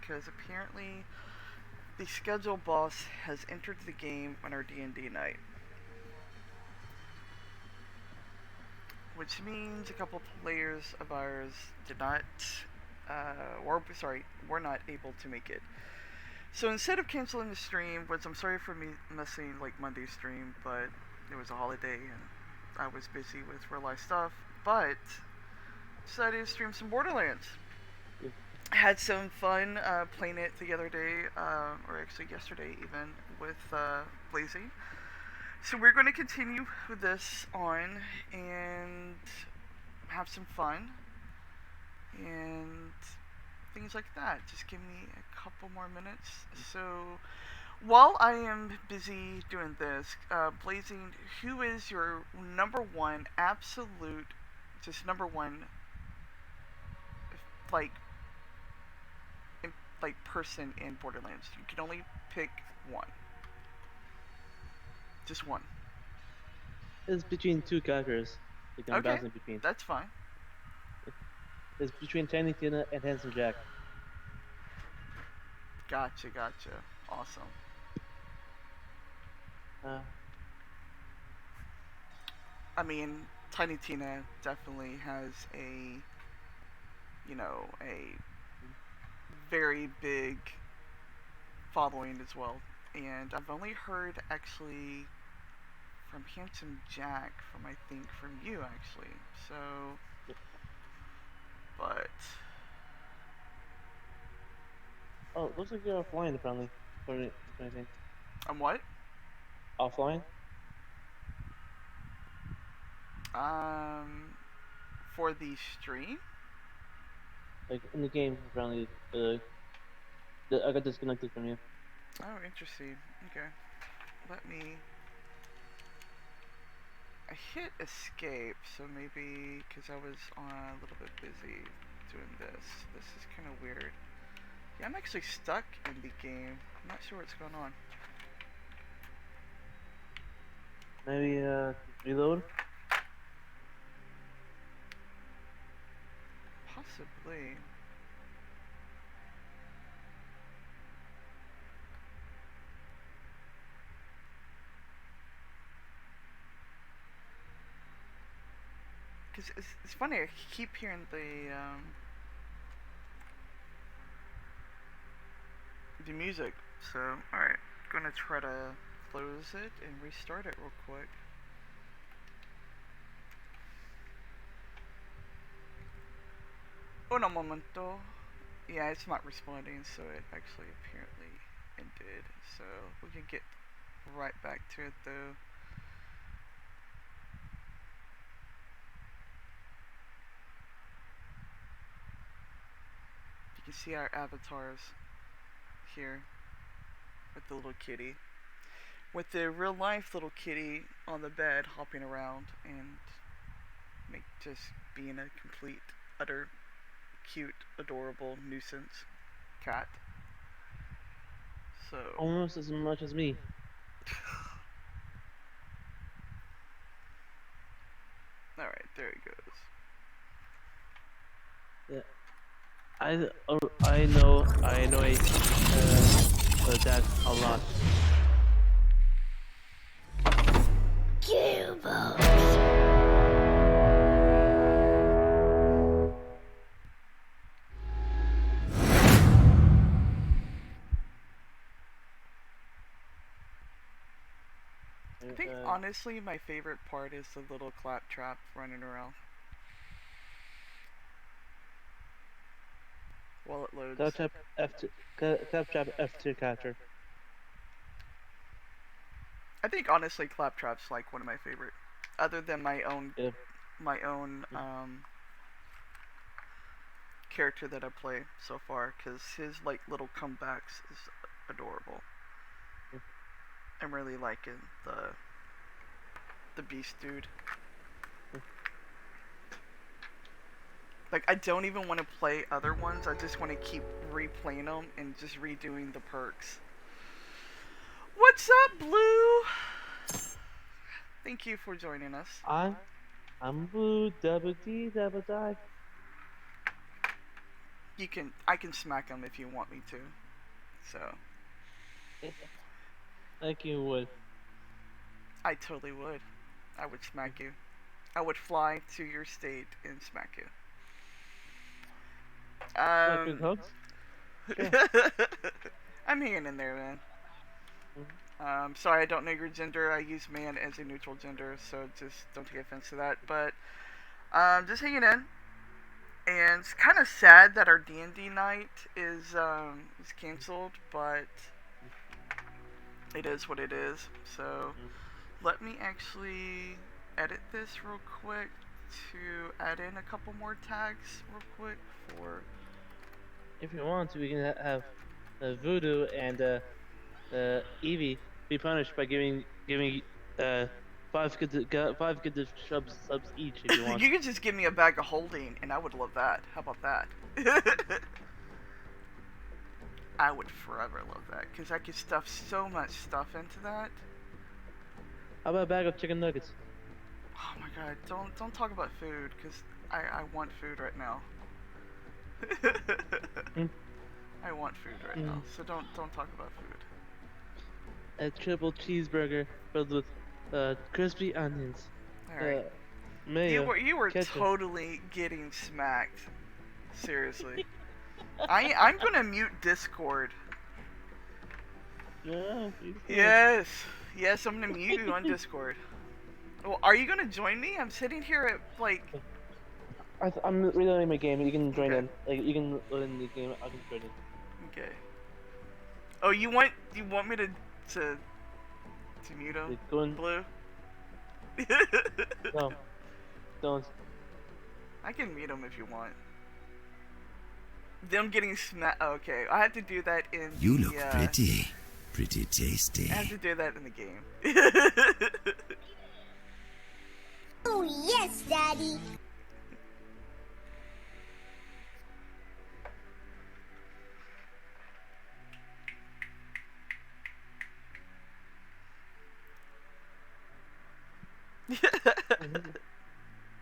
because apparently the schedule boss has entered the game on our D&D night, which means a couple players of ours did not, or sorry, were not able to make it. So instead of canceling the stream, which I'm sorry for me missing like Monday's stream, but it was a holiday and I was busy with real life stuff, but decided to stream some Borderlands. Yeah. Had some fun playing it the other day, or actually yesterday even, with Blazy. So we're going to continue with this on and have some fun and things like that. Just give me a couple more minutes. So while I am busy doing this, Blazing, who is your number one absolute, just number one, like, like person in Borderlands? You can only pick one. Just one. It's between two characters. Like I'm Okay, bouncing between. that's fine. It's between Tiny Tina and Handsome Jack. Gotcha, gotcha. Awesome. Uh, I mean, Tiny Tina definitely has a, a very big following as well. And I've only heard actually from Handsome Jack, I think from you actually. So, but oh, looks like you're offline apparently. For anything. I'm what? Offline? Um, for the stream. Like in the game apparently. I got disconnected from you. Oh, interesting. Okay, let me. I hit escape, so maybe because I was a little bit busy doing this. This is kind of weird. Yeah, I'm actually stuck in the game. I'm not sure what's going on. Maybe reload? Possibly. Because it's funny, I keep hearing the music. So, alright. Gonna try to close it and restart it real quick. Un momento. Yeah, it's not responding, so it actually apparently ended. So, we can get right back to it though. You can see our avatars here with the little kitty. With the real life little kitty on the bed hopping around and just being a complete, utter, cute, adorable nuisance cat. So. Almost as much as me. Alright, there he goes. Yeah. I know that a lot. I think honestly my favorite part is the little claptrap running around while it loads. Claptrap F2 catcher. I think honestly claptrap's like one of my favorite, other than my own character that I play so far, because his like little comebacks is adorable. I'm really liking the beast dude. Like, I don't even want to play other ones. I just want to keep replaying them and just redoing the perks. What's up, Blue? Thank you for joining us. I'm Blue, double D, double die. I can smack him if you want me to. So Like you would. I totally would. I would smack you. I would fly to your state and smack you. Like quick Um, hugs? Sure. I'm hanging in there, man. Mhm. Sorry, I don't know your gender. I use man as a neutral gender, so just don't take offense to that. But just hanging in, and it's kind of sad that our D&D night is canceled, but it is what it is. So Mhm. let me actually edit this real quick to add in a couple more tags real quick for. If you want, we can have Voodoo and Evie be punished by giving uh five good subs each if you want. You could just give me a bag of holding, and I would love that. How about that? I would forever love that because I could stuff so much stuff into that. How about a bag of chicken nuggets? Oh my god! Don't talk about food because I want food right now. Mm. I want food right now, Mm. so don't talk about food. A triple cheeseburger filled with crispy onions, All right, uh, mayo, you were ketchup. totally getting smacked. Seriously, I'm gonna mute Discord. No, please don't. Yes, yes, I'm gonna mute you on Discord. Well, are you gonna join me? I'm sitting here at like. I'm reloading my game. You can join Okay, in. Like you can load in the game. I can join in. okay. Oh, you want me to mute him, Like, go in. Blue? No, don't. I can mute him if you want. Them getting smacked. Oh, okay, I have to do that in. You the, look pretty. Pretty tasty. I have to do that in the game. Oh, yes, Daddy.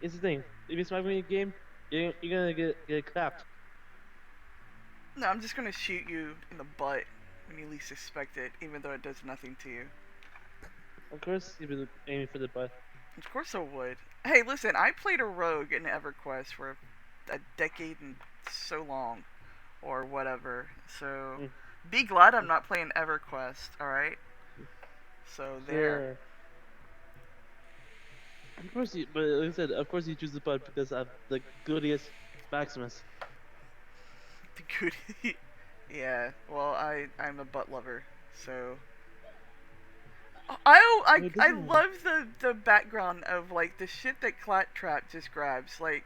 It's the thing. If you smack me in the game, you're gonna get clapped. No, I'm just gonna shoot you in the butt when you least expect it, even though it does nothing to you. Of course, you've been aiming for the butt. Of course I would. Hey, listen, I played a rogue in EverQuest for a decade and so long, or whatever. So, Mm. be glad I'm not playing EverQuest. All right. So there. Sure. Of course, but like I said, of course you choose the butt because I'm the goodiest Maximus. The good. Yeah. Well, I'm a butt lover, so. It I doesn't. love the background of like the shit that Claptrap just grabs. Like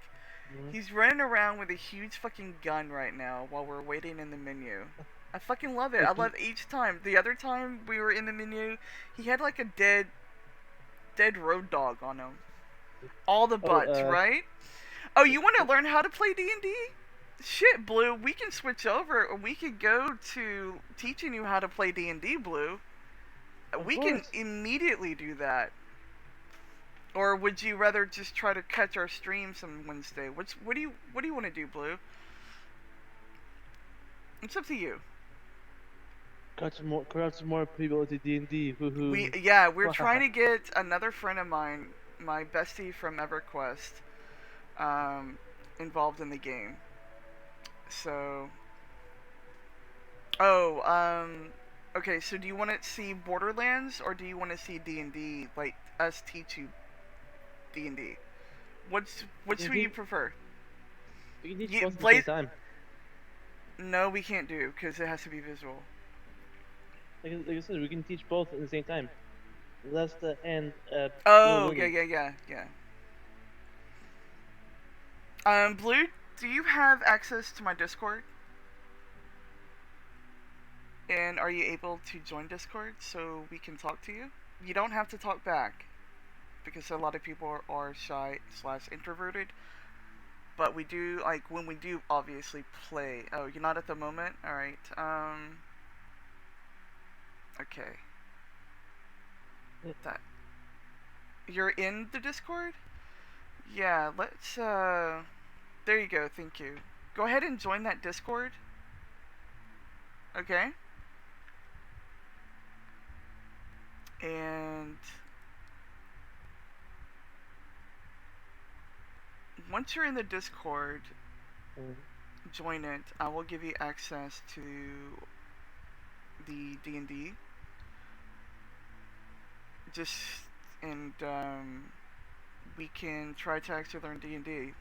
Mhm. he's running around with a huge fucking gun right now while we're waiting in the menu. I fucking love it. I love each time. The other time we were in the menu, he had like a dead road dog on him. All the Oh, butts, right? Oh, you want to learn how to play D&D? Shit, Blue, we can switch over, or we could go to teaching you how to play D&D, Blue. Of We can course. immediately do that. Or would you rather just try to catch our streams on Wednesday? What do you want to do, Blue? It's up to you. Corrupt more people to D&D. Woohoo. We're trying to get another friend of mine, my bestie from EverQuest, um, involved in the game. So, oh, okay. So do you want to see Borderlands or do you want to see D&D? Like us teach you D&D. Which would you prefer? We can teach You, both at the Blaze, same time. no, we can't do because it has to be visual. Like I said, we can teach both at the same time. That's the end. Oh, yeah. Blue, do you have access to my Discord? And are you able to join Discord so we can talk to you? You don't have to talk back because a lot of people are shy / introverted. But we do, like, when we do obviously play. Oh, you're not at the moment? Alright, okay. Yeah. That. You're in the Discord? Yeah, let's, there you go, thank you. go ahead and join that Discord. Okay? And once you're in the Discord, Mm. join it. I will give you access to the D&D. Just and we can try to actually learn D&D.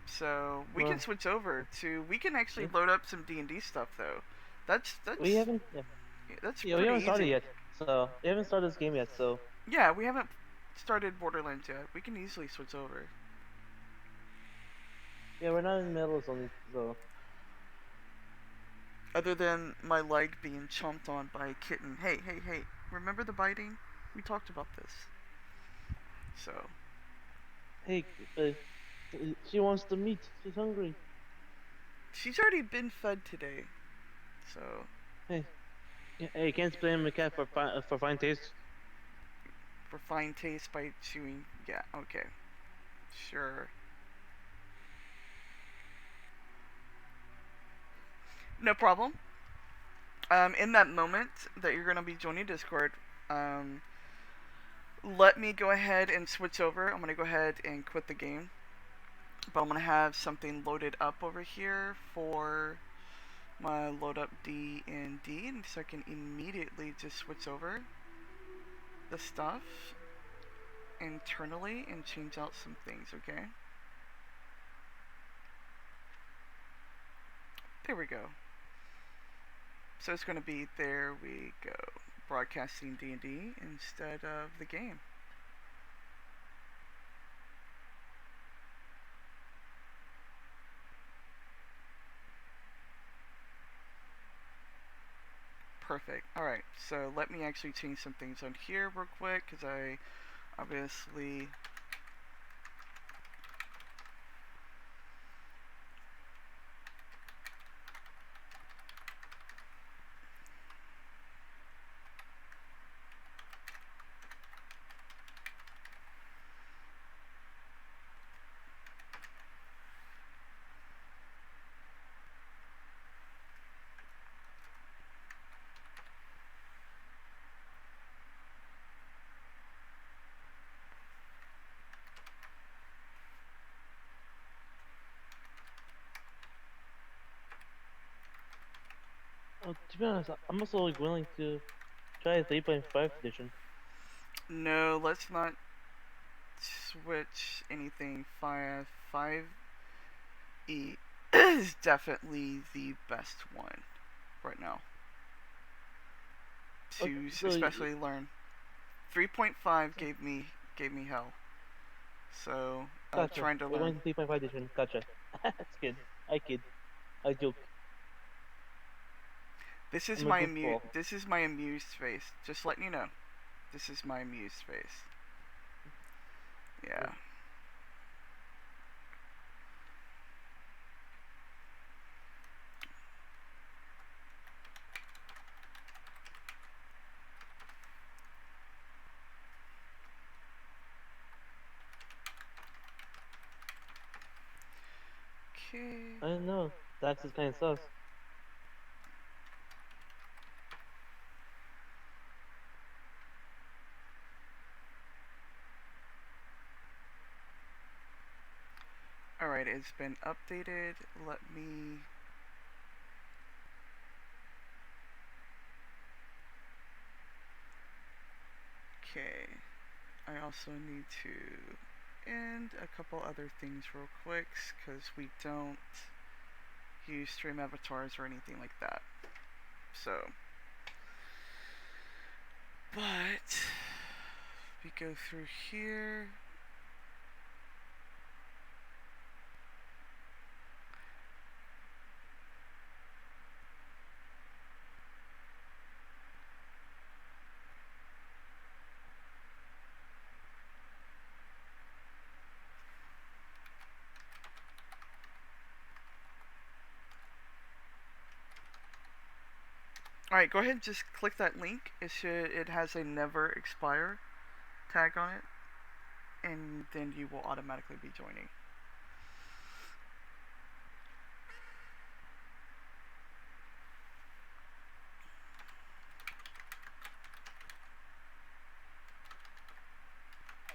So we can Well, switch over to. We can actually yeah. load up some D&D stuff though. That's We haven't. Yeah, that's yeah, we pretty haven't started easy. yet. So we haven't started this game yet. So Yeah, we haven't started Borderlands yet. We can easily switch over. yeah, we're not in the middle of something. So Other than my leg being chomped on by a kitten. Hey, hey, hey! Remember the biting? We talked about this. So hey, she wants the meat. She's hungry. she's already been fed today. So Hey, yeah, hey, you can't blame a cat for fine taste. for fine taste by chewing. Yeah, okay, sure. No problem. In that moment that you're gonna be joining Discord, let me go ahead and switch over. I'm gonna go ahead and quit the game, but I'm gonna have something loaded up over here for my load up D&D, and so I can immediately just switch over the stuff internally and change out some things. Okay. There we go. So it's going to be, there we go, broadcasting D&D instead of the game. Perfect. Alright, so let me actually change some things on here real quick, because I obviously... Oh, to be honest, I'm also like willing to try the 3.5 edition. No, let's not switch anything. 5E is definitely the best one right now. To Okay, so especially learn. 3.5 gave me hell. So I'm gotcha. trying to We're going learn. to 3.5 edition. Gotcha. That's good. I kid. I joke. This is I'm a my goofball. this is my amused face. Just letting you know. This is my amused face. Yeah. Okay. I don't know. Dax is kind of sus. Alright, it's been updated. Let me... Okay. I also need to end a couple other things real quick, because we don't use stream avatars or anything like that. So... But... We go through here... Alright, go ahead and just click that link. It has a never expire tag on it, and then you will automatically be joining.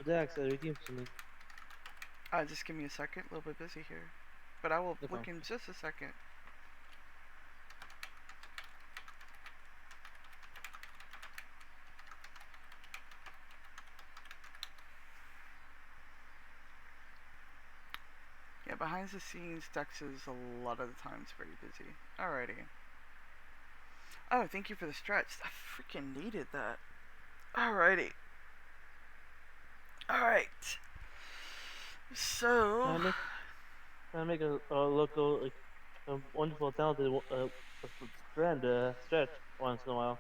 Dax redeemed to me. Just give me a second. A little bit busy here, but I will No look problem. in just a second. Yeah, behind the scenes, Dex is a lot of the times very busy. Alrighty. Oh, thank you for the stretch. I freaking needed that. Alrighty. Alright. So. Trying to make a local, like, a wonderful, talented friend stretch once in a while.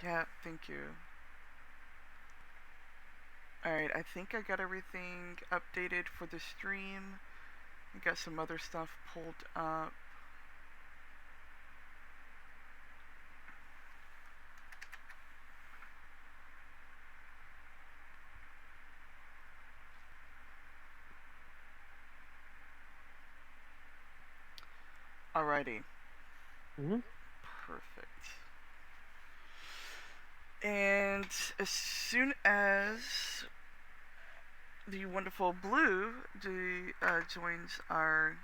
Yeah, thank you. Alright, I think I got everything updated for the stream. I got some other stuff pulled up. Alrighty. Mm-hmm. Perfect. And as soon as the wonderful Blue joins our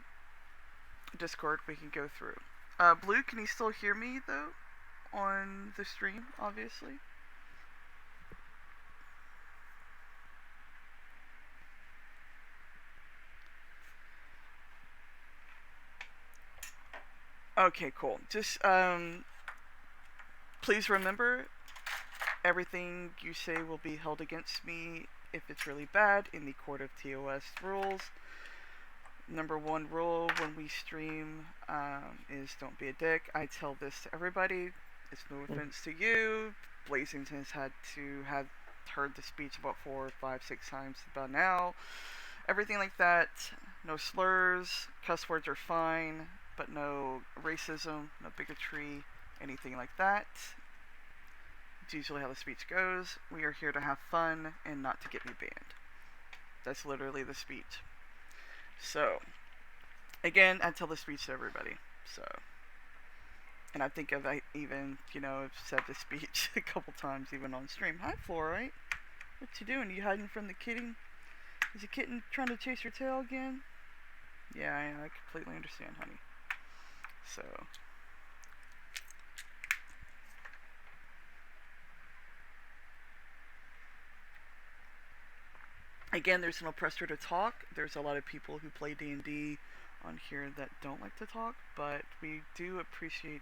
Discord, we can go through. Blue, can you still hear me though on the stream? Obviously. Okay, cool. Just please remember, everything you say will be held against me if it's really bad in the Court of TOS rules. Number one rule when we stream is don't be a dick. I tell this to everybody. It's no offense to you. Blazing has had to have heard the speech about 4, 5, 6 times about now. Everything like that. No slurs. Cuss words are fine, but no racism, no bigotry, anything like that. It's usually how the speech goes. We are here to have fun and not to get me banned. That's literally the speech. So, again, I tell the speech to everybody. So, and I think I've even, said the speech a couple times even on stream. Hi, Fluorite. What you doing? You hiding from the kitten? Is the kitten trying to chase your tail again? Yeah, I completely understand, honey. So, again, there's no pressure to talk. There's a lot of people who play D&D on here that don't like to talk, but we do appreciate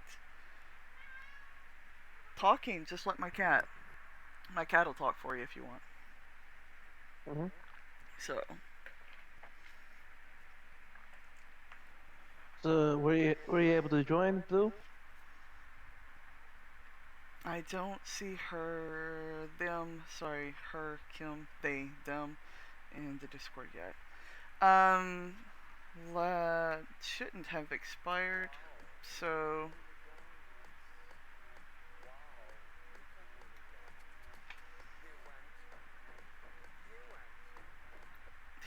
talking, just like my cat. My cat will talk for you if you want. Mm-hmm. So were you able to join, Blue? I don't see her, Kim, they, them in the Discord yet. Shouldn't have expired, so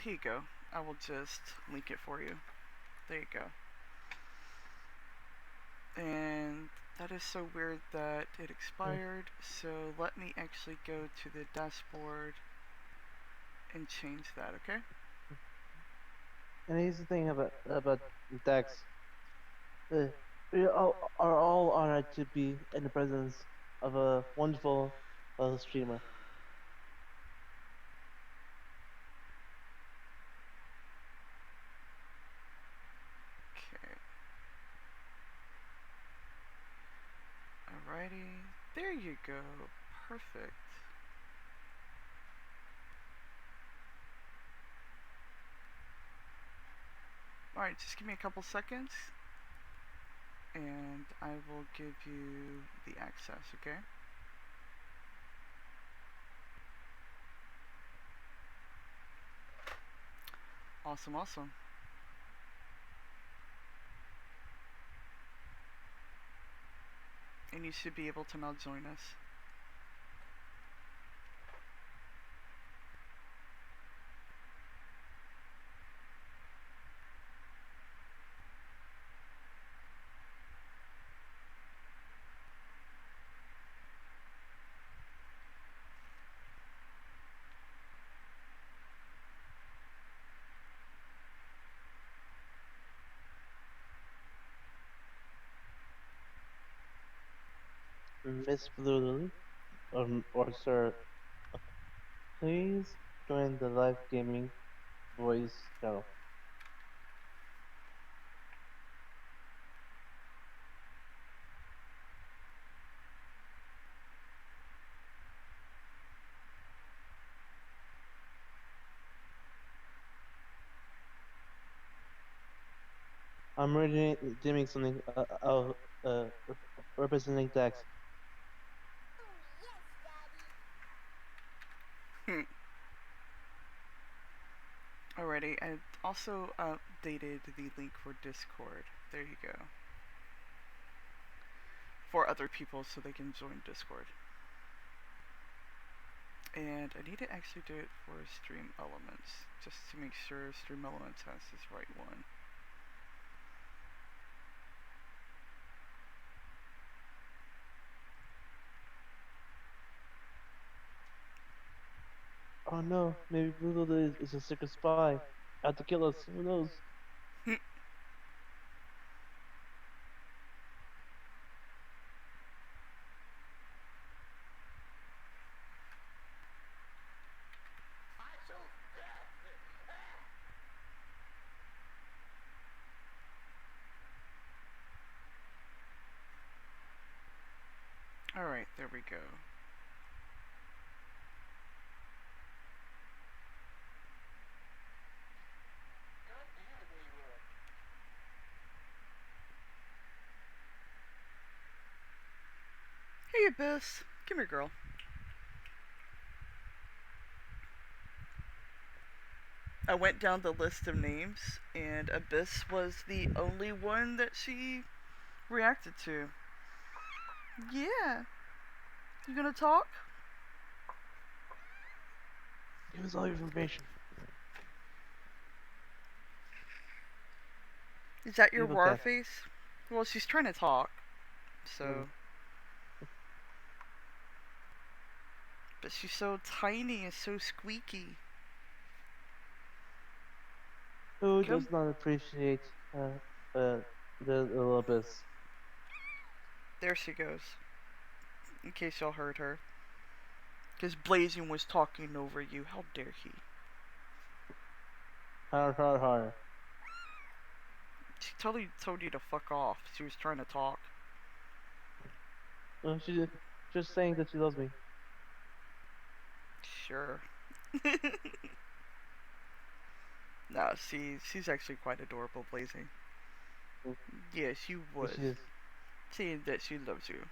here you go. I will just link it for you. There you go. And that is so weird that it expired, so let me actually go to the dashboard and change that, okay? And here's the thing about Dax. We are all honored to be in the presence of a wonderful streamer. Okay. Alrighty. There you go. Perfect. Alright, just give me a couple seconds. And I will give you the access, okay? Awesome, awesome. And you should be able to now join us. Miss Blue Lily, or Sir, please join the live gaming voice channel. I'm redeeming something representing Dex. Oh, yes, Daddy. Hmm. Alrighty, I also updated the link for Discord. There you go. For other people so they can join Discord. And I need to actually do it for Stream Elements, just to make sure Stream Elements has this right one. Oh no, maybe Blue Lily is a secret spy out to kill us. Who knows? Alright, there we go. Hey Abyss, come here girl. I went down the list of names and Abyss was the only one that she reacted to. Yeah. You gonna talk? Give us all your information. Is that your Evil war cat. face? Well, she's trying to talk, so. But she's so tiny and so squeaky. Who Come. does not appreciate the little abyss? There she goes. In case y'all heard her. Because Blazing was talking over you. How dare he? Har. She totally told you to fuck off. She was trying to talk. No, she's just saying that she loves me. Sure. Nah, she's actually quite adorable, Blazing. Mm. Yeah, she Yes, was. she is. Saying that she loves you.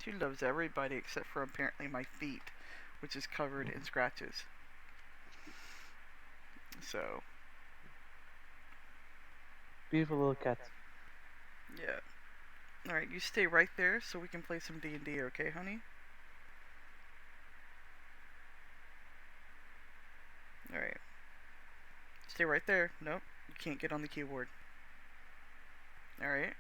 She loves everybody except for apparently my feet, which is covered in scratches. So, Beautiful little cat. yeah. Alright, you stay right there so we can play some D&D, okay, honey? Alright. Stay right there. Nope, you can't get on the keyboard. Alright.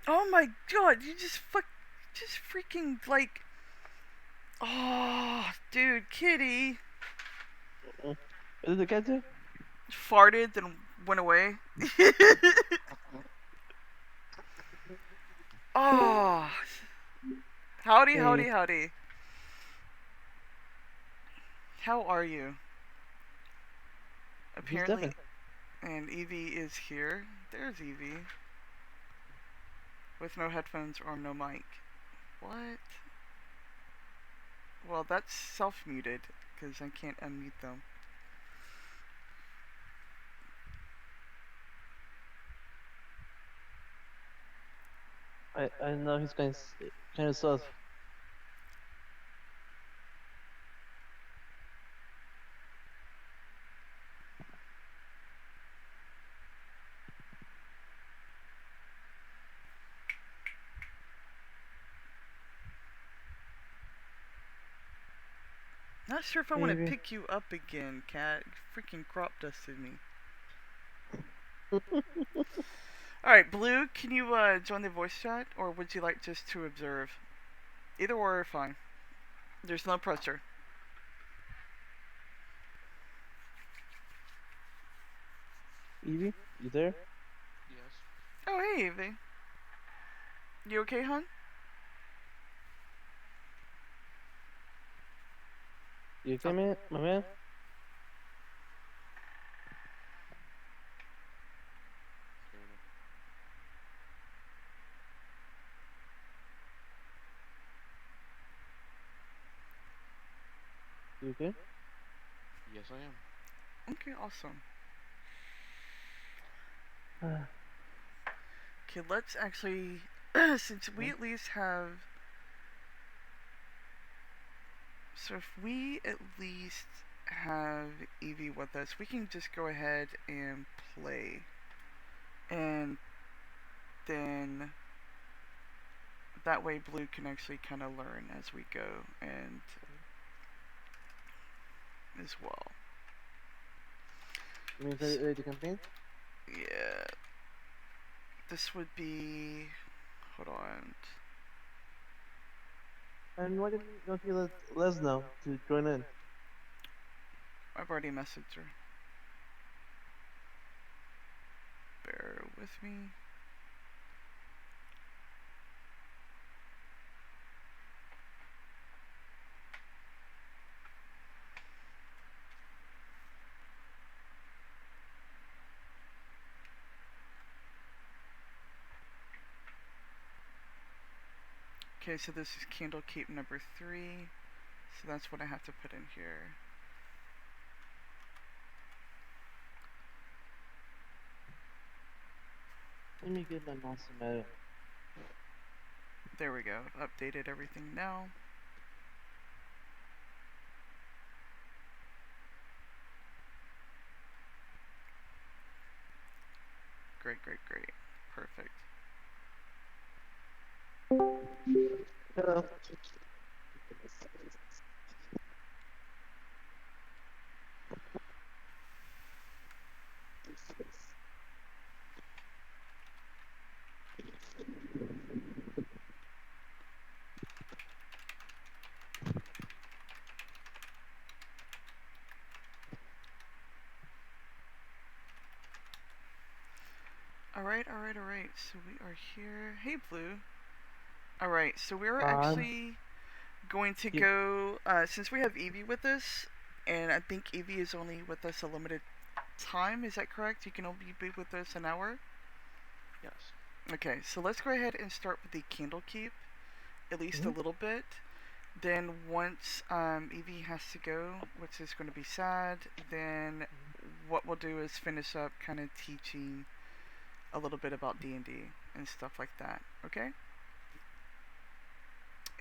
Oh my god, you just freaking, like... Oh, dude, kitty. What did the cat do? Farted, then went away. Oh. Howdy, howdy, Hey, howdy. How are you? who's Apparently, Devin? and Evie is here. There's Evie. With no headphones or no mic. What? Well, that's self-muted, because I can't unmute them. I know he's kind of sus. Not sure if I want to Maybe. pick you up again, cat. You freaking crop dusted me. Alright, Blue, can you join the voice chat? Or would you like just to observe? Either or are fine. There's no pressure. Evie, you there? Yes. Oh, hey, Evie. You okay, hon? You okay, Oh. man? My man? Fair enough. You okay? Yes, I am. Okay, awesome. Uh, Okay, let's actually, since we at least have, so if we at least have Evie with us, we can just go ahead and play. And then that way Blue can actually kind of learn as we go and as well. you mean ready to campaign? Yeah. This would be, hold on. And why don't you let Les know to join in? I've already messaged her. Bear with me. Okay, so this is Candlekeep number 3. So that's what I have to put in here. Let me get my mouse in my. There we go. I've updated everything now. Great, great, great. Perfect. Hello. Alright, alright, alright. So we are here. Hey, Blue. Alright, so we're I'm. actually going to Yep. go, since we have Evie with us, and I think Evie is only with us a limited time, is that correct? You can only be with us an hour? Yes. Okay, so let's go ahead and start with the Candlekeep, at least a Mhm. little bit. Then once Evie has to go, which is going to be sad, then what we'll do is finish up kind of teaching a little bit about D&D and stuff like that, okay?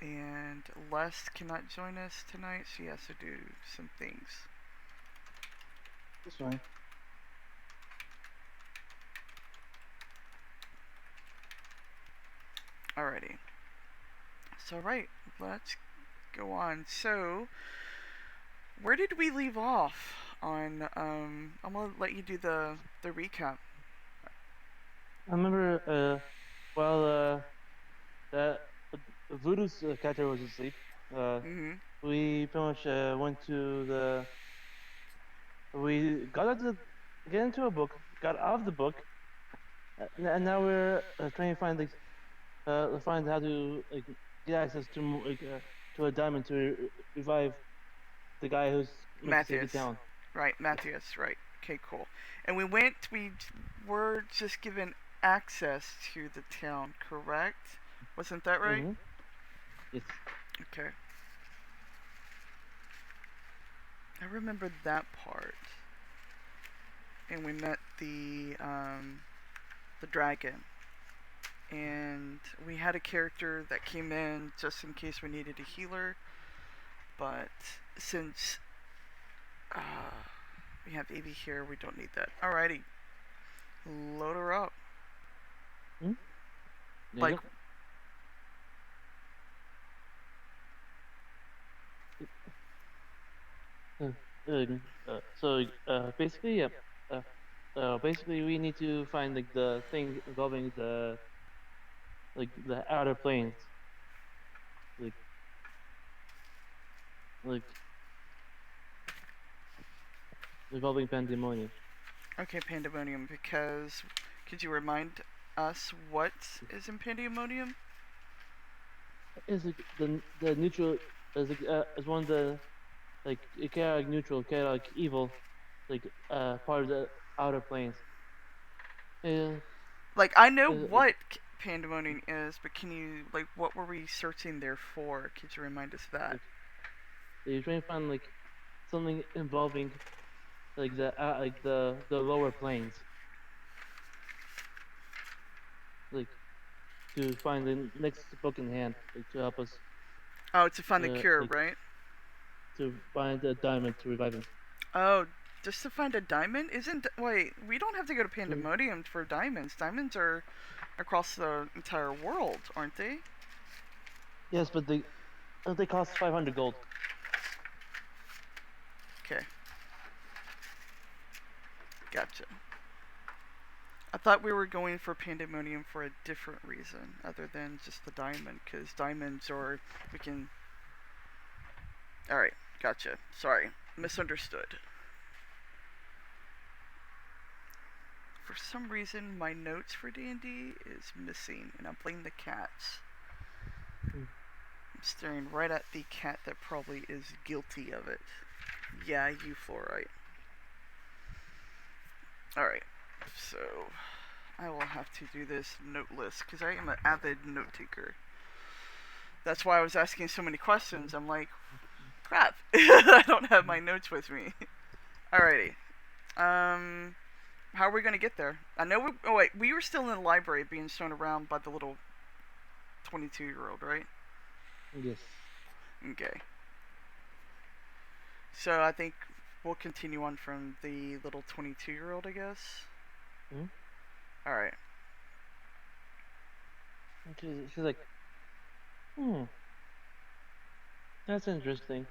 And Les cannot join us tonight. She has to do some things. That's fine. Alrighty. So, right, let's go on. So, where did we leave off on, I'm gonna let you do the recap. I remember. While that Voodoo's catcher was asleep. Mm-hmm. We pretty much went to the. We got out the, get into a book, got out of the book, and now we're trying to find like find how to like get access to to a diamond to revive the guy who's meant to save the Matthias. town. Right, Matthias, right. Okay, cool. And we were just given access to the town, correct? Wasn't that right? Mm-hmm. Yes. Okay. I remember that part. And we met the dragon. And we had a character that came in just in case we needed a healer. But since we have Evie here, we don't need that. Alrighty. Load her up. Hmm? There Like, you go. basically, yeah. Uh, Basically, we need to find like the thing involving the outer planes, like like involving pandemonium. Okay, pandemonium. Because could you remind us what is in pandemonium? Is like the neutral is one of the chaotic neutral, chaotic evil, part of the outer planes. Uh, Like I know like what pandemonium is, but can you like what were we searching there for? Could you remind us of that? like you're trying to find like something involving the lower planes, like to find the next book in hand, like to help us Oh, to find the uh cure, like right? to find a diamond to revive him. Oh, just to find a diamond? Isn't wait? We don't have to go to Mm. pandemonium for diamonds. Diamonds are across the entire world, aren't they? Yes, but they cost 500 gold. Okay, gotcha. I thought we were going for pandemonium for a different reason other than just the diamond, because diamonds are we can. All right, gotcha. Sorry, misunderstood. For some reason, my notes for D&D is missing, and I'm playing the cats. Mm. I'm staring right at the cat that probably is guilty of it. Yeah, you fluorite. Alright, so I will have to do this note list because I am an avid note taker. That's why I was asking so many questions. I'm like, crap, I don't have my notes with me. Alrighty. How are we gonna get there? I know. Oh wait, we were still in the library being shown around by the little 22-year-old, right? Yes. Okay. So I think we'll continue on from the little 22-year-old, I guess. Hmm? Alright. She's like, hmm, that's interesting.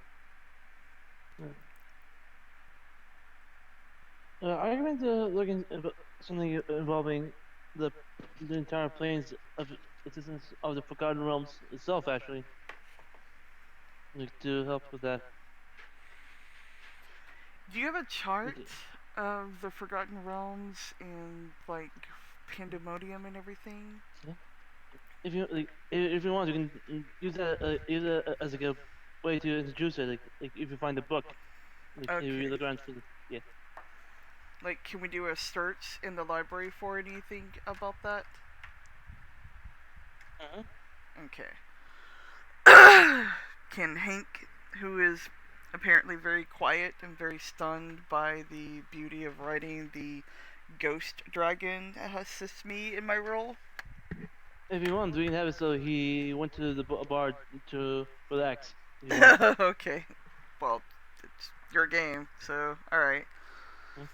Uh, are you going to look into something involving the the entire planes of existence of the Forgotten Realms itself, actually, like to help with that? Do you have a chart Like, of the Forgotten Realms and, like, Pandemonium and everything? yeah. If you want, you can use that as like a way to introduce it. Like if you find a book, like if you Okay. look around for the yeah. Like, can we do a search in the library for anything about that? Uh-huh. Okay. Can Hank, who is apparently very quiet and very stunned by the beauty of riding the ghost dragon, assist me in my role? If you want, we can have it so he went to the bar to relax. If you want. Okay. Well, it's your game, so alright. Huh?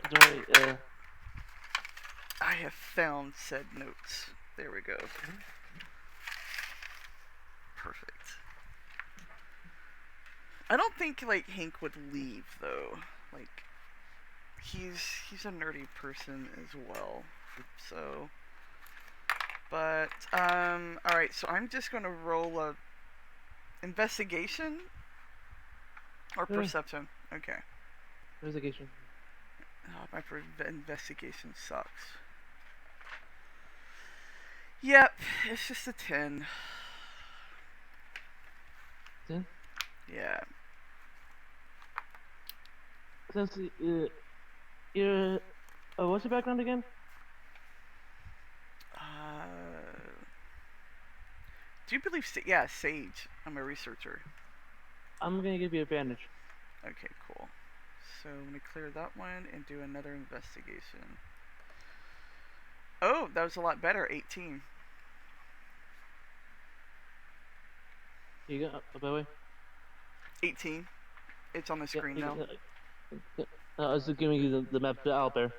Don't worry. I have found said notes. There we go. Perfect. I don't think like Hank would leave though. Like he's a nerdy person as well. So but all right, so I'm just going to roll a investigation or Sure. perception. Okay. Investigation. Oh, my investigation sucks. Yep, it's just a 10. 10. Yeah. Since you're what's your background again? Do you believe? Yeah, Sage. I'm a researcher. I'm gonna give you advantage. Okay, cool. So I'm gonna clear that one and do another investigation. Oh, that was a lot better. 18. You go. By the way. 18. It's on the Yeah. screen You now. go, yeah. I was just giving you the map to Albert.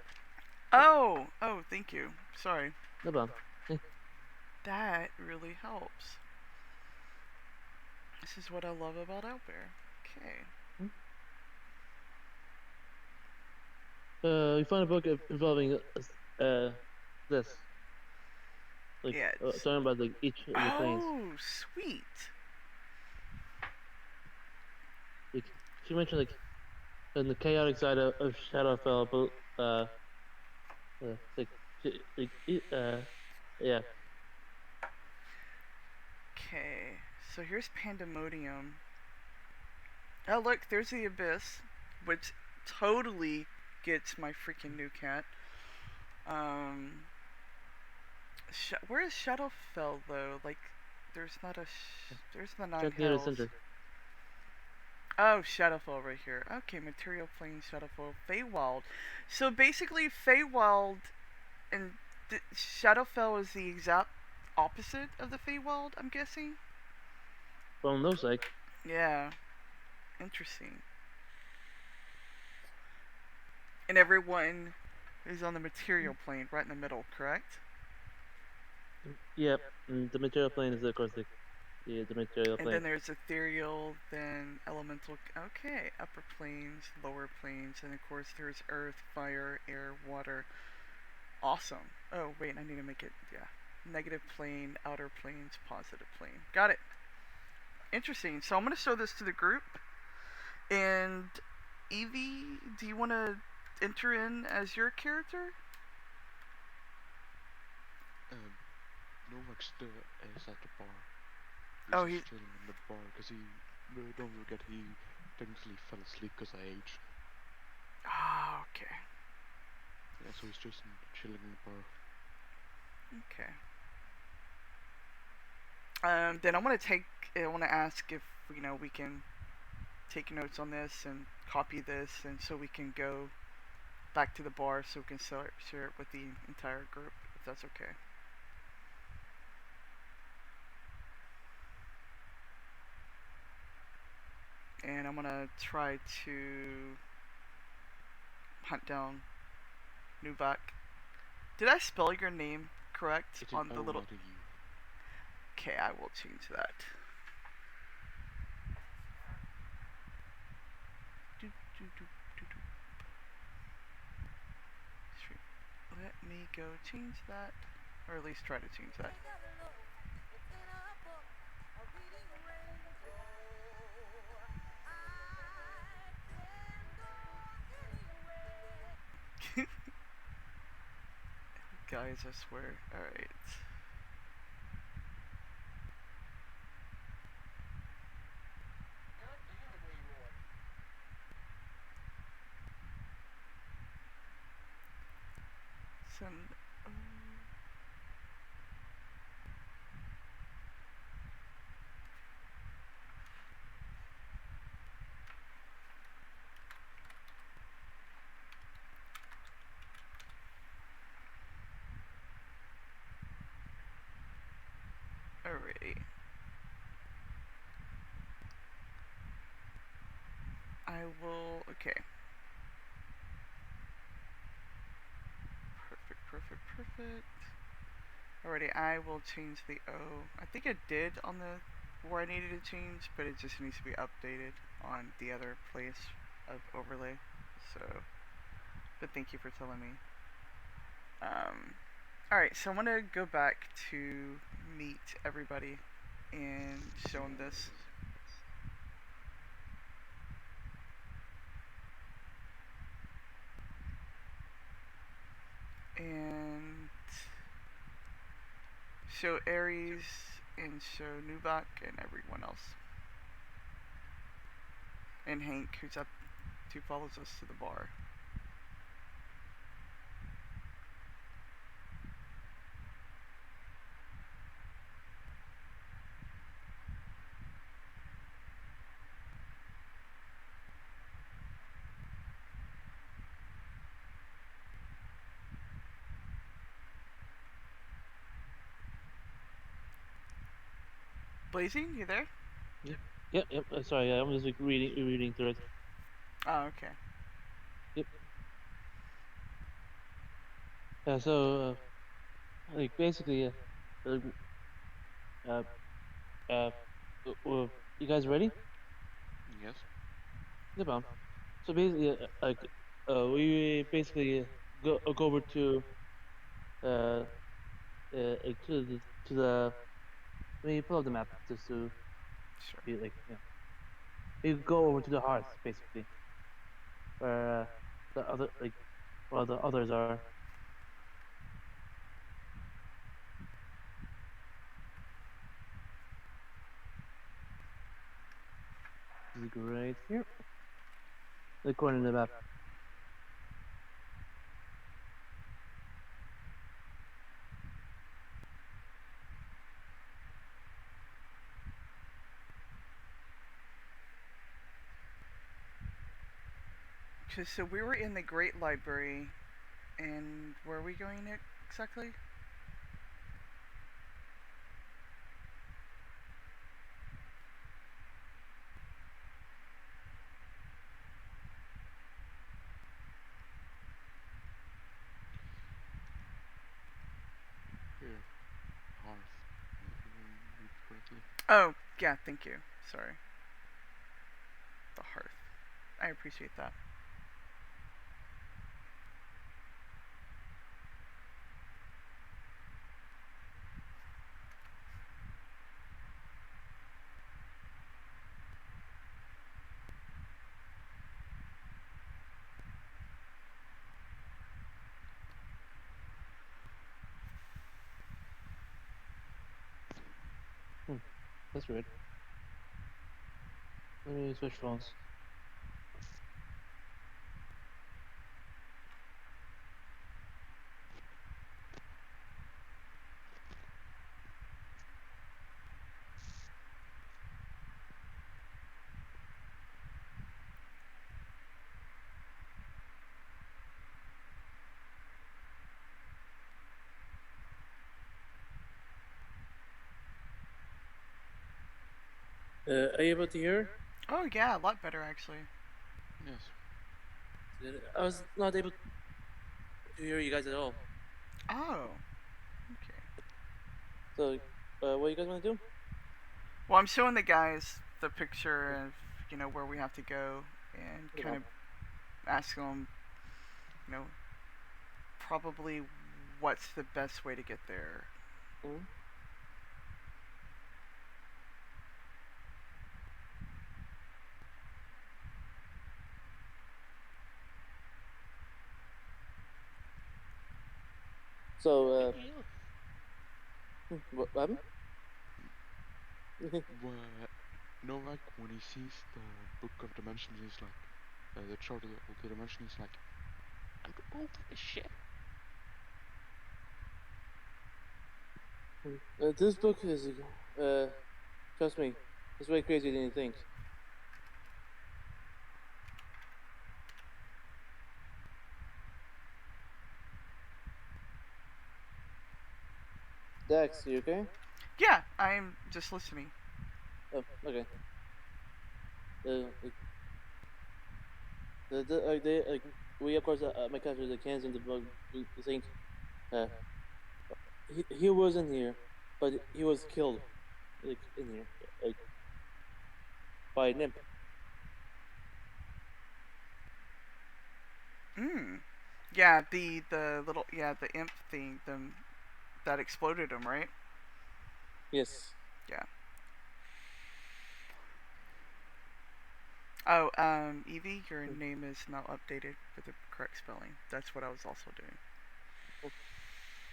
Oh, thank you. Sorry. No problem. That really helps. This is what I love about Owlbear. Okay. You find a book involving this, like Yeah. talking about like each of the planes. Oh, sweet. Like she mentioned, like on the chaotic side of Shadowfell, but like yeah. Okay. So here's Pandemonium. Oh, look, there's the Abyss, which totally gets my freaking new cat. Um, where is Shadowfell though? Like, there's the Nine Check near the Hells. center. Oh, Shadowfell right here. Okay, Material Plane, Shadowfell, Feywild. So basically, Feywild and Shadowfell is the exact opposite of the Feywild, I'm guessing. Well, no like Yeah, interesting. And everyone is on the material plane, right in the middle, correct? yep. And the material plane is of course the material And plane. then there's ethereal, then elemental. Okay, upper planes, lower planes, and of course there's earth, fire, air, water. Awesome. Oh, wait, I need to make it, yeah. Negative plane, outer planes, positive plane. Got it. Interesting. So I'm going to show this to the group. And Evie, do you want to enter in as your character? Novak's is at the bar. Oh, He's just chilling in the bar because he, don't forget, he technically fell asleep because I aged. Ah, okay. Yeah, so he's just chilling in the bar. Okay. Then I want to ask if, we can take notes on this and copy this, and so we can go back to the bar so we can share it with the entire group, if that's okay. And I'm gonna try to hunt down Nubak. Did I spell your name correct It's on an the L, little? not a U. Okay, I will change that. Do, do, do, do, do. Sweet. Let me go change that, or at least try to change that. Guys, I swear. Alright. Send. Alrighty. I will. Okay. Perfect. Alrighty, I will change the O. I think I did on the where I needed to change, but it just needs to be updated on the other place of overlay. So, but thank you for telling me. Alright, so I'm gonna go back to meet everybody and show them this. And show Ares and show Nubak and everyone else. And Hank, who follows us to the bar. Blazing, you there? Yep. Sorry, I'm just like reading through it. Oh, okay. Yep. So like basically, uh, uh, uh, you guys ready? Yes. No problem. So basically, we basically go over uh, to the. Let me pull up the map just to Sure. be like, we go over to the hearth basically, where the other well the others are. This is right here, the corner of the map. Okay, so we were in the Great Library, and where are we going exactly? Here, hearth. If I read correctly. Oh, yeah, thank you. Sorry. The hearth. I appreciate that. Hmm, that's weird. Let me switch phones. Are you able to hear? Oh, yeah, a lot better, actually. Yes. I was not able to hear you guys at all. Oh, okay. So, what you guys want to do? Well, I'm showing the guys the picture of, where we have to go and Okay. kind of asking them, you know, probably what's the best way to get there. Mhm. So, what happened? Well, no, like when he sees the book of dimensions, he's like, the chart of the dimension, he's like, I'm too old for this shit. This book is, trust me, it's way crazier than you think. Dax, you okay? Yeah, I'm just listening. Oh, okay. Like, we of course, my character, the cans in the book, we think, uh, he wasn't here, but he was killed, like, in here, like, by an imp. Mm. Yeah, the little the imp thing that exploded him, right? Yes. Yeah. Oh, Evie, your name is now updated with the correct spelling. That's what I was also doing.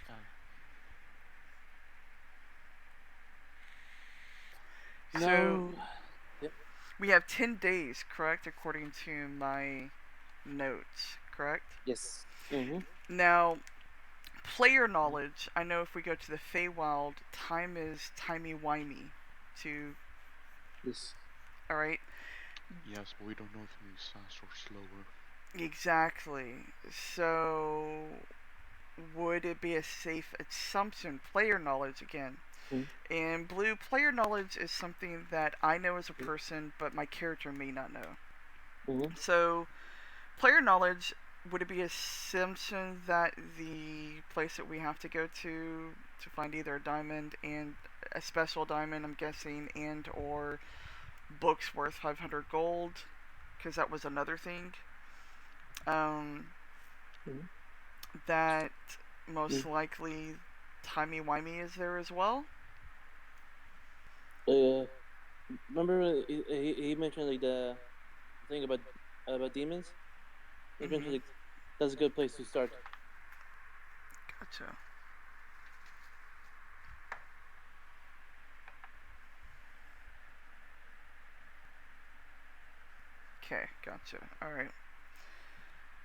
Uh, So Now, yep, we have 10 days, correct, according to my notes, correct? yes. Mm-hmm. Now, player knowledge. I know if we go to the Feywild, time is timey-wimey. To Yes. all right, yes, but we don't know if he moves faster or slower. exactly. So, would it be a safe assumption? Player knowledge again. Mm-hmm. In blue, player knowledge is something that I know as a person, but my character may not know. Mm-hmm. So, player knowledge, would it be assumption that the place that we have to go to find either a diamond and a special diamond, I'm guessing, and or books worth 500 gold because that was another thing. Um, Mhm. that most likely Timey Wimey is there as well. Remember he mentioned like the thing about demons. He mentioned Mhm. like that's a good place to start. Gotcha. Okay, gotcha. All right.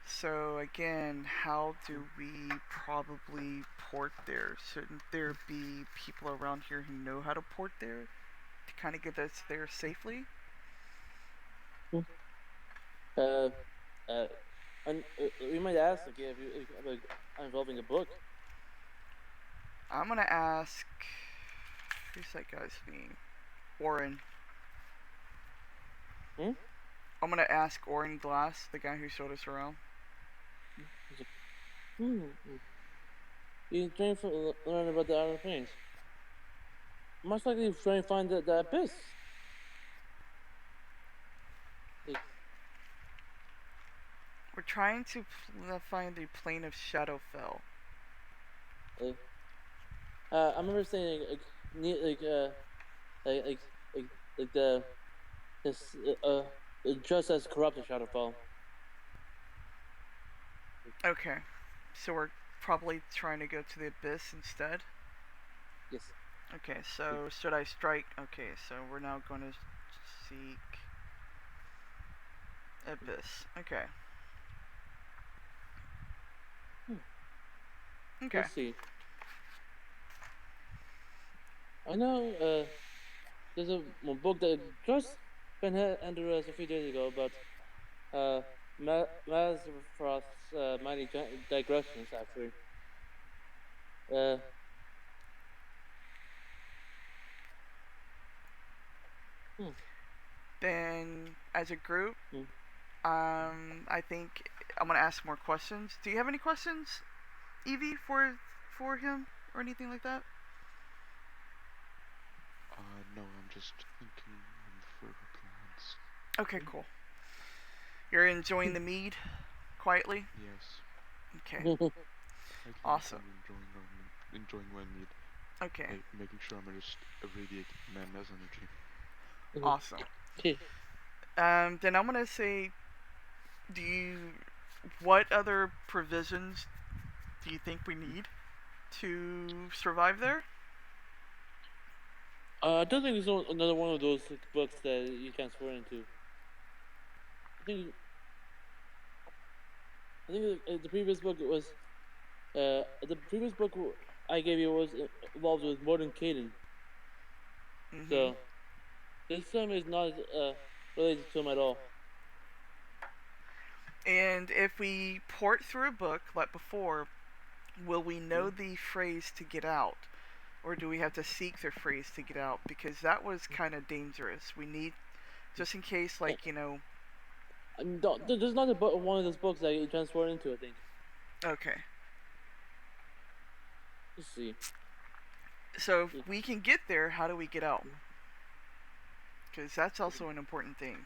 So again, how do we probably port there? Shouldn't there be people around here who know how to port there to kind of get us there safely? Uh, uh, and we might ask like if you like involving a book. I'm gonna ask. Who's that guy's name? Oren. Hmm? I'm gonna ask Oren Glass, the guy who showed us around. He's like, you trying to learn about the outer planes. Most likely trying to find the abyss. Like, We're trying to find the plane of Shadowfell. like I remember saying like like like like the this just as corrupt as Shadowfall. Okay, so we're probably trying to go to the abyss instead. Yes. Okay, so should I strike? Okay, so we're now going to seek abyss. Okay. Okay. Let's see. I know there's a book that just been handed us a few days ago about Mazfrost's mighty digressions. Actually, uh, hmm, Then, as a group, hmm. I think I'm gonna ask more questions. Do you have any questions, Evie, for him or anything like that? No, I'm just thinking on further plans. Okay, cool. You're enjoying the mead quietly. Yes, Okay, quietly and awesome. calmly enjoying my mead, Okay, making sure I'm just radiating madness energy. awesome. Okay. Then I'm gonna say, do you? What other provisions do you think we need to survive there? I don't think there's another one of those like, books that you can swear into. I think the previous book was the previous book I gave you was involved with modern Caden. Mm-hmm. So this time is not related to him at all. And if we port through a book like before, will we know Yeah. the phrase to get out? Or do we have to seek the phrase to get out? Because that was kind of dangerous. We need, just in case, And, like, you know. there's not one of those books that you transfer into. I think. Okay. Let's see. So if we can get there, how do we get out? Because that's also an important thing.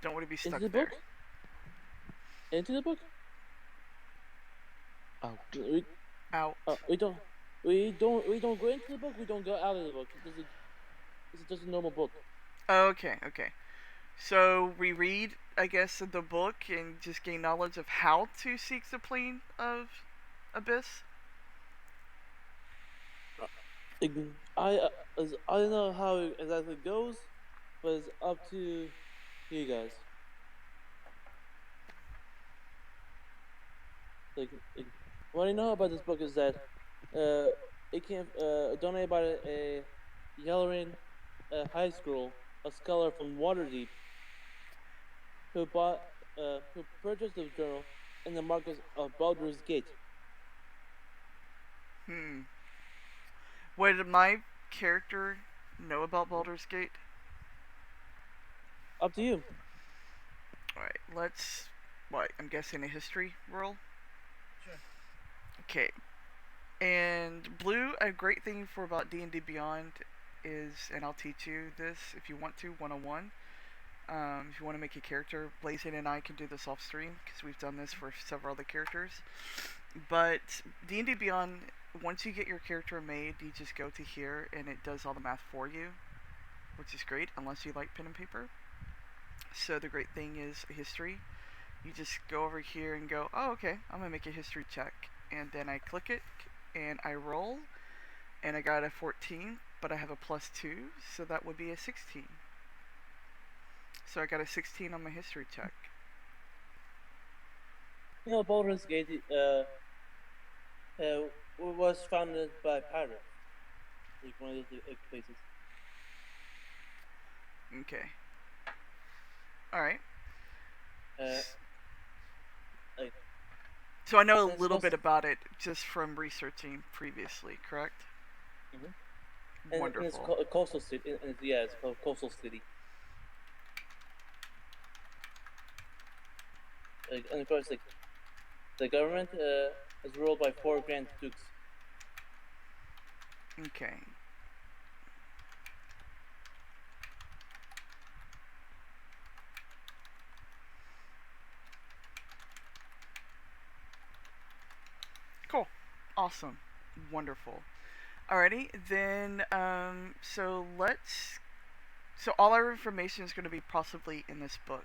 Don't want to be Into stuck the there. book. Into the book. Out. We Out. we don't we don't go into the book. We don't go out of the book. It's just a normal book. Okay, okay. So we read, I guess, the book and just gain knowledge of how to seek the plane of abyss. Like, I don't know how it exactly goes, but it's up to you guys. Like what I know about this book is that it came donated by a Yellowrain high school, a scholar from Waterdeep, who purchased the journal in the markets of Baldur's Gate. Hmm. What did my character know about Baldur's Gate? Up to you. Alright, let's. What? I'm guessing a history roll? Sure. Okay. And Blue, a great thing about D&D Beyond is, and I'll teach you this if you want to, 101, If you want to make a character, Blazing and I can do this off stream because we've done this for several other characters. But D&D Beyond, once you get your character made, you just go to here and it does all the math for you, which is great unless you like pen and paper. So the great thing is history. You just go over here and go, oh, okay, I'm gonna make a history check, and then I click it and I roll, and I got a 14, but I have a +2, so that would be a 16. So I got a 16 on my history check. You know, Baldur's Gate was founded by pirates. Like one of the places. Okay. Alright. Like, So I know a That's little also- bit about it just from researching previously, correct? Mhm. and it's Wonderful. called a coastal city. And it's called coastal city. Like, and of course, like the government is ruled by 4 Grand Dukes. Okay. Cool. Awesome. Wonderful. Alrighty, then, so let's. So all our information is going to be possibly in this book.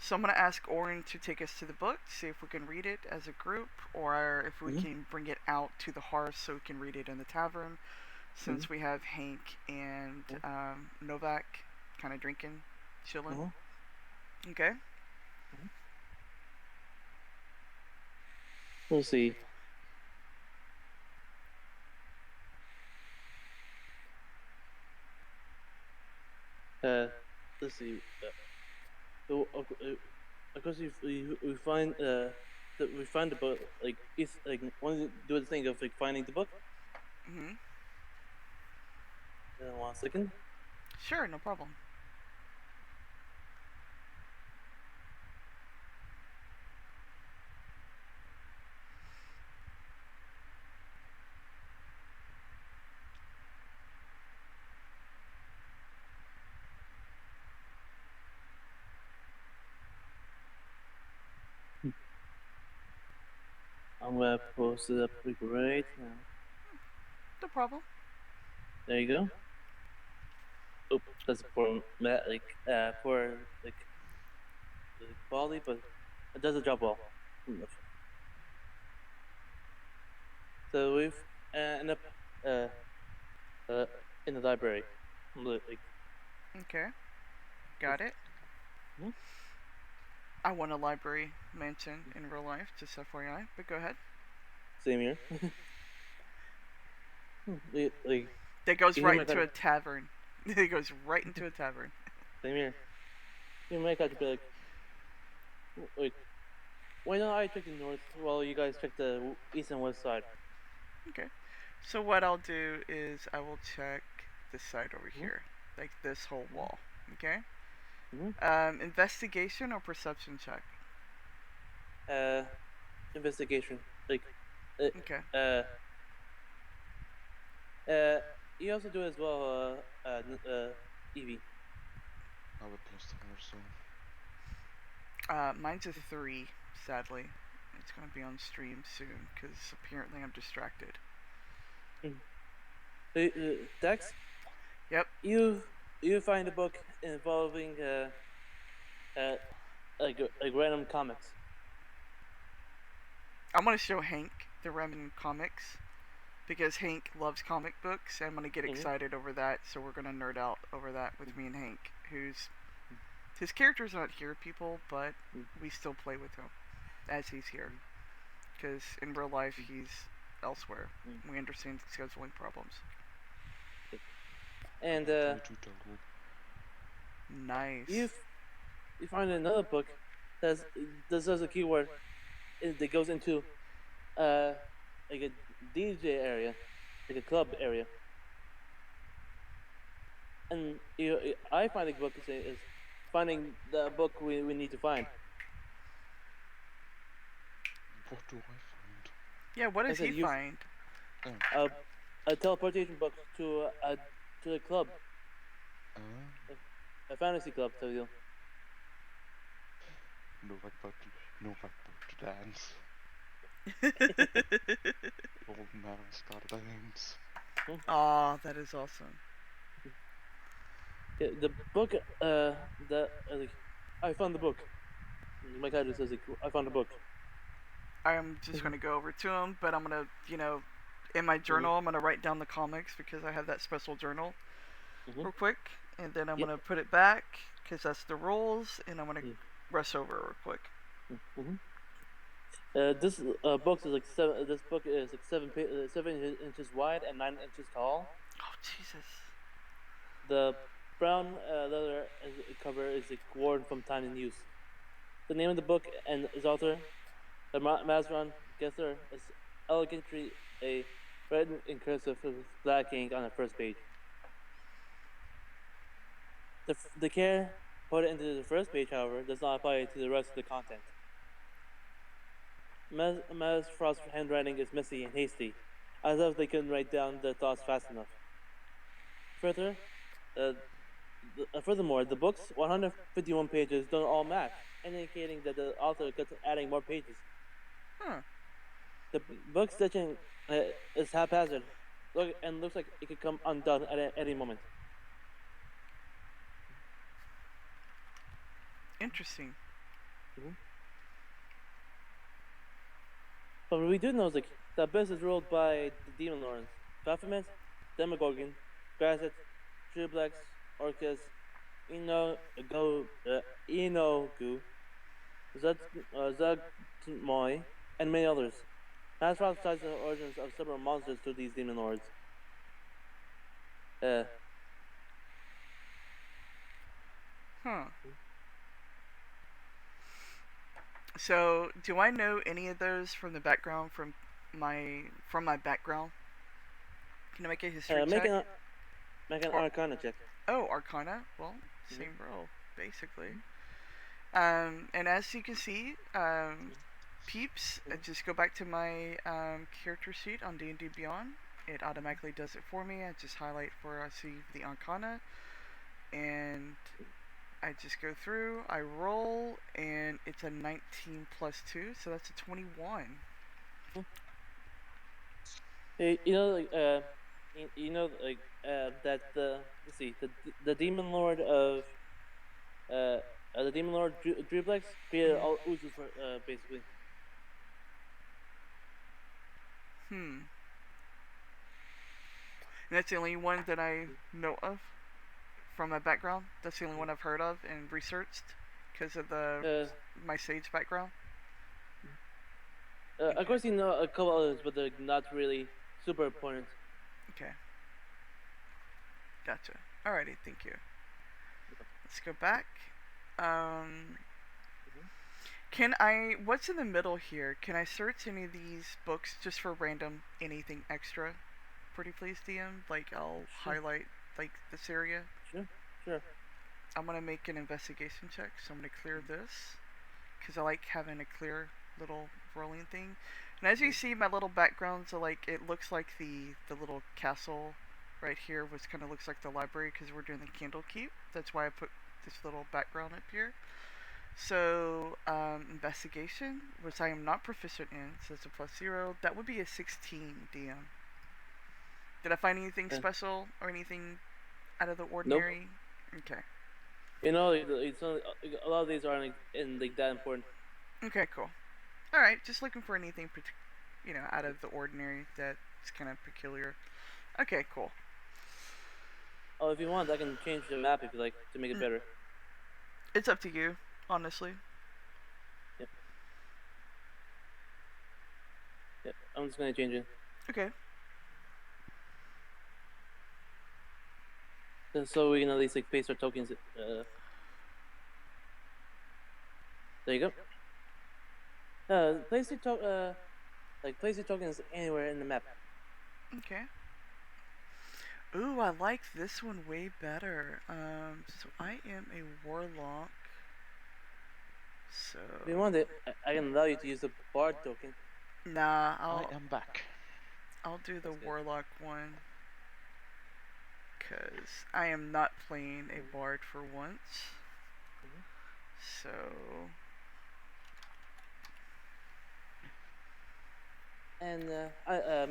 So I'm going to ask Orin to take us to the book, see if we can read it as a group, or if we Mhm. can bring it out to the hearth so we can read it in the tavern, since we have Hank and Novak kind of drinking, chilling. Okay. We'll see. Let's see. So, of course, we find that we find the book. Like, it's like want to do the thing of like finding the book. Mhm. 1 second. Sure, no problem. I'm gonna post it up right now. No problem. There you go. Oh, that's for for like the quality, but it does the job well. So we've end up in the library. Like, Okay. Got it. Mhm. I want a library mansion in real life, just FYI, but go ahead. same here. Like That goes You right might into a got- tavern. It goes right into a tavern. same here. You might have to be like, why don't I check the north while you guys check the east and west side? Okay. So what I'll do is I will check this side over here, like this whole wall. Okay. Mhm. Investigation or perception check. Investigation. Like, Okay. you also do as well. Evie. I have a +4, so Mine's a 3. Sadly, it's gonna be on stream soon because apparently I'm distracted. Dex. Yep. You find a book involving like random comics. I'm gonna show Hank the Remnant comics because Hank loves comic books. And I'm gonna get Mhm. excited over that, so we're gonna nerd out over that with me and Hank, who's his character's not here, people, but we still play with him as he's here because in real life he's elsewhere. We understand scheduling problems. And play to Togo. Nice. you find another book that has a keyword that goes into like a DJ area, like a club area. And I find a book is finding the book we need to find. What do I find? Yeah, what I does said he you- find? A teleportation book to the club, Uh, a fantasy club, tell you. No like Borderlands. Old man's gotta dance. Aw, that is awesome. Yeah, the book. Like, I found the book. My character says, like, I found a book. I'm just gonna go over to him, but I'm gonna, in my journal, I'm gonna write down the comics because I have that special journal real quick, and then I'm Yep. gonna put it back because that's the rules, and I'm gonna rush over real quick. This book is like seven. This book is like 7 inches wide and 9 inches tall. Oh Jesus! The brown leather cover is like worn from time in use. The name of the book and its author, the Mazron Gessler, is elegantly a written in cursive with black ink on the first page. The care put into the first page, however, does not apply to the rest of the content. Maz Frost's handwriting is messy and hasty, as if they couldn't write down their thoughts fast enough. Furthermore, the book's 151 pages don't all match, indicating that the author kept adding more pages. Huh. The book stitching is haphazard, and looks like it could come undone at any moment. Interesting. But what we do know is like the abyss is ruled by the demon lords: Baphomet, Demogorgon, Grasset, Trublex, Orcus, Inogu, Zugmoy, and many others. Masroth ties the origins of several monsters to these demon lords. Huh. So, do I know any of those from the background from my background? Can I make a history Make check? an Arcana check. Oh, Arcana. Well, same roll, basically. And as you can see, peeps, just go back to my character sheet on D&D Beyond. It automatically does it for me. I just highlight I see the Arcana, and I just go through, I roll, and it's a 19 plus 2, so that's a 21. That let's see, the demon lord of the demon lord Druplex created all oozes for basically. And that's the only one that I know of from my background. That's the only one I've heard of and researched because of my Sage background. Of course, you know a couple others, but they're not really super important. Okay. Gotcha. Alrighty, thank you. Let's go back. What's in the middle here? Can I search any of these books just for random anything extra? Pretty please, DM? Like, I'll highlight, like, this area. Sure. I'm gonna make an investigation check, so I'm gonna clear this. Because I like having a clear little rolling thing. And as you see, my little backgrounds are like, it looks like the little castle right here, which kind of looks like the library because we're doing the candle keep. That's why I put this little background up here. So, investigation, which I am not proficient in, so it's a +0. That would be a 16, DM. Did I find anything special or anything out of the ordinary? Nope. Okay. You know, it's only, a lot of these aren't like that important. Okay, cool. All right, just looking for anything, out of the ordinary that's kind of peculiar. Okay, cool. Oh, if you want, I can change the map if you like to make it better. It's up to you, honestly. Yep, I'm just gonna change it. Okay. So we can at least like paste our tokens. There you go. Place your tokens anywhere in the map. Okay. Ooh, I like this one way better. So I am a warlock. So if you want it, I can allow you to use the bard token. Nah, I am back. I'll do the warlock one. Because I am not playing a bard for once. So and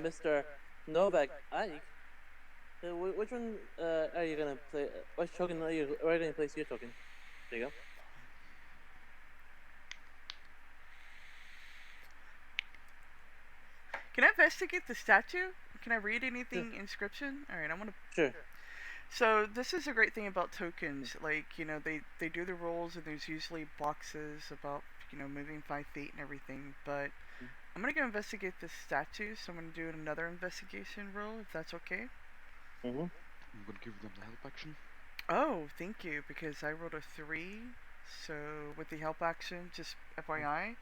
Mr. Novak Ike. Which one are you gonna play? Which token are you gonna place your token? There you go. Can I investigate the statue? Can I read anything inscription? All right, I'm gonna. Sure. So this is a great thing about tokens. Like they do the rules, and there's usually boxes about moving 5 feet and everything. But I'm gonna go investigate this statue. So I'm gonna do another investigation roll, if that's okay. Mm-hmm. I'm gonna give them the help action. Oh, thank you, because I rolled a 3. So with the help action, just FYI,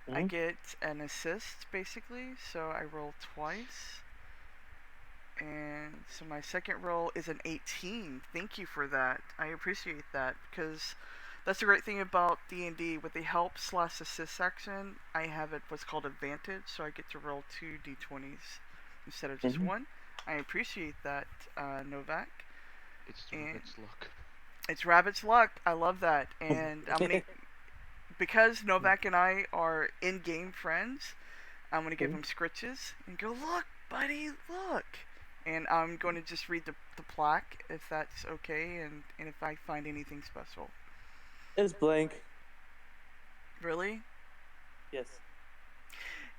I Mhm. get an assist basically. So I roll twice. And so my second roll is an 18. Thank you for that. I appreciate that, because that's the great thing about D&D. With the help / assist action, I have it what's called advantage, so I get to roll 2 d20s instead of just Mhm. one. I appreciate that, Novak. It's the And rabbit's luck. it's rabbit's luck. I love that. And I'm gonna, because Novak and I are in-game friends, I'm gonna give him scritches and go, look, buddy, look. And I'm going to just read the plaque, if that's okay, and if I find anything special. It's blank. Really? Yes.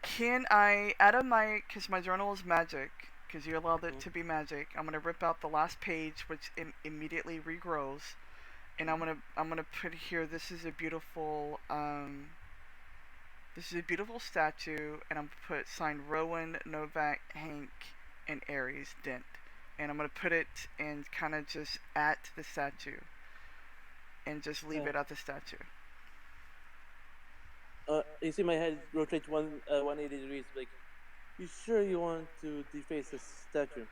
Can I, out of my, because my journal is magic, because you allowed it to be magic, I'm going to rip out the last page, which immediately regrows, and I'm gonna put here, this is a beautiful statue, and I'm gonna put sign Rowan, Novak, Hank, and Aries Dent, and I'm gonna put it and kind of just at the statue, and just leave it at the statue. You see my head rotate 180 degrees. Like, you sure you want to deface this statue?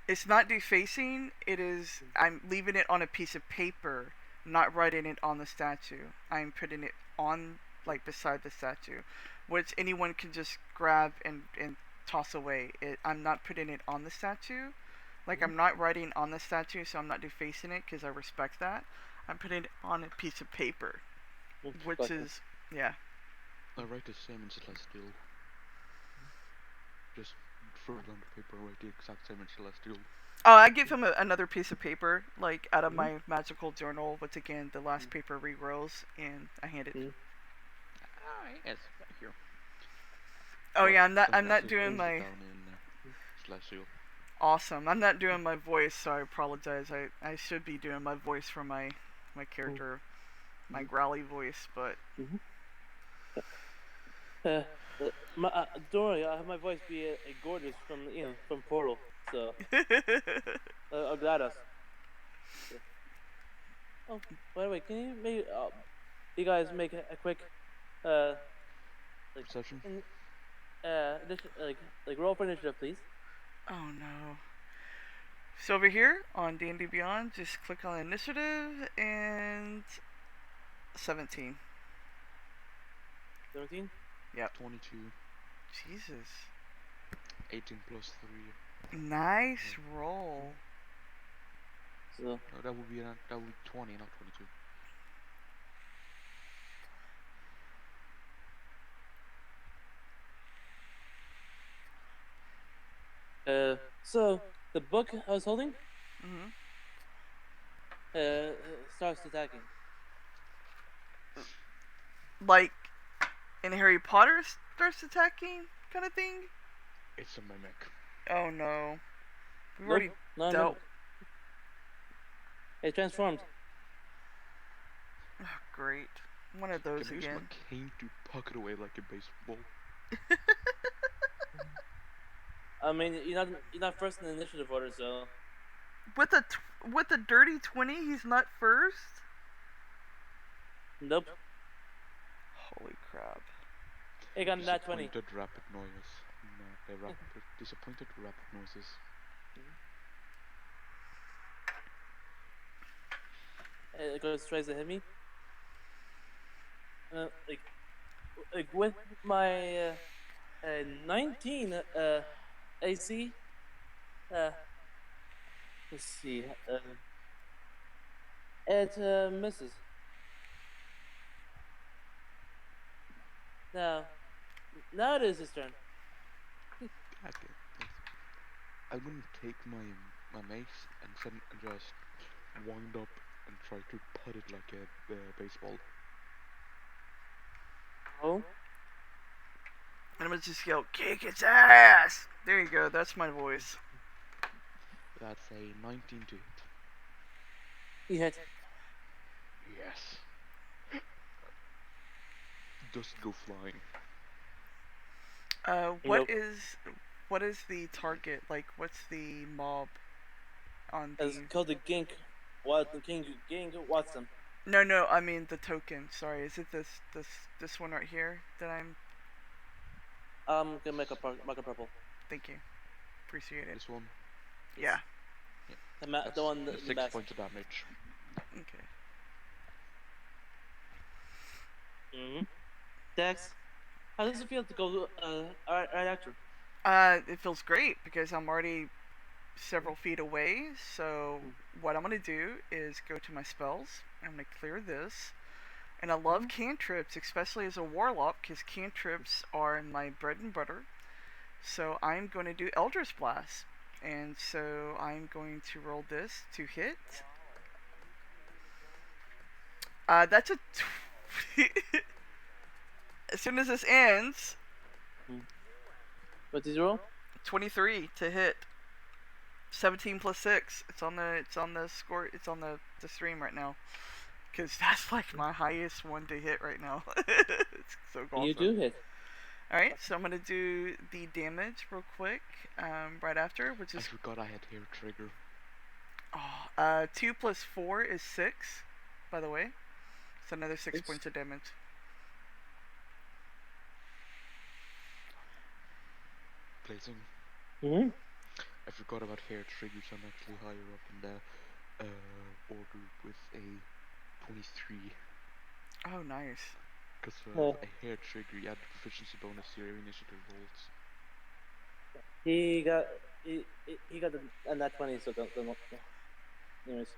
It's not defacing. It is. I'm leaving it on a piece of paper, not writing it on the statue. I'm putting it on, like, beside the statue, which anyone can just grab and toss away. I'm not putting it on the statue. Like, I'm not writing on the statue, so I'm not defacing it because I respect that. I'm putting it on a piece of paper, which is, yeah. I write the same in Celestial. Just throw it on the paper, write the exact same in Celestial. Oh, I give him another piece of paper, like, out of my magical journal, which again, the last paper regrows, and I hand it. Ah, yes, right here. Oh yeah, I'm not Celestial doing is my down in Celestial. awesome. I'm not doing my voice, so I apologize. I should be doing my voice for my character, my growly voice, but Don't worry, I have my voice be a gorgeous from Portal. So GLaDOS. Yeah. Oh, by the way, can you maybe you guys make a quick like Perception? like roll for initiative, please. oh no. So over here on D&D Beyond, just click on initiative and 17. 17. 22. Jesus. 18 plus 3. Nice roll. So No, that would be 20, not 22. so the book I was holding Mhm. starts attacking. Like in Harry Potter starts attacking kind of thing. It's a mimic. Oh no. We've Nope, already not dealt. It transformed. Oh, great. One of those Can I use again. my cane to puck it away like a baseball? I mean, you're not first in the initiative order, so with a dirty 20, he's not first. nope. Holy crap. It got that 20. Disappointed rapid noise. No, disappointed rapid noises. It goes tries to hit me. Like with my 19 AC. Let's see. It misses. Now it is his turn. Okay, yes. I'm gonna take my mace and just wind up and try to put it like a baseball. Oh, And I'm gonna just yell, kick its ass! There you go, that's my voice. That's a 19 to hit. he hit. Yes. Does it go flying? What Nope. is the target? Like, what's the mob on It's the... called the Gink. What the King Gink Watson. No, I mean the token. Sorry, is it this one right here that I'm... I'm gonna make a purple. Thank you. Appreciate it. This one? Yeah. Yeah. The That's one the the 6 mask. points of damage. Okay. Dex, how does it feel to go right after? It feels great because I'm already several feet away. So what I'm gonna do is go to my spells. I'm gonna clear this. And I love cantrips, especially as a warlock, because cantrips are my bread and butter. So I'm going to do Eldritch Blast. And so I'm going to roll this to hit. That's a... as soon as this ends, What did you roll? 23 to hit. 17 plus 6. It's on the score. It's on the stream right now. Because that's like my highest one to hit right now. It's so awesome. You do hit. Alright, so I'm going to do the damage real quick right after, which I is... forgot I had hair trigger. 2 plus 4 is 6, by the way. It's another 6 Six. points of damage. Blazing. Mm-hmm. I forgot about hair triggers. I'm actually higher up in the order with a 23. Oh, nice. Because Oh. a hair trigger, you add the proficiency bonus to your initiative rolls. He got a nat 20, so don't. Anyways,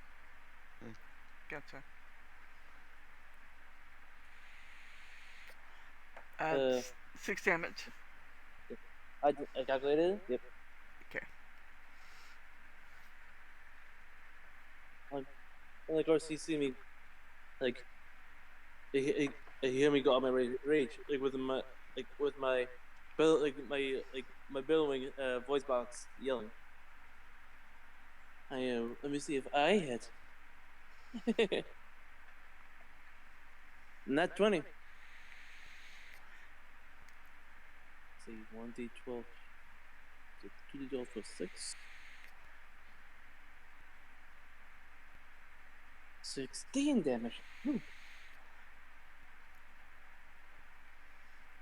Gotcha. Uh, 6 damage. I calculated it. Yep. Okay. And of course, he see me, like, he hear me go on my rage, like with my my billowing voice box yelling. Let me see if I hit. Nat 20. Let's see, 1d12. 2d12 plus 6. 16 damage. Woo.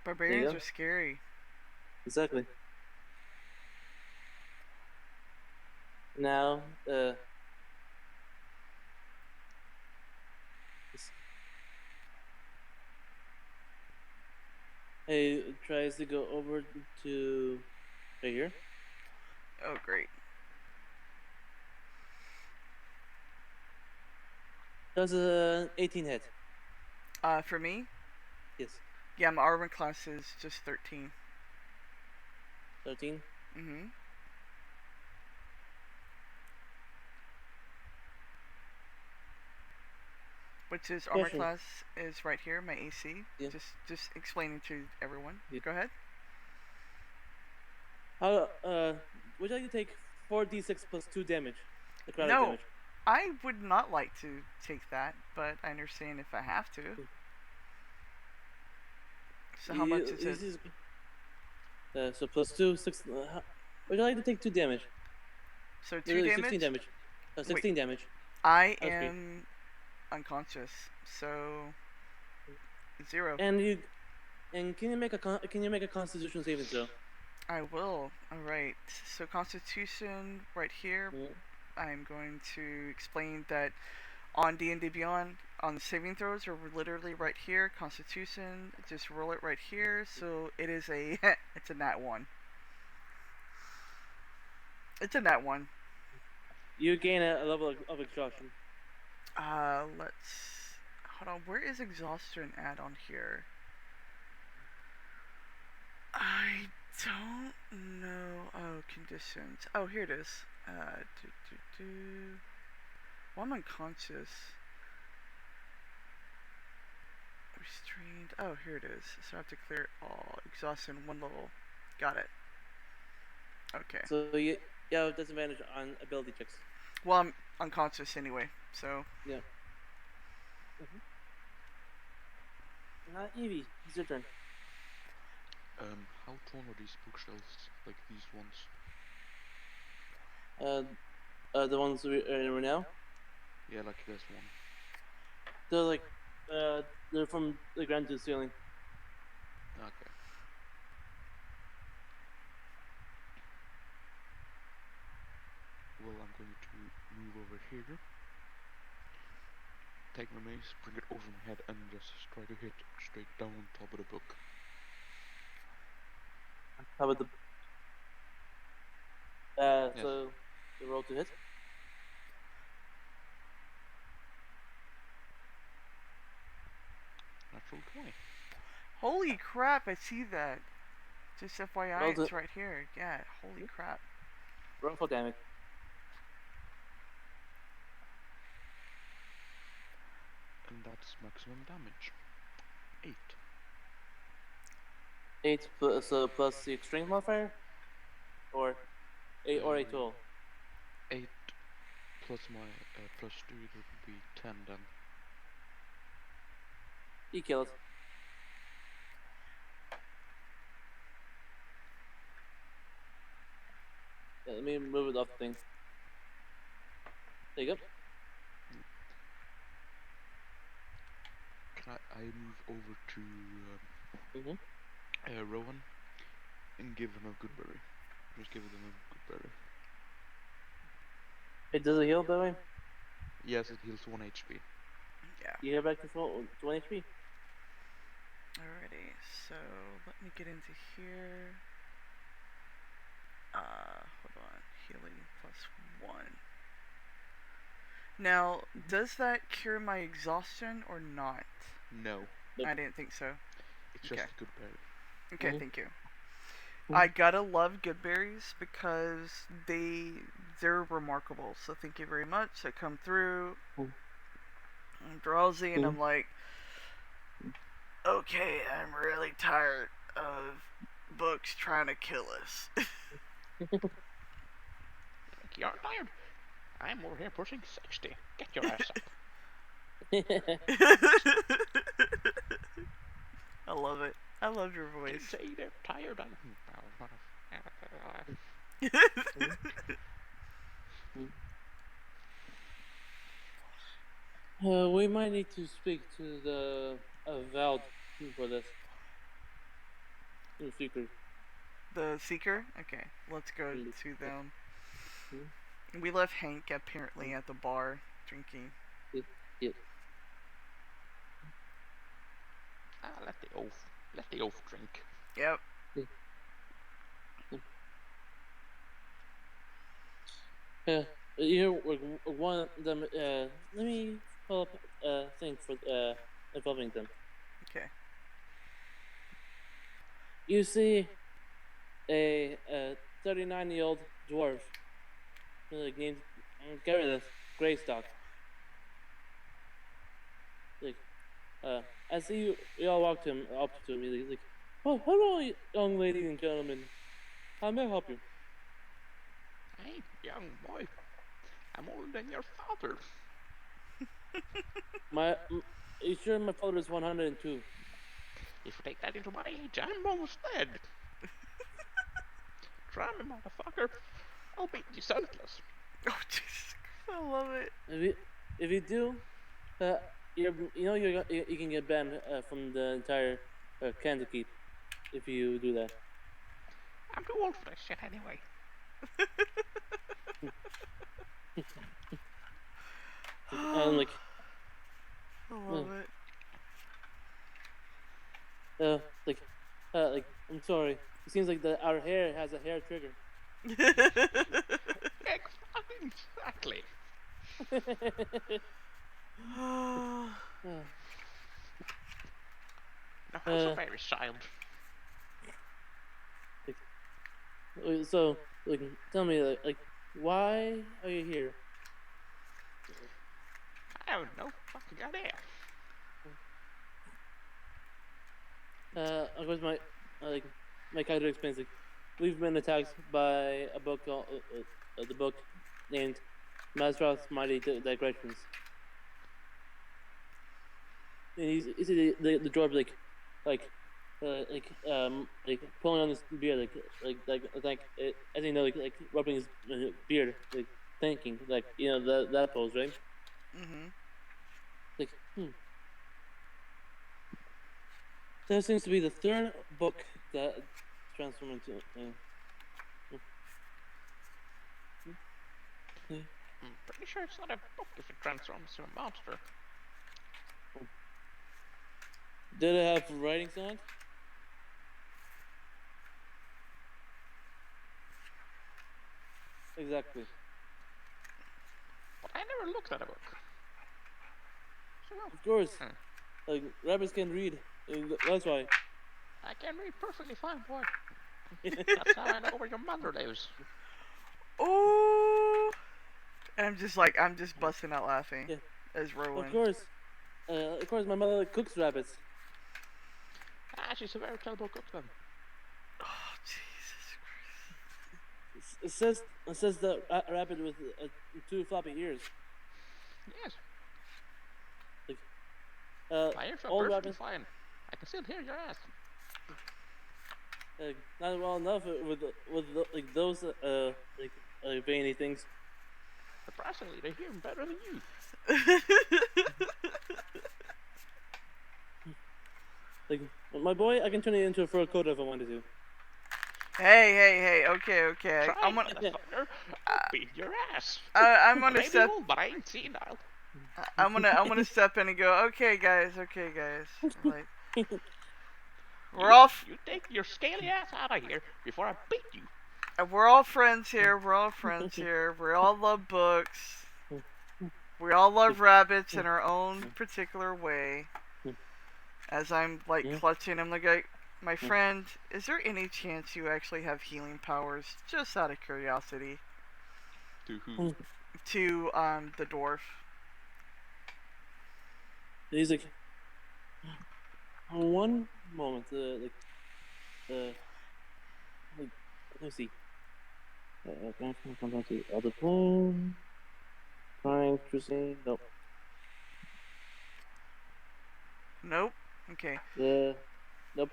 Barbarians go. are scary. Exactly. Now, he tries to go over to right here. Oh, great. Does a 18 hit? For me, Yes. yeah, my armor class is just 13. 13. Mm-hmm. Which is armor Question. class is right here, my AC. Yeah. Just explaining to everyone. Yeah. Go ahead. How would you like to take 4d6 plus 2 damage? Necrotic No, damage. I would not like to take that, but I understand if I have to. So how much is it? So plus 2, 6. Would you like to take 2 damage? So 2 damage? 16 damage. 16 damage. I That was great. am unconscious, so 0. And can you make a Constitution saving throw? I will. Alright. So Constitution right here. Mm. I'm going to explain that on D&D Beyond, on the saving throws are literally right here. Constitution, just roll it right here. So it is a it's a nat 1. It's a nat 1. You gain a level of exhaustion. Let's hold on. Where is exhaustion at on here? I don't know conditions. Oh, here it is. Well, I'm unconscious. Restrained. Oh, here it is. So I have to clear all exhaustion 1 level. Got it. Okay. So you have disadvantage on ability checks. Well, I'm unconscious anyway, so. Yeah. Evie, it's your turn. How tall are these bookshelves? Like these ones? The ones we are in right now, Yeah, like this one. they're like, they're from the ground to the ceiling. Okay. Well, I'm going to move over here. Take my mace, bring it over my head, and just try to hit straight down on top of the book. How about the? Yes. So the roll to hit. Natural 20. Holy crap, I see that. Just FYI, Well, it's right here. Yeah, holy crap. Roll for damage. And that's maximum damage. 8. 8 plus the extreme modifier, or 8 or 8 total. 8 plus my plus 2, that would be 10 then. You kill it. Yeah, let me move it off the thing. There you go. Can I move over to Mm-hmm. Rowan and give him a good berry? Just give him a good berry. It does a heal, by the way. Yes, it heals 1 HP. Yeah. You heal back to full 20 HP. Alrighty, so let me get into here. Hold on. Healing +1. Now, does that cure my exhaustion or not? No, Nope. I didn't think so. it's just Okay. a good berry. Okay, Mhm. thank you. Mhm. I gotta love good berries because they're remarkable. So thank you very much. I come through. Mhm. I'm drowsy and Mhm. I'm like, okay, I'm really tired of books trying to kill us. You're tired. I'm over here pushing 60. Get your ass up. I love it. I love your voice. Say they're tired. We might need to speak to the Avowed for this. The Seeker. The Seeker? Okay, let's go Mm. to them. Mm. We left Hank apparently at the bar drinking. Yep. Let the oaf drink. Yep. You know, one of them. Let me pull up a thing for involving them. Okay. You see a 39-year-old dwarf named Gareth Greystock. Like, as you all walk to him, up to him, he's like, "Oh, hello, young ladies and gentlemen. How may I help you?" Hey, young boy. I'm older than your father. You sure my father is 102? If you take that into my age, I'm almost dead. Try me, motherfucker. I'll beat you senseless. Oh, Jesus. I love it. If you do, you can get banned from the entire Candy Keep if you do that. I'm too old for this shit anyway. And like, I love it. like, I'm sorry. It seems like our hair has a hair trigger. Exactly. Now, how's a fairy child? So like, tell me, why are you here? I have no fucking idea. Of course, my character explains, like, we've been attacked by a book, the book named Mazroth's Mighty Digressions. And he's the dwarf, like pulling on his beard, as you know, like rubbing his beard, like thinking, like, that pose, right? Mhm. Like, that seems to be the third book that transformed into. I'm pretty sure it's not a book if it transforms into a monster. Did it have writings on it? Exactly. But I never looked at a book. So, Of course. Hmm. Like, rabbits can read. That's why. I can read perfectly fine, boy. That's how I know where your mother lives. Ooh. And I'm just busting out laughing Yeah. as Rowan. Of course, my mother cooks rabbits. Ah, she's a very terrible cook then. Oh, Jesus Christ. It says the rabbit with 2 floppy ears. Yes, my ears are Old perfectly rabbits, fine. I can still hear your ass. not well enough with like those veiny things. Surprisingly, they hear better than you. Like, my boy, I can turn it into a fur coat if I wanted to. Hey, okay. Try I'm it, gonna, motherfucker. I'll beat your ass. I'm I gonna may be step, old, but I ain't senile. I'm gonna step in and go, okay, guys. Like, we're all, You take your scaly ass out of here before I beat you. we're all friends here. We all love books. We all love rabbits in our own particular way. As I'm like clutching him, like, my friend, is there any chance you actually have healing powers? Just out of curiosity. To who? To the dwarf. He's like, one moment, let me see. Come back to other plane. Trying to see. Nope. Nope. Okay. Nope.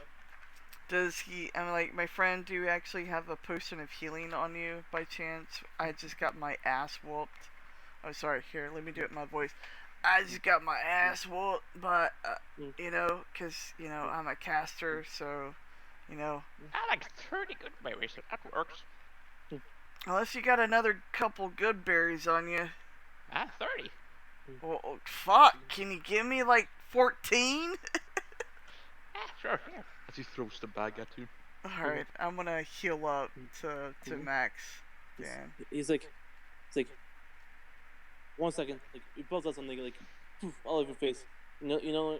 Does he? I'm like, my friend. Do you actually have a potion of healing on you by chance? I just got my ass whooped. Oh, sorry. Here, let me do it in my voice. I just got my ass whooped, but cause I'm a caster, so I like 30 good berries, so that works. unless you got another couple good berries on you. Ah, 30. Well, fuck. Can you give me like 14? Ah, sure, here. As he throws the bag at you. Alright, I'm gonna heal up to max. Dan. He's like, 1 second. Like, he pulls out something like, poof, all over your face. No, you no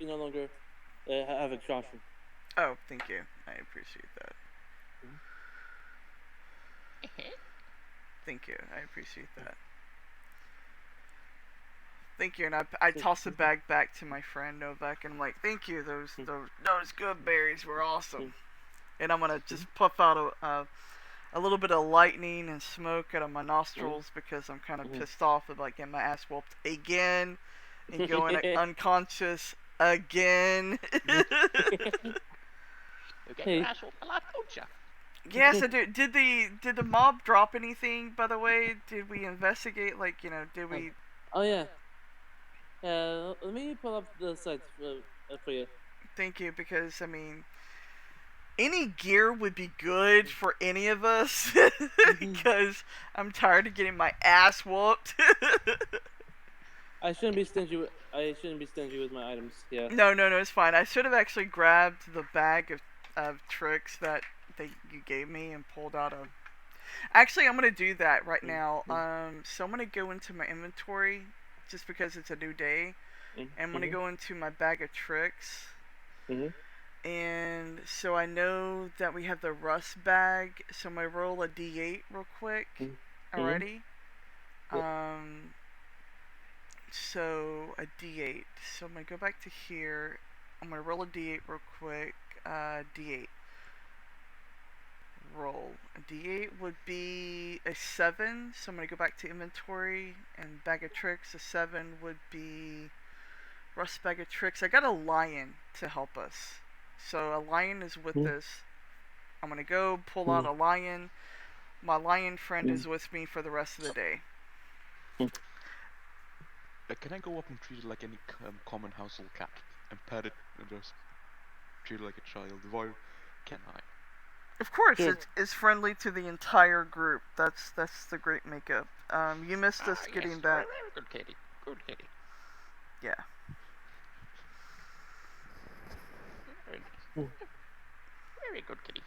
longer have exhaustion. Oh, thank you. I appreciate that. Thank you. I appreciate that. Thank you, and I toss the bag back to my friend Novak, and I'm like, thank you. Those good berries were awesome. And I'm gonna just puff out a little bit of lightning and smoke out of my nostrils because I'm kind of pissed off about getting my ass whooped again and going unconscious again. You get your ass whooped a lot, don't ya? Yes, I do. Did the mob drop anything, by the way? Did we investigate? Like, did we? Oh yeah. Let me pull up the site for you. Thank you, because I mean, any gear would be good for any of us, because I'm tired of getting my ass whooped. I shouldn't be stingy. I shouldn't be stingy with my items. Yeah. No, it's fine. I should have actually grabbed the bag of tricks that you gave me and pulled out of. Actually, I'm gonna do that right now. So I'm gonna go into my inventory, just because it's a new day, and I'm gonna go into my bag of tricks, And so I know that we have the rust bag. So I'm gonna roll a d8 real quick. Alrighty. Yep. So a d8. So I'm gonna go back to here. I'm gonna roll a d8 real quick. D8. Roll. A d8 would be a 7. So I'm gonna go back to inventory and bag of tricks. A 7 would be rust bag of tricks. I got a lion to help us. So a lion is with us. I'm gonna go pull out a lion. My lion friend is with me for the rest of the day. Can I go up and treat it like any common household cat and pet it and just treat it like a child? Why can I? Of course, Sure. it's friendly to the entire group. That's the great makeup. You missed us Yes, getting you're that. a very good kitty. Good kitty. Yeah. Very nice. Very good kitty.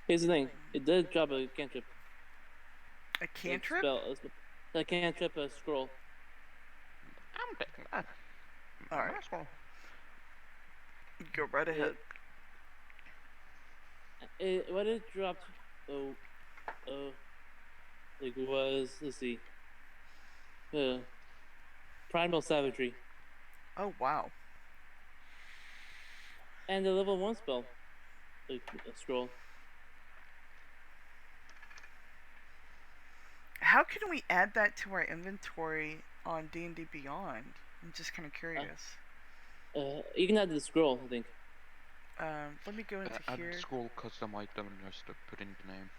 Here's the thing. It does drop a cantrip. A A cantrip? A cantrip, a scroll. I'm taking that. All right. Nice one. Go right ahead. What it dropped, like was, let's see, Primal Savagery, Oh wow. and the level 1 spell, like a scroll. How can we add that to our inventory on D&D Beyond? I'm just kind of curious. You can add the scroll, I think. Let me go into Add here. scroll custom item and just put in the name.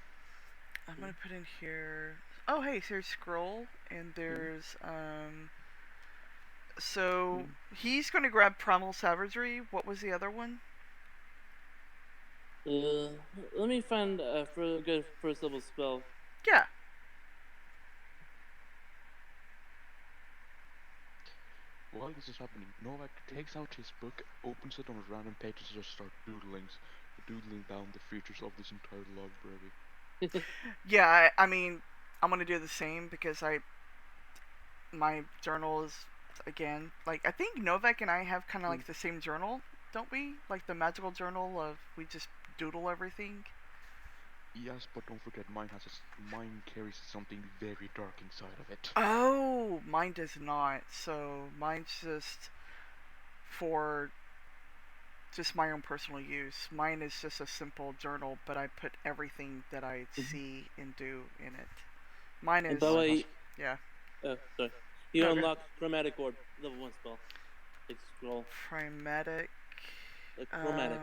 I'm gonna put in here. Oh, hey, so there's scroll and there's So he's gonna grab primal savagery. What was the other one? Let me find a good first level spell. Yeah. While this is happening, Novak takes out his book, opens it on a random page and just starts doodling down the features of this entire library. Yeah. I mean, I'm gonna do the same because my journal is again like I think Novak and I have kind of like the same journal, don't we? Like the magical journal of we just doodle everything. Yes, but don't forget mine carries something very dark inside of it. Oh, mine does not. So mine's for just my own personal use. Mine is just a simple journal, but I put everything that I see and do in it. Mine And is by the way, yeah. sorry, you No, unlock Chromatic Orb, level 1 spell. Like scroll, Chromatic. chromatic.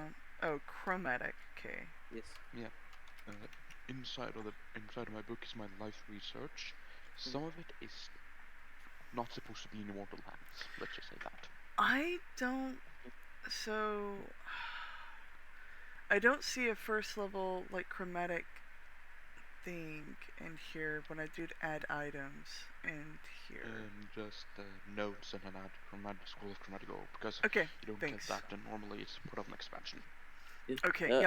Chromatic. Okay. Yes. Yeah. Inside of my book is my life research. Some of it is not supposed to be in Borderlands. Let's just say that. I don't. So I don't see a first level like chromatic thing in here when I do add items in here. Just notes and an add chromatic scroll of chromatic orb because Okay, you don't thanks. get that, and normally it's part of an expansion. Yes. Okay,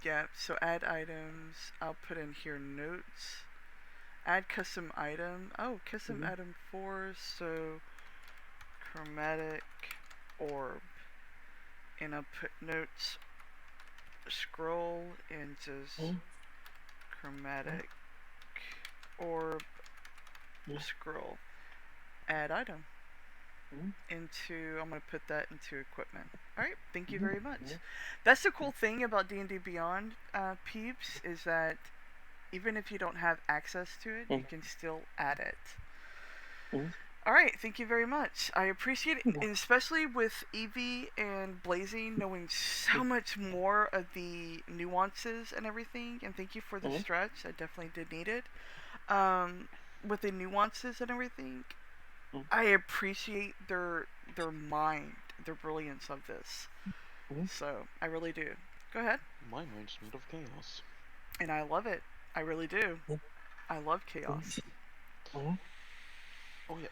yeah. So add items. I'll put in here notes. Add custom item. Oh, custom item 4. So chromatic orb, and I'll put notes. Scroll and just chromatic orb. Scroll. Add item. I'm gonna put that into equipment. All right, thank you very much. That's the cool thing about D&D Beyond, peeps, is that even if you don't have access to it, you can still add it. All right, thank you very much. I appreciate it, and especially with Evie and Blazing knowing so much more of the nuances and everything. And thank you for the stretch. I definitely did need it. With the nuances and everything, I appreciate their mind, their brilliance of this. So I really do. Go ahead. My mind's made of chaos. And I love it. I really do. I love chaos. Oh yeah,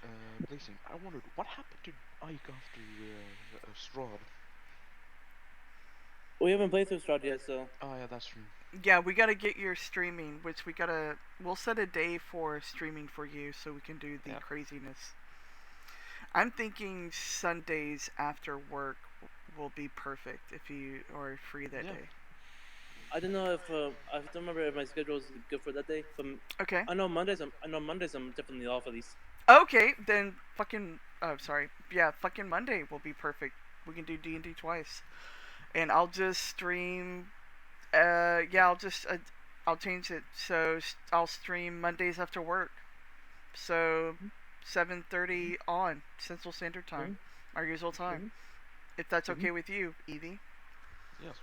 Blazing, I wondered what happened to Ike after Strahd? We haven't played through Strahd yet, so. Oh yeah, that's true. Yeah, we gotta get your streaming, which we'll set a day for streaming for you so we can do the craziness. I'm thinking Sundays after work will be perfect if you are free that Yeah. day. I don't know if I don't remember if my schedule is good for that day, but Okay. I know Mondays I'm definitely off at least. Okay, then fucking. Oh, sorry. Yeah, fucking Monday will be perfect. We can do D&D twice, and I'll just stream. Yeah, I'll change it. So I'll stream Mondays after work. So 7:30 on Central Standard Time, our usual time. Mm-hmm. If that's Mm-hmm. okay with you, Evie. Yes.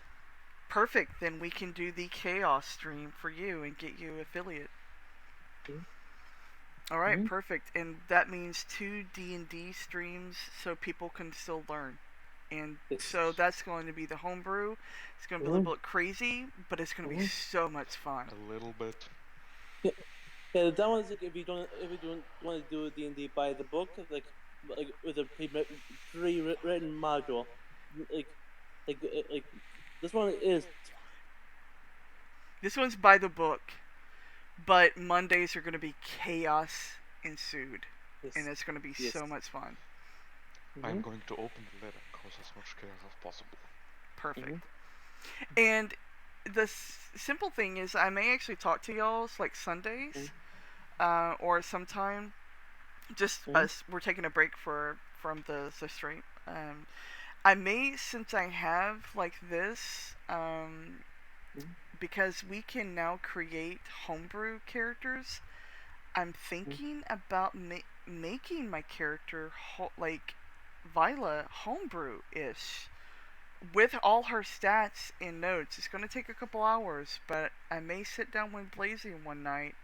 Perfect. Then we can do the chaos stream for you and get you affiliate. Mhm. All right, Mhm. perfect. And that means 2 D&D streams so people can still learn. And Yes. so that's going to be the homebrew. It's going to be a Mhm. little bit crazy, but it's going to be Mhm. so much fun. A little bit. Yeah, that one's like if you don't want to do D&D by the book, like with a pre-written module, like like this one is. This one's by the book, but Mondays are going to be chaos ensued. And Yes. it's going to be Yes. so much fun. I'm Mhm. going to open the letter, cause as much chaos as possible. Perfect. Mhm. And the simple thing is, I may actually talk to y'all like Sundays, or sometime. Just Mhm. us, we're taking a break from the stream. I may, since I have like this, Mhm. because we can now create homebrew characters. I'm thinking about making my character like Viola homebrew ish with all her stats and notes. It's going to take a couple hours, but I may sit down with Blazing one night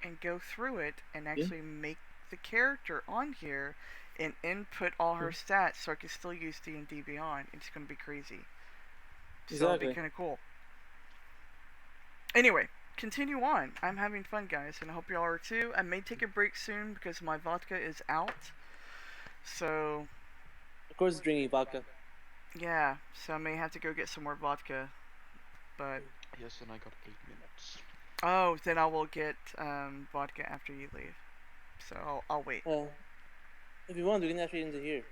and go through it and Yeah. actually make the character on here and input all her stats so I can still use D&D Beyond. It's going to be crazy. So it'll be Exactly. kind of cool. Anyway, continue on. I'm having fun, guys, and I hope y'all are too. I may take a break soon because my vodka is out. So, Of course, drinking vodka. yeah. So I may have to go get some more vodka. But, Yes, and I got 8 minutes. oh, then I will get vodka after you leave. So I'll wait. If you want, we can actually end it here.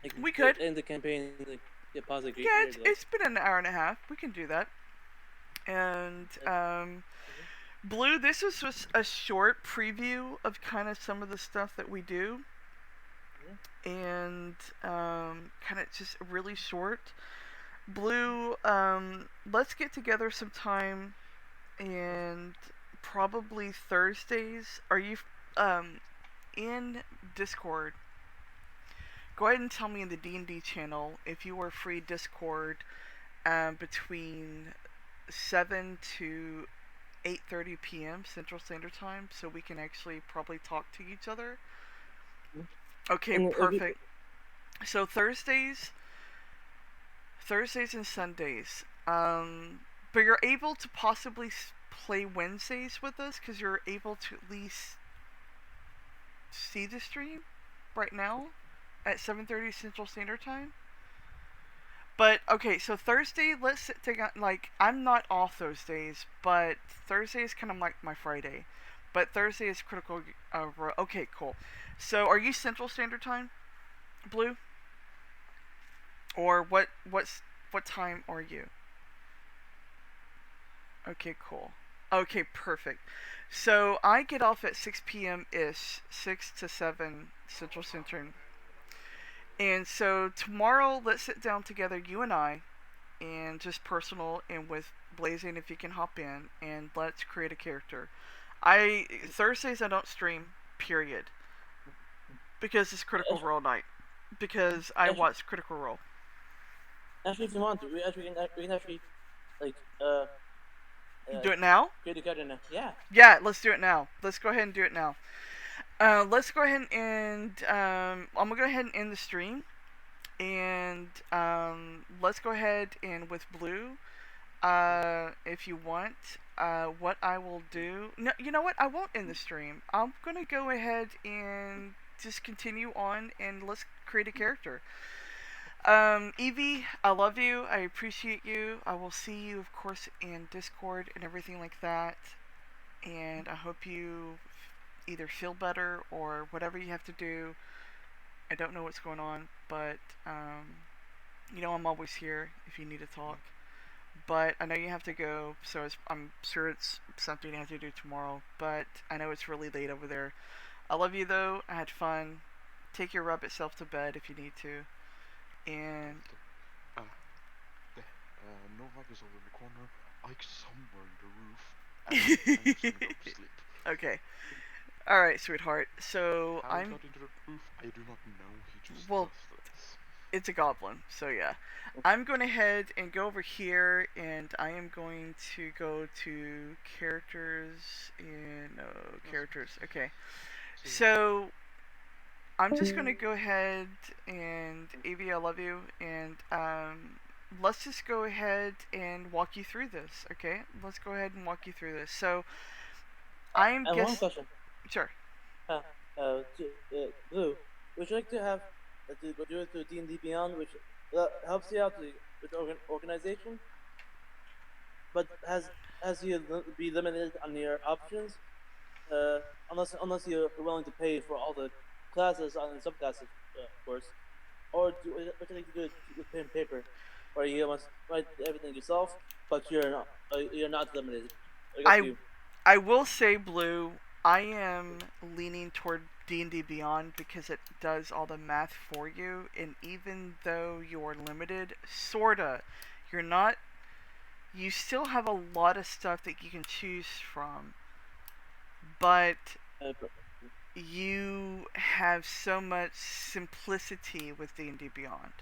Like We could. end the campaign. Like get pause like Yeah, here. it's been an hour and a half. We can do that. And Blue, this was just a short preview of kind of some of the stuff that we do, and kind of just really short. Blue, let's get together sometime, and probably Thursdays. Are you in Discord? Go ahead and tell me in the D&D channel if you are free Discord between 7 to 8:30 p.m. Central Standard Time, so we can actually probably talk to each other. Okay, And perfect. So Thursdays and Sundays. But you're able to possibly play Wednesdays with us because you're able to at least see the stream right now at 7:30 Central Standard Time. But okay, so Thursday, let's take out, like, I'm not off those days, but Thursday is kind of like my Friday. But Thursday is critical. Okay, cool. So are you Central Standard Time, Blue? Or what time are you? Okay, cool. Okay, perfect. So I get off at 6 p.m. ish, 6 to 7 Central Standard. And so tomorrow, let's sit down together, you and I, and just personal, and with Blazing if you can hop in, and let's create a character. Thursdays I don't stream, period, because it's Critical Role night. Because I watch Critical Role. Actually, if you want to, we can actually like Do it now? create a character now. Yeah. Yeah, let's do it now. Let's go ahead and do it now. Let's go ahead and I'm gonna go ahead and end the stream, and let's go ahead and with Blue. If you want, what I will do. No, you know what? I won't end the stream. I'm gonna go ahead and just continue on, and let's create a character. Evie, I love you. I appreciate you. I will see you, of course, in Discord and everything like that. And I hope you either feel better or whatever you have to do. I don't know what's going on, but I'm always here if you need to talk. But I know you have to go, so I'm sure it's something you have to do tomorrow. But I know it's really late over there. I love you though. I had fun. Take your rabbit self to bed if you need to. And Uh, the Novak is over in the corner. Ike's somewhere in the roof, and I'm just gonna go to sleep. okay. All right, sweetheart. So How he got into the roof, I do not know. He just well, does this. it's a goblin, so yeah. I'm going to head and go over here, and I am going to go to characters. Characters. Okay. So I'm just going to go ahead and Avi, I love you, and let's just go ahead and walk you through this. Okay, let's go ahead and walk you through this. So I'm And one question. Sure. Blue, would you like to have to go do it through D&D Beyond, which helps you out with organization, but has you be limited on your options, unless you're willing to pay for all the classes and subclasses, of course, or would you like to do it with pen and paper, or you must write everything yourself, but you're not limited. I will say, Blue, I am leaning toward D&D Beyond because it does all the math for you, and even though you're limited, sorta, you're not. You still have a lot of stuff that you can choose from, but you have so much simplicity with D&D Beyond.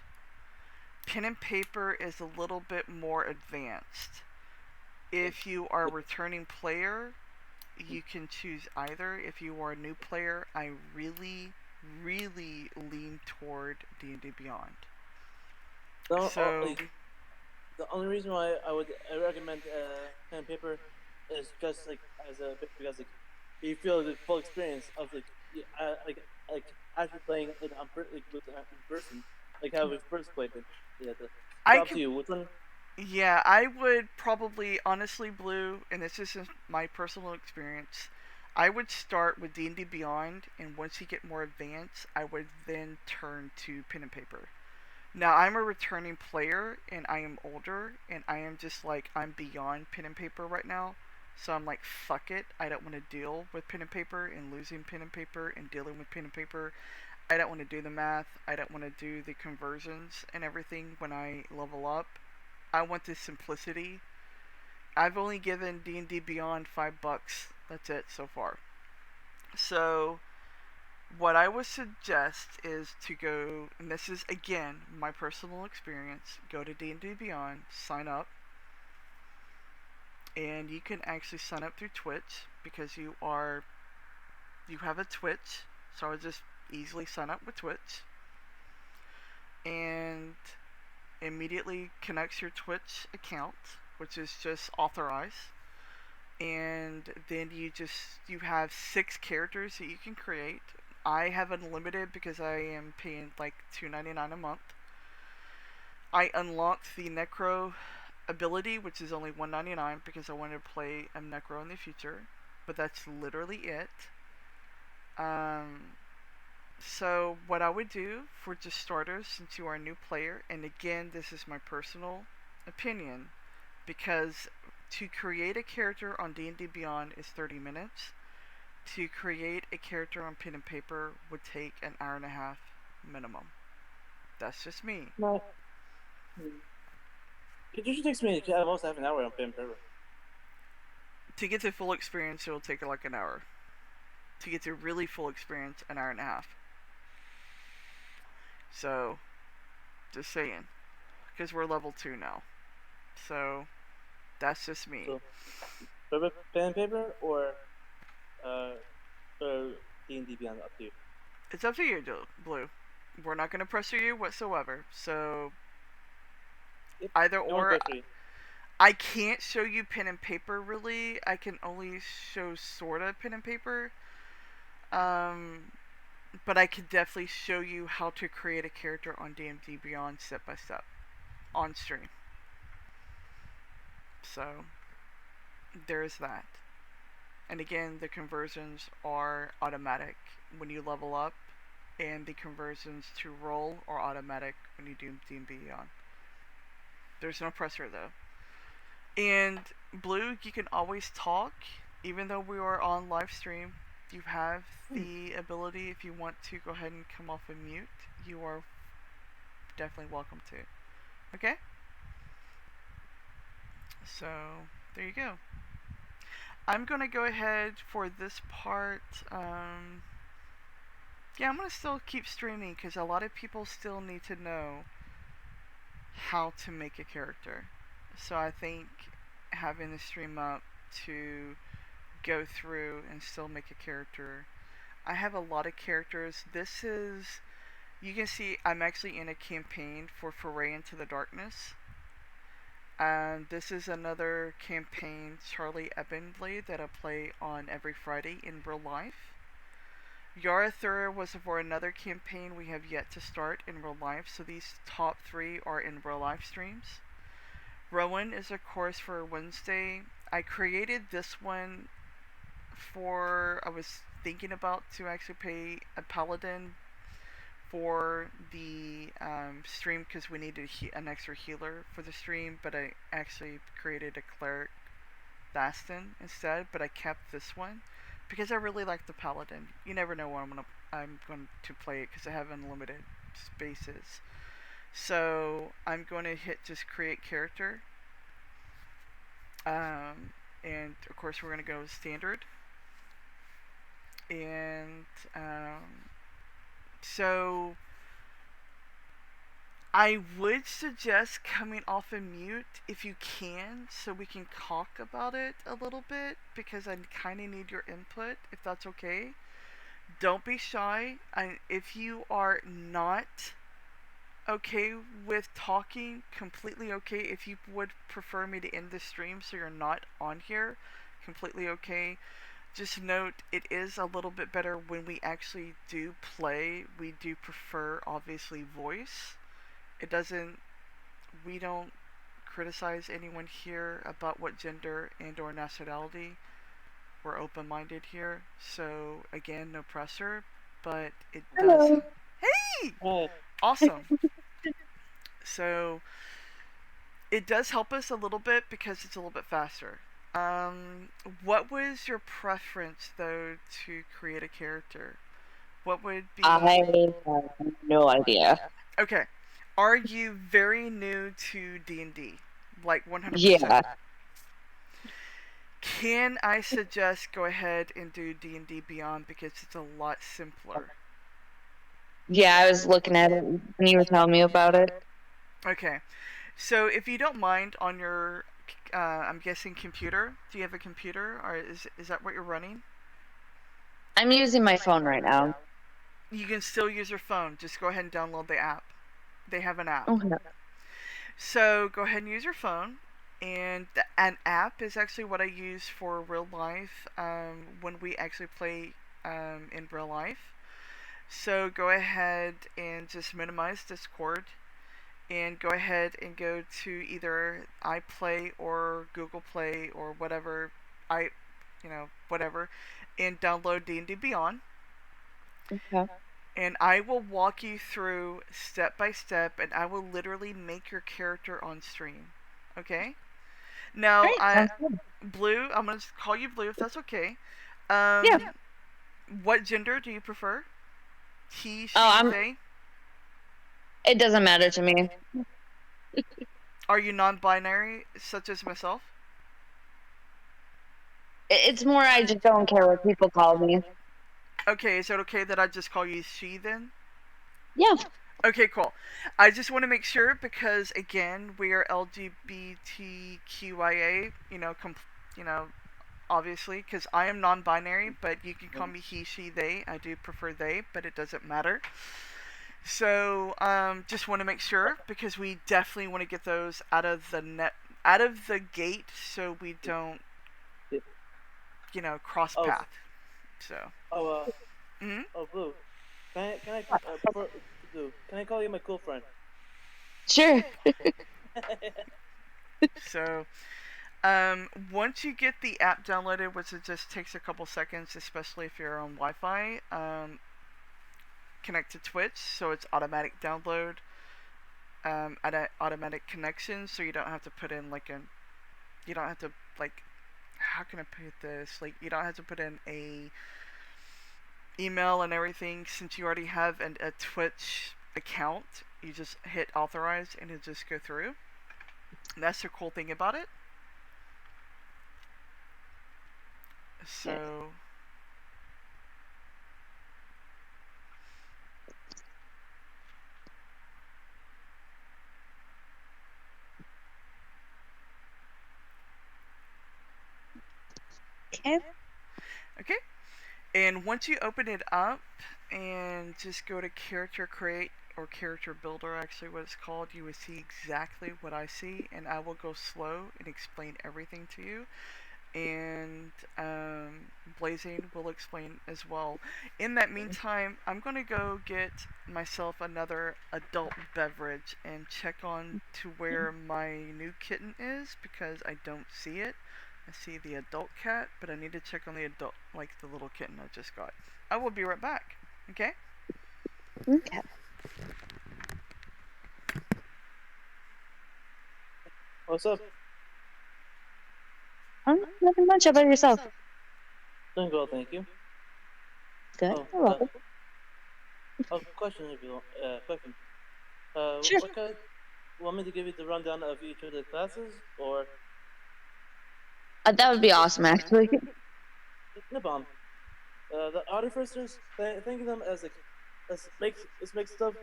Pen and paper is a little bit more advanced. If you are a returning player, you can choose either. If you are a new player, I really, really lean toward D&D Beyond. The only reason why I recommend pen and paper is just because you feel the full experience of like actually playing it in person, like how we first played it. Yeah, up to you. Which one? Yeah, I would probably, honestly, Blue, and this is just my personal experience, I would start with D&D Beyond, and once you get more advanced, I would then turn to pen and paper. Now, I'm a returning player, and I am older, and I am just like, I'm beyond pen and paper right now, so I'm like, fuck it, I don't want to deal with pen and paper, and losing pen and paper, and dealing with pen and paper. I don't want to do the math, I don't want to do the conversions and everything when I level up. I want the simplicity. I've only given D&D Beyond $5. That's it so far. So, what I would suggest is to go, and this is again my personal experience, go to D&D Beyond, sign up, and you can actually sign up through Twitch because you have a Twitch, so I would just easily sign up with Twitch, and immediately connects your Twitch account, which is just authorize, and then you have 6 characters that you can create. I have unlimited because I am paying like $2.99 a month. I unlocked the Necro ability, which is only $1.99 because I wanted to play a Necro in the future, but that's literally it. So what I would do for just starters, since you are a new player, and again, this is my personal opinion, because to create a character on D&D Beyond is 30 minutes. To create a character on pen and paper would take an hour and a half minimum. That's just me. No. It usually takes me almost half an hour on pen and paper. To get the full experience, it'll take like an hour. To get the really full experience, an hour and a half. So, just saying. Because we're level 2 now. So, that's just me. So, pen and paper or D&D Beyond, up to you? It's up to you, Blue. We're not going to pressure you whatsoever. So, either or. I can't show you pen and paper, really. I can only show sorta pen and paper. But I could definitely show you how to create a character on D&D Beyond step by step on stream. So, there's that. And again, the conversions are automatic when you level up, and the conversions to roll are automatic when you do D&D Beyond. There's no pressure though. And Blue, you can always talk, even though we are on live stream. You have the ability, if you want to go ahead and come off and mute, you are definitely welcome to. Okay? So, there you go. I'm gonna go ahead for this part. Yeah, I'm gonna still keep streaming because a lot of people still need to know how to make a character. So I think having the stream up to go through and still make a character. I have a lot of characters. This is, you can see I'm actually in a campaign for Foray into the Darkness. This is another campaign, Charlie Ebbenblade, that I play on every Friday in real life. Yara Thura was for another campaign we have yet to start in real life, so these top 3 are in real life streams. Rowan is of course for Wednesday. I created this one I was thinking about to actually pay a paladin for the stream because we needed an extra healer for the stream, but I actually created a cleric Bastin instead, but I kept this one because I really like the paladin. You never know when I'm going to play it because I have unlimited spaces. So I'm going to hit just create character, and of course we're going to go standard. And so I would suggest coming off of mute if you can, so we can talk about it a little bit, because I kind of need your input, if that's okay. Don't be shy. If you are not okay with talking, completely okay. If you would prefer me to end the stream so you're not on here, completely okay. Just note, it is a little bit better when we actually do play. We do prefer, obviously, voice. We don't criticize anyone here about what gender and or nationality. We're open-minded here. So, again, no pressure, but it does... Hello. Hey! Oh, Awesome. So, it does help us a little bit because it's a little bit faster. What was your preference, though, to create a character? What would be... I have no idea. Okay. Are you very new to D&D? Like 100%? Yeah. Can I suggest go ahead and do D&D Beyond because it's a lot simpler? Yeah, I was looking at it when you were telling me about it. Okay. So if you don't mind, on your, I'm guessing computer. Do you have a computer, or is that what you're running? I'm using my phone right now. You can still use your phone. Just go ahead and download the app. They have an app. Okay. So go ahead and use your phone. And an app is actually what I use for real life when we actually play in real life. So go ahead and just minimize Discord. And go ahead and go to either iPlay or Google Play or whatever, whatever, and download D&D Beyond. Okay. And I will walk you through step by step, and I will literally make your character on stream. Okay? Now, Great, sounds good. Blue, I'm going to call you Blue if that's okay. Yeah. What gender do you prefer? He, she, Oh, they? It doesn't matter to me. Are you non-binary, such as myself? It's more I just don't care what people call me. Okay, is it okay that I just call you she then? Yeah. Okay, cool. I just want to make sure because again, we are LGBTQIA, obviously, because I am non-binary, but you can call me he, she, they. I do prefer they, but it doesn't matter. So, just want to make sure because we definitely want to get those out of the gate, so we don't, cross Oh. path. So. Mm-hmm. Oh, Blue. Can I call you my cool friend? Sure. So, Once you get the app downloaded, which it just takes a couple seconds, especially if you're on Wi-Fi, connect to Twitch, so it's automatic download, automatic connection, so you don't have to put in you don't have to like, how can I put this? Like, you don't have to put in a email and everything since you already have a Twitch account. You just hit authorize and it'll just go through. And that's the cool thing about it. So Okay. okay. And once you open it up and just go to character create or character builder, actually what it's called, you will see exactly what I see, and I will go slow and explain everything to you. And Blazing will explain as well. In that meantime, I'm going to go get myself another adult beverage and check on to where my new kitten is because I don't see it. I see the adult cat, but I need to check on the adult, like the little kitten I just got. I will be right back. Okay? Okay. What's up? Nothing much. How about yourself? Doing well, thank you. Good. Oh, You're welcome. Question if you want. Question. Sure. What kind? Want me to give you the rundown of each of the classes, or That would be awesome, actually. no bomb? The artificers, think of them as like, make stuff.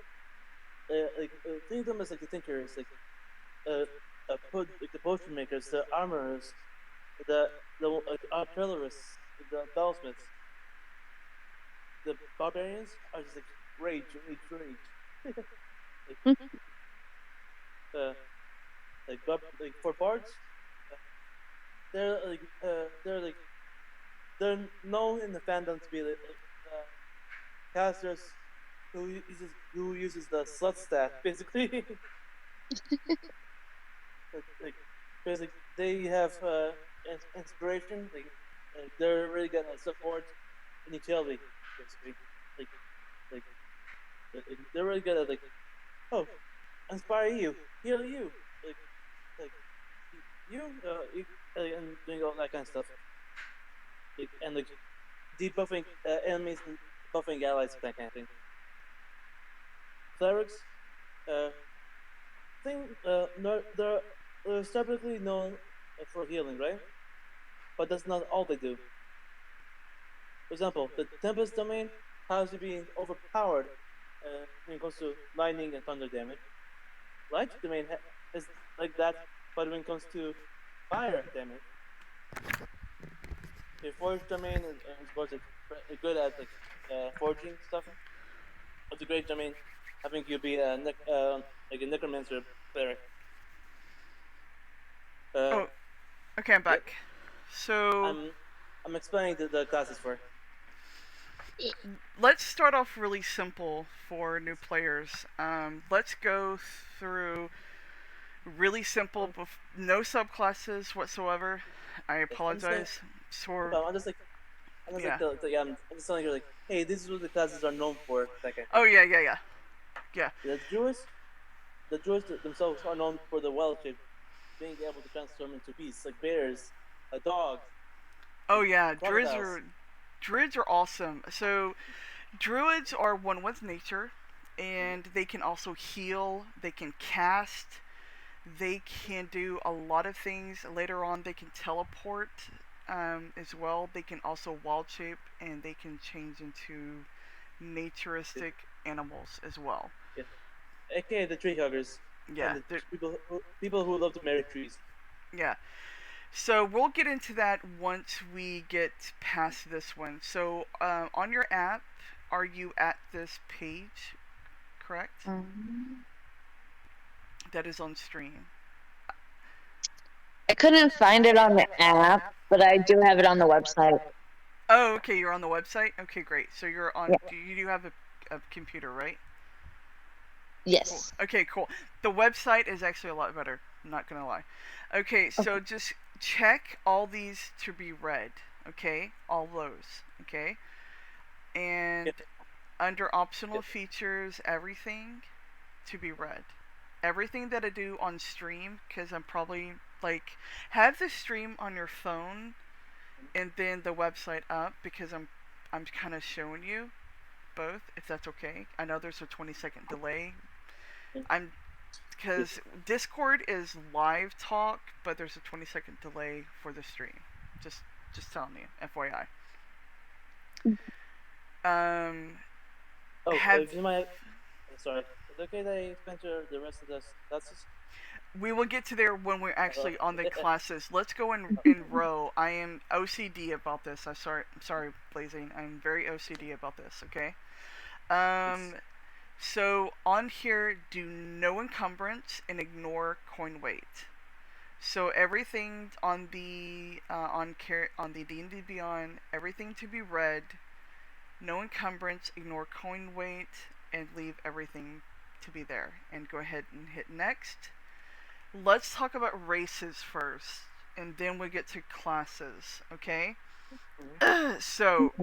Think of them as like the thinkers, like the potion makers, the armorers, the artillerists, the bellsmiths. The barbarians are just like rage. like, like for bards, they're known in the fandom to be like casters who uses the slut staff basically. like basically they have inspiration. They're really good at support and utility basically. Like they're really good at oh, inspire you, heal you, like and doing all that kind of stuff. And debuffing enemies and buffing allies, that kind of thing. Clerics, no, they're separately known for healing, right? But that's not all they do. For example, the Tempest domain has you being overpowered when it comes to lightning and thunder damage. Light domain is like that, but when it comes to fire damage, the Forge domain is supposed to be good at forging stuff. But the Great domain, I think you'll be like a necromancer cleric. Okay, I'm back. So I'm explaining the classes for. Let's start off really simple for new players. Let's go through really simple, no subclasses whatsoever. I apologize. I'm just telling you hey, this is what the classes are known for. Oh yeah. The Druids themselves are known for the wild shape, being able to transform into beasts like bears, dogs. Oh yeah, druids are awesome. So druids are one with nature, and they can also heal. They can cast. They can do a lot of things. Later on, they can teleport as well. They can also wild shape, and they can change into naturistic animals as well. Yeah. AKA the tree huggers. Yeah. People who love to marry trees. Yeah. So we'll get into that once we get past this one. So on your app, are you at this page? Correct? That is on stream. I couldn't find it on the app, but I do have it on the website. Oh, okay, you're on the website? Okay, great. So you're on, Yeah. you do have a computer, right? Yes. Cool. Okay, cool. The website is actually a lot better, I'm not gonna lie. Okay, so just check all these to be read. Okay, all those. Okay, and Yep. under optional features, everything to be read. Everything that I do on stream, because I'm probably like have the stream on your phone and then the website up because I'm kind of showing you both if that's okay. I know there's a 20-second delay. I'm because Discord is live talk, but there's a 20-second delay for the stream. Just telling you, FYI. Um, Oh, have if you mind, sorry. Is it okay that I explain to the rest of the classes? we will get to there when we're actually on the classes. Let's go in row. I am OCD about this. I'm sorry, Blazing. I'm very OCD about this. Okay. So on here, do no encumbrance and ignore coin weight. So everything on the on the D&D Beyond, everything to be read, no encumbrance, ignore coin weight, and leave everything to be there. And go ahead and hit next. Let's talk about races first, and then we get to classes. Okay. So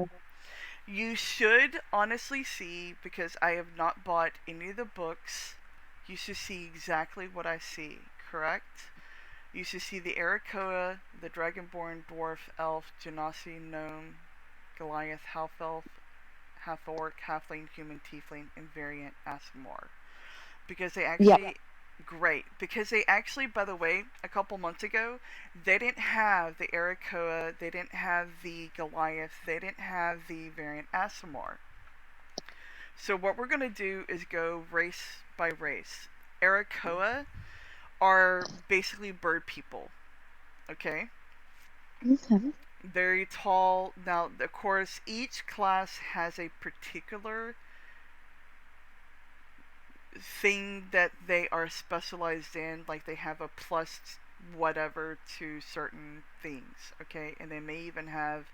you should honestly see, because I have not bought any of the books, you should see exactly what I see, correct? You should see the Arakoa, the Dragonborn, Dwarf, Elf, Genasi, Gnome, Goliath, Half Elf, Half Orc, Halfling, Human, Tiefling, and Variant Asmore. Because they actually. Great. Because they actually, by the way, a couple months ago, they didn't have the Arakoa, they didn't have the Goliath, they didn't have the Variant Asimar. So what we're going to do is go race by race. Arakoa are basically bird people. Okay? Okay. Very tall. Now, of course, each class has a particular thing that they are specialized in, like they have a plus whatever to certain things, okay? And they may even have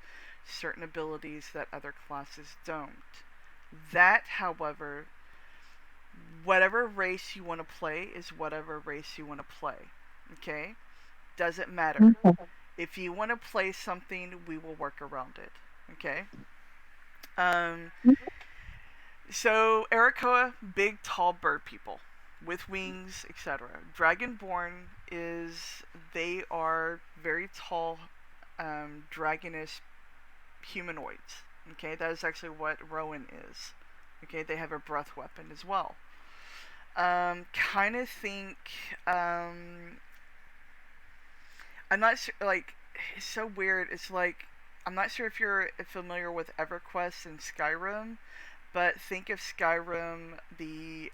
certain abilities that other classes don't. That, however, whatever race you want to play is whatever race you want to play, okay? Doesn't matter. If you want to play something, we will work around it, okay? Um, So, Arakoa, big, tall bird people with wings, etc. Dragonborn they are very tall, dragonish humanoids. Okay, that is actually what Rowan is. Okay, they have a breath weapon as well. Kind of think, I'm not sure, like, it's so weird. It's like, I'm not sure if you're familiar with EverQuest and Skyrim, but think of Skyrim, the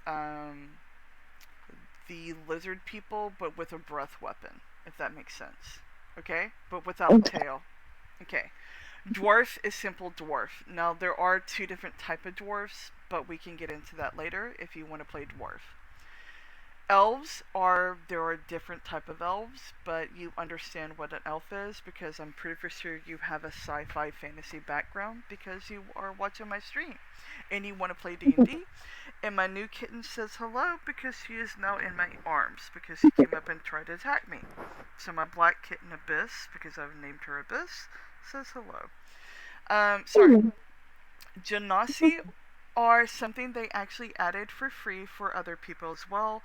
lizard people, but with a breath weapon, if that makes sense. Okay, but without tail. Okay, dwarf is simple dwarf. Now there are two different type of dwarfs, but we can get into that later if you want to play dwarf. There are different type of elves, but you understand what an elf is because I'm pretty sure you have a sci-fi fantasy background because you are watching my stream and you want to play D&D. And my new kitten says hello because she is now in my arms because she came up and tried to attack me. So my black kitten Abyss, because I've named her Abyss, says hello. Sorry. Genasi are something they actually added for free for other people as well.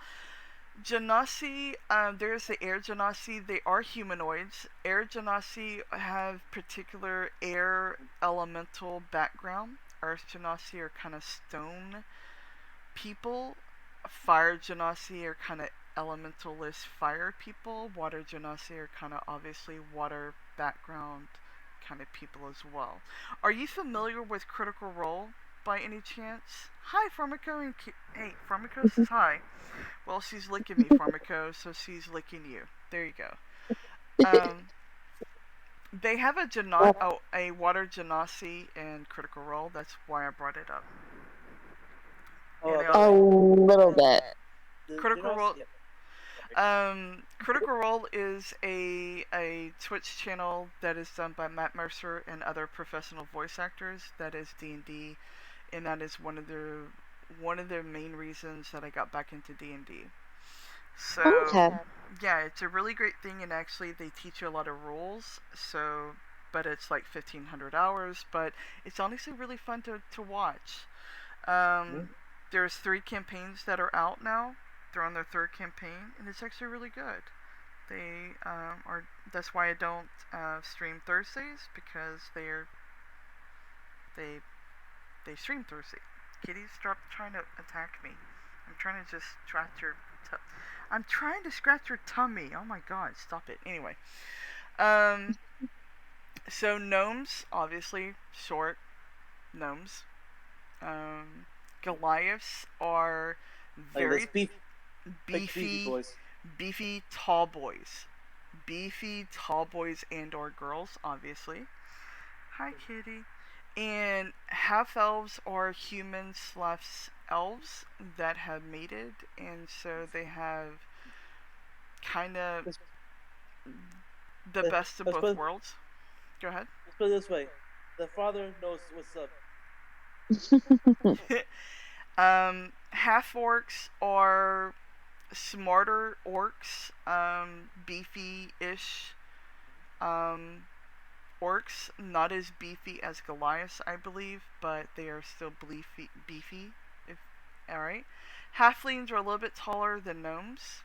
Genasi, there's the air Genasi. They are humanoids. Air Genasi have particular air elemental background. Earth Genasi are kind of stone people. Fire Genasi are kind of elementalist fire people. Water Genasi are kind of obviously water background kind of people as well. Are you familiar with Critical Role by any chance? Hi, Farmico. And hey, Farmico says hi. Well, she's licking me, Farmico, so she's licking you. There you go. They have a water genasi in Critical Role. That's why I brought it up. A little bit. Critical Role. Critical Role is a Twitch channel that is done by Matt Mercer and other professional voice actors. That is D&D, and that is one of the main reasons that I got back into D&D. So Okay. yeah, it's a really great thing, and actually they teach you a lot of rules. So, but it's like 1,500 hours, but it's honestly really fun to watch. Um, there's 3 campaigns that are out now. They're on their 3rd campaign, and it's actually really good. They are. That's why I don't stream Thursdays, because they they stream Thursday. Kitty, stop trying to attack me. I'm trying to just scratch your. I'm trying to scratch your tummy. Oh my god, stop it. Anyway, um, so gnomes, obviously short gnomes. Um, Goliaths are Like this very big beefy beefy, boys. beefy tall boys. Beefy tall boys and or girls, obviously. Hi, kitty. And half elves are humans slash elves that have mated, and so they have kind of Let's, the best of let's both put worlds. Go ahead. let's put it this way: the father knows what's up. Half orcs are smarter orcs, beefy ish orcs, not as beefy as Goliaths, I believe, but they are still beefy. If all right, halflings are a little bit taller than gnomes.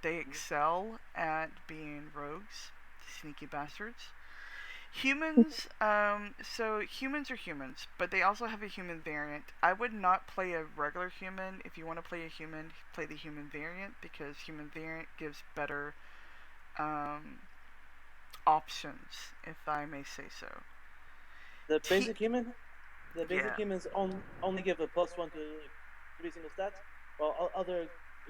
They excel at being rogues, sneaky bastards. Humans, so humans are humans, but they also have a human variant. I would not play a regular human. If you want to play a human, play the human variant, because human variant gives better um, options, if I may say so. The T- basic human, the basic yeah, humans only give a +1 to like, every single stat, while other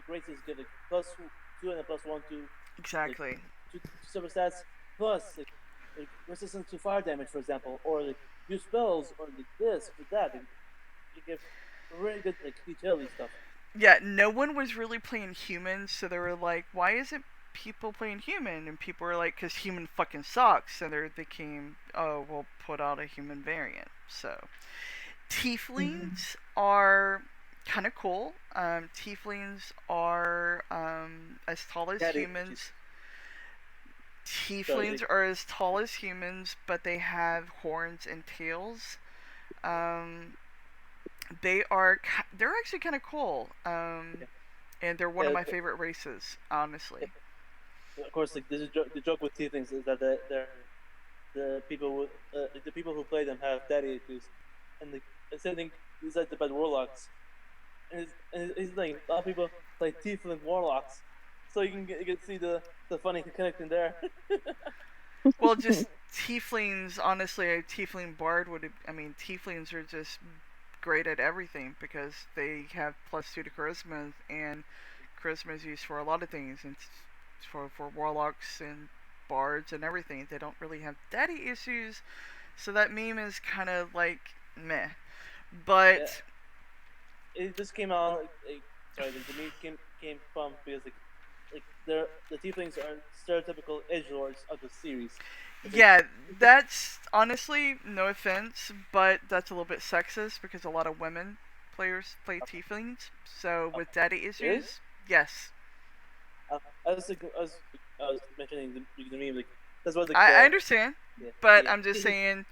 races give like +2 and a +1 to like exactly. to several stats, plus like resistance to fire damage, for example, or like use spells, or like this or that. You give really good like utility stuff. Yeah, no one was really playing humans, so they were like, why isn't people playing human? And people were like, because human fucking sucks. So they came, oh, we'll put out a human variant. So, tieflings are kind of cool. Tieflings are as tall as Daddy humans. issues. Sorry, Tieflings are as tall as humans, but they have horns and tails. Um, they're actually kind of cool. yeah, And they're one of yeah, my favorite races, honestly. of course, like this is the joke with tieflings is that they're the people who play them have daddy issues, and the same thing is like about warlocks. And it's like a lot of people play tiefling warlocks, so you can see the funny connection there. Well, just tieflings. Honestly, a tiefling bard would. I mean, tieflings are just great at everything because they have +2 to charisma, and charisma is used for a lot of things, and for warlocks and bards and everything. They don't really have daddy issues, so that meme is kind of like meh. Yeah, But it just came out sorry, the meme came from because the tieflings are stereotypical edge lords of the series. It's like, yeah, that's honestly no offense, but that's a little bit sexist because a lot of women players play tieflings. So with daddy really? issues, yes, I was mentioning the meme like that's what I understand, yeah but yeah. I'm just saying,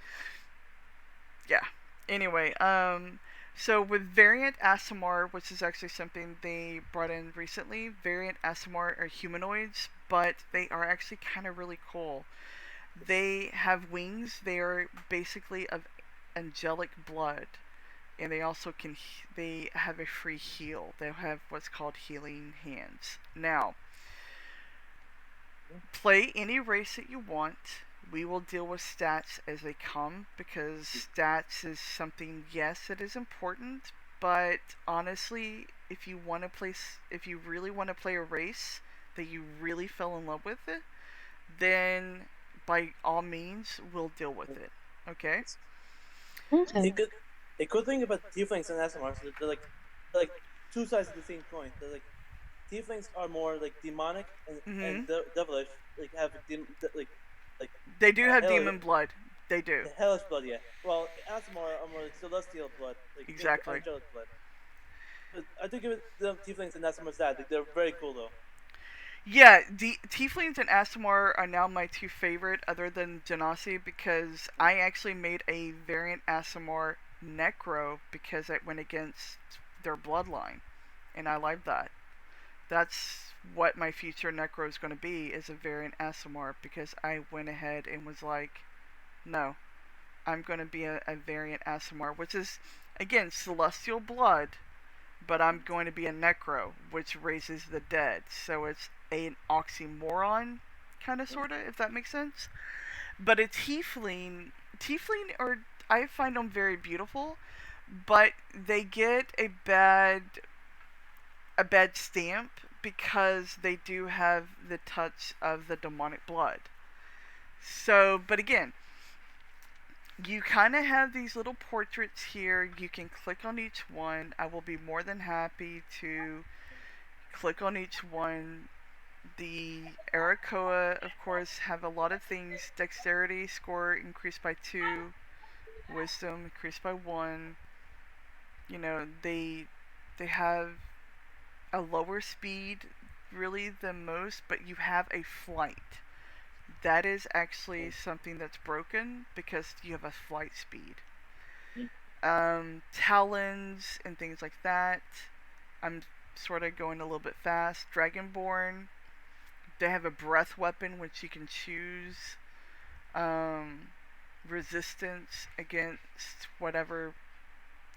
yeah. Anyway, so with variant Asimar, which is actually something they brought in recently, variant Asimar are humanoids, but they are actually kind of really cool. They have wings. They are basically of angelic blood, and they also they have a free heal. They have what's called healing hands. Now, play any race that you want. We will deal with stats as they come because stats is something. Yes, it is important, but honestly, if you really want to play a race that you really fell in love with it, then by all means, we'll deal with it. Okay? Okay. A good thing about tieflings and SMRs is that they're like two sides of the same coin. They're like tieflings are more like demonic and Mm-hmm. devilish, like have like They do have hell demon blood. They do. hellish blood, yeah. Well, Asmar are more like celestial blood, like Exactly. angelic blood. But I do give it the tieflings and Asmars that like, they're very cool though. Yeah, Tieflings and Aasimar are now my two favorite, other than Genasi, because I actually made a variant Aasimar Necro because it went against their bloodline, and I like that. That's what my future Necro is going to be, is a variant Aasimar, because I went ahead and was like, no, I'm going to be a variant Aasimar, which is, again, Celestial Blood, but I'm going to be a Necro, which raises the dead. So it's an oxymoron, kind of, sort of, if that makes sense. But a Tiefling, or I find them very beautiful, but they get a bad stamp because they do have the touch of the demonic blood. So, but again, you kind of have these little portraits here. You can click on each one. I will be more than happy to click on each one. The Arakoa, of course, have a lot of things. Dexterity score increased by 2. Wisdom increased by 1. You know, they have a lower speed, really, than most, but you have a flight. That is actually something that's broken because you have a flight speed. Talons and things like that. I'm sort of going a little bit fast. Dragonborn, they have a breath weapon which you can choose. Resistance against whatever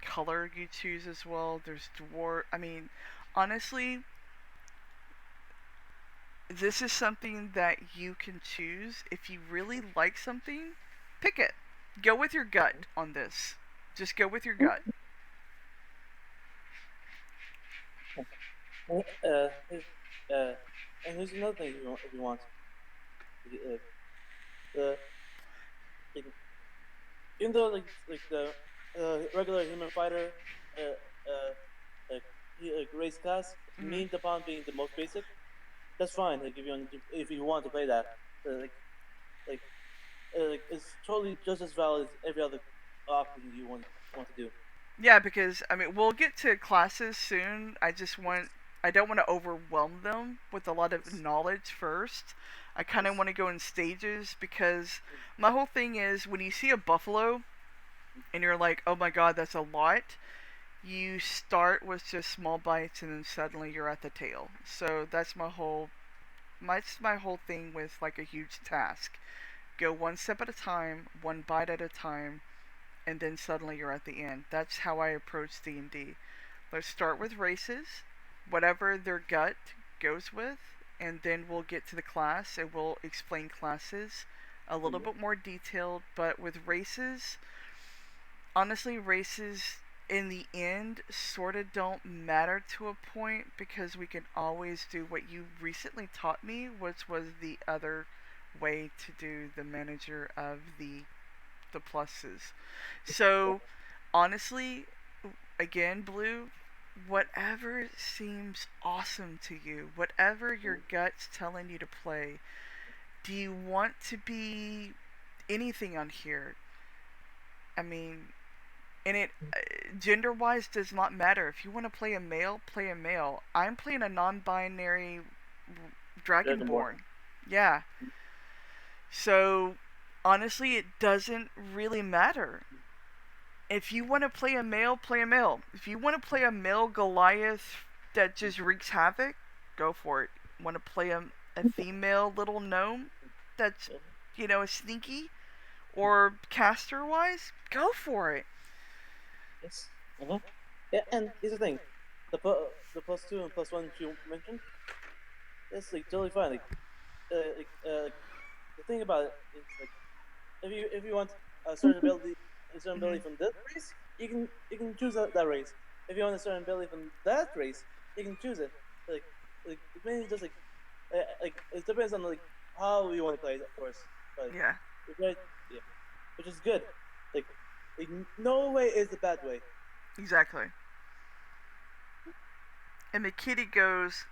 color you choose as well. There's dwarf. I mean, honestly, this is something that you can choose. If you really like something, pick it. Go with your gut on this. Just go with your gut. Uh, here's, and here's another thing if you want. The like, even though like the regular human fighter, like race class Mhm. means upon being the most basic, that's fine. Like if you want to play that, like like like it's totally just as valid as every other option you want to do. Yeah, because I mean, we'll get to classes soon. I don't want to overwhelm them with a lot of knowledge first. I kind of want to go in stages because my whole thing is when you see a buffalo and you're like, "Oh my god, that's a lot." You start with just small bites and then suddenly you're at the tail. So that's my whole thing with like a huge task. Go one step at a time, one bite at a time, and then suddenly you're at the end. That's how I approach D&D. Let's start with races, whatever their gut goes with, and then we'll get to the class and we'll explain classes a little bit more detailed. But with races, honestly, races in the end sort of don't matter to a point because we can always do what you recently taught me, which was the other way to do the manager of the pluses. So, honestly, again, Blue, whatever seems awesome to you, whatever your gut's telling you to play, do you want to be anything on here? I mean, and it gender wise does not matter. If you want to play a male, play a male. I'm playing a non binary Dragonborn. Dragonborn. Yeah. So, honestly, it doesn't really matter. If you want to play a male, play a male. If you want to play a male Goliath that just wreaks havoc, go for it. Want to play a female little gnome that's, sneaky or caster wise, go for it. Yes. Yeah, and here's the thing, the +2 and +1 you mentioned, that's like totally fine. Like the thing about it is like if you want a certain ability from this race, you can choose that race. If you want a certain ability from that race, you can choose it. Like it's mainly just like it depends on like how you want to play it, of course. But Yeah, right, yeah, which is good. Like, no way is the bad way. exactly. And the kitty goes,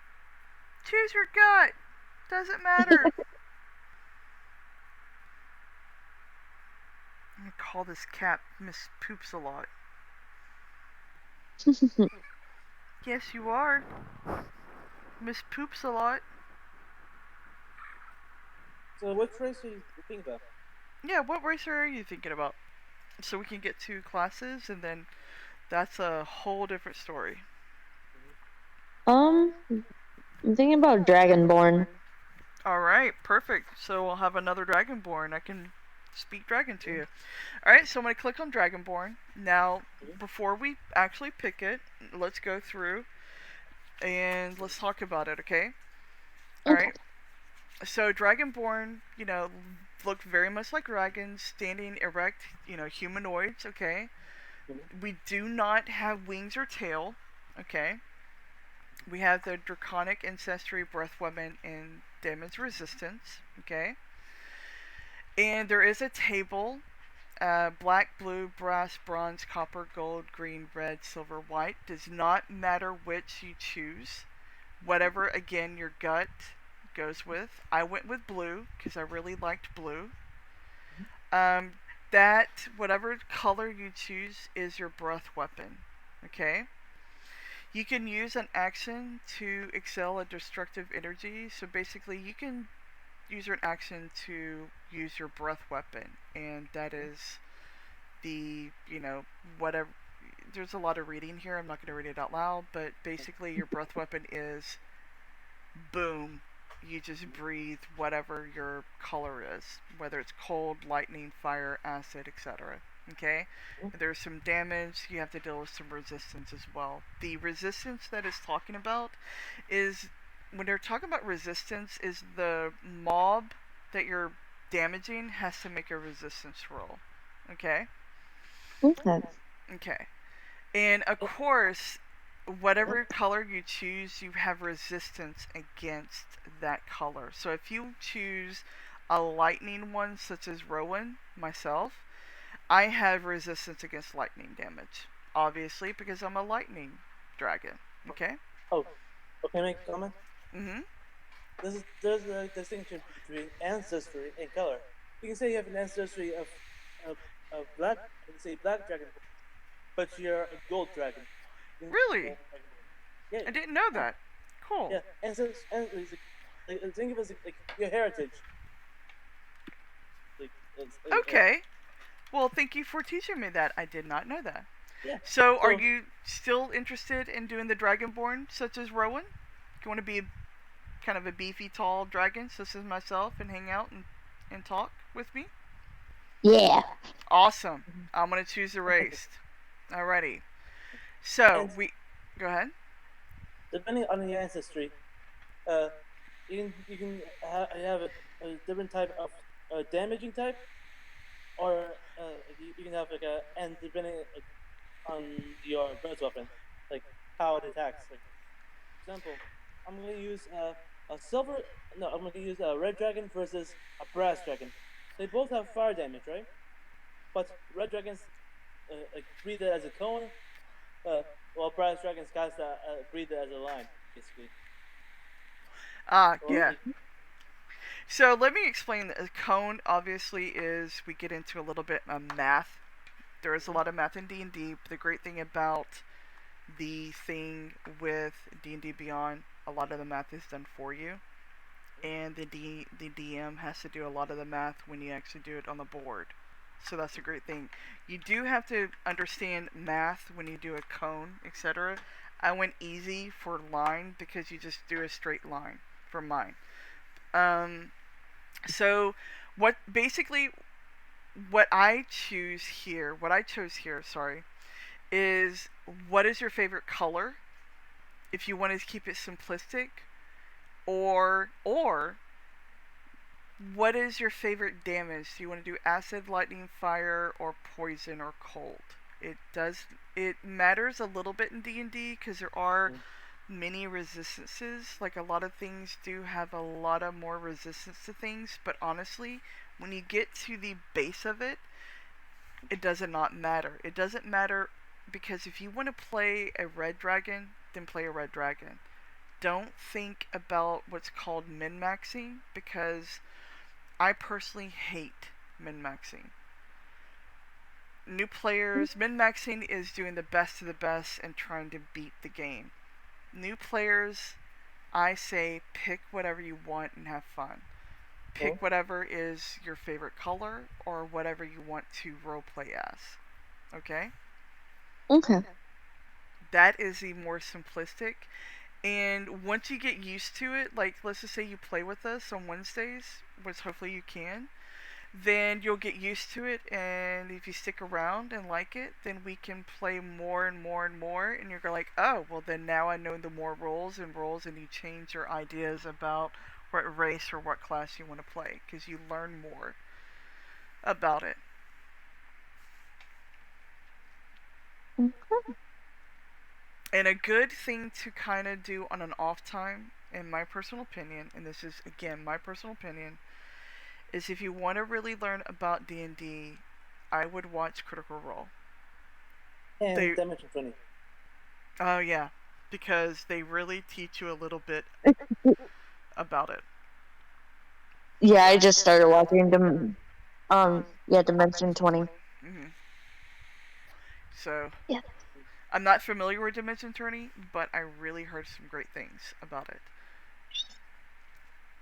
choose your gut. Doesn't matter. I'm gonna call this cat Miss Poops a lot. Yes, you are. Miss Poops a lot. So which race are you thinking about? Yeah, what racer are you thinking about? So we can get to classes, and then that's a whole different story. I'm thinking about Dragonborn. All right, perfect. So we'll have another Dragonborn. I can speak Dragon to you. All right, so I'm gonna click on Dragonborn. Now, before we actually pick it, let's go through and let's talk about it. Okay. All Okay. right. So Dragonborn, look very much like dragons, standing erect, humanoids. Okay. We do not have wings or tail. Okay. We have the draconic ancestry, breath weapon, and damage resistance. Okay. And there is a table: black, blue, brass, bronze, copper, gold, green, red, silver, white. Does not matter which you choose. Whatever, again, your gut goes with. I went with blue because I really liked blue. Um, that, whatever color you choose, is your breath weapon. Okay? You can use an action to excel a destructive energy. So basically, you can use your action to use your breath weapon, and that is whatever. There's a lot of reading here. I'm not going to read it out loud, but basically, your breath weapon is boom. You just breathe whatever your color is, whether it's cold, lightning, fire, acid, etc. Okay? There's some damage. You have to deal with some resistance as well. The resistance that it's talking about is, when they're talking about resistance, is the mob that you're damaging has to make a resistance roll. Okay? Okay. Okay. And of course, whatever color you choose, you have resistance against that color. So if you choose a lightning one, such as Rowan, myself, I have resistance against lightning damage. Obviously, because I'm a lightning dragon. Okay? Oh, okay, make a comment. Mm-hmm. There's a distinction between ancestry and color. You can say you have an ancestry of black. You can say black dragon, but you're a gold dragon. Really? Yeah, I didn't know that. Cool. yeah. Think of it as like your heritage. Like, Okay. Well, thank you for teaching me that. I did not know that. yeah. So, are you still interested in doing the Dragonborn, such as Rowan? Do you want to be kind of a beefy, tall dragon, such as myself, and hang out and talk with me? Yeah. Awesome. I'm going to choose the race. Alrighty. So, And- we... Go ahead. Depending on your ancestry, you can have a different type of damaging type, or you can have like a and depending on your breath weapon, like how it attacks. Like, for example, I'm gonna use a silver. No, I'm gonna use a red dragon versus a brass dragon. They both have fire damage, right? But red dragons breathe it as a cone, while brass dragons cast breathe it as a line, basically. Yeah. So, let me explain. A cone, obviously, is... We get into a little bit of math. There is a lot of math in D&D. But the great thing about the thing with D&D Beyond, a lot of the math is done for you. And the DM has to do a lot of the math when you actually do it on the board. So that's a great thing. You do have to understand math when you do a cone, etc. I went easy for line because you just do a straight line for mine. So what I chose here, sorry, is what is your favorite color? If you want to keep it simplistic, or what is your favorite damage? Do you want to do acid, lightning, fire, or poison, or cold? It matters a little bit in D&D because there are many resistances. Like, a lot of things do have a lot of more resistance to things, but honestly, when you get to the base of it, it does not matter. It doesn't matter because if you want to play a red dragon, then play a red dragon. Don't think about what's called min-maxing, because I personally hate min-maxing. New players, min-maxing is doing the best of the best and trying to beat the game. New players, I say pick whatever you want and have fun. pick whatever is your favorite color or whatever you want to roleplay as. Okay? Okay. That is the more simplistic. And once you get used to it, like let's just say you play with us on Wednesdays, which hopefully you can, then you'll get used to it. And if you stick around and like it, then we can play more and more and more. And you're like, oh, well, then now I know the more roles, and you change your ideas about what race or what class you want to play because you learn more about it. Okay. And a good thing to kind of do on an off time, in my personal opinion, and this is again my personal opinion, is if you want to really learn about D&D, I would watch Critical Role. And They, Dimension 20. oh yeah, because they really teach you a little bit about it. Yeah, I just started watching Dimension 20. Hmm. So Yeah. I'm not familiar with Dimension Journey, but I really heard some great things about it.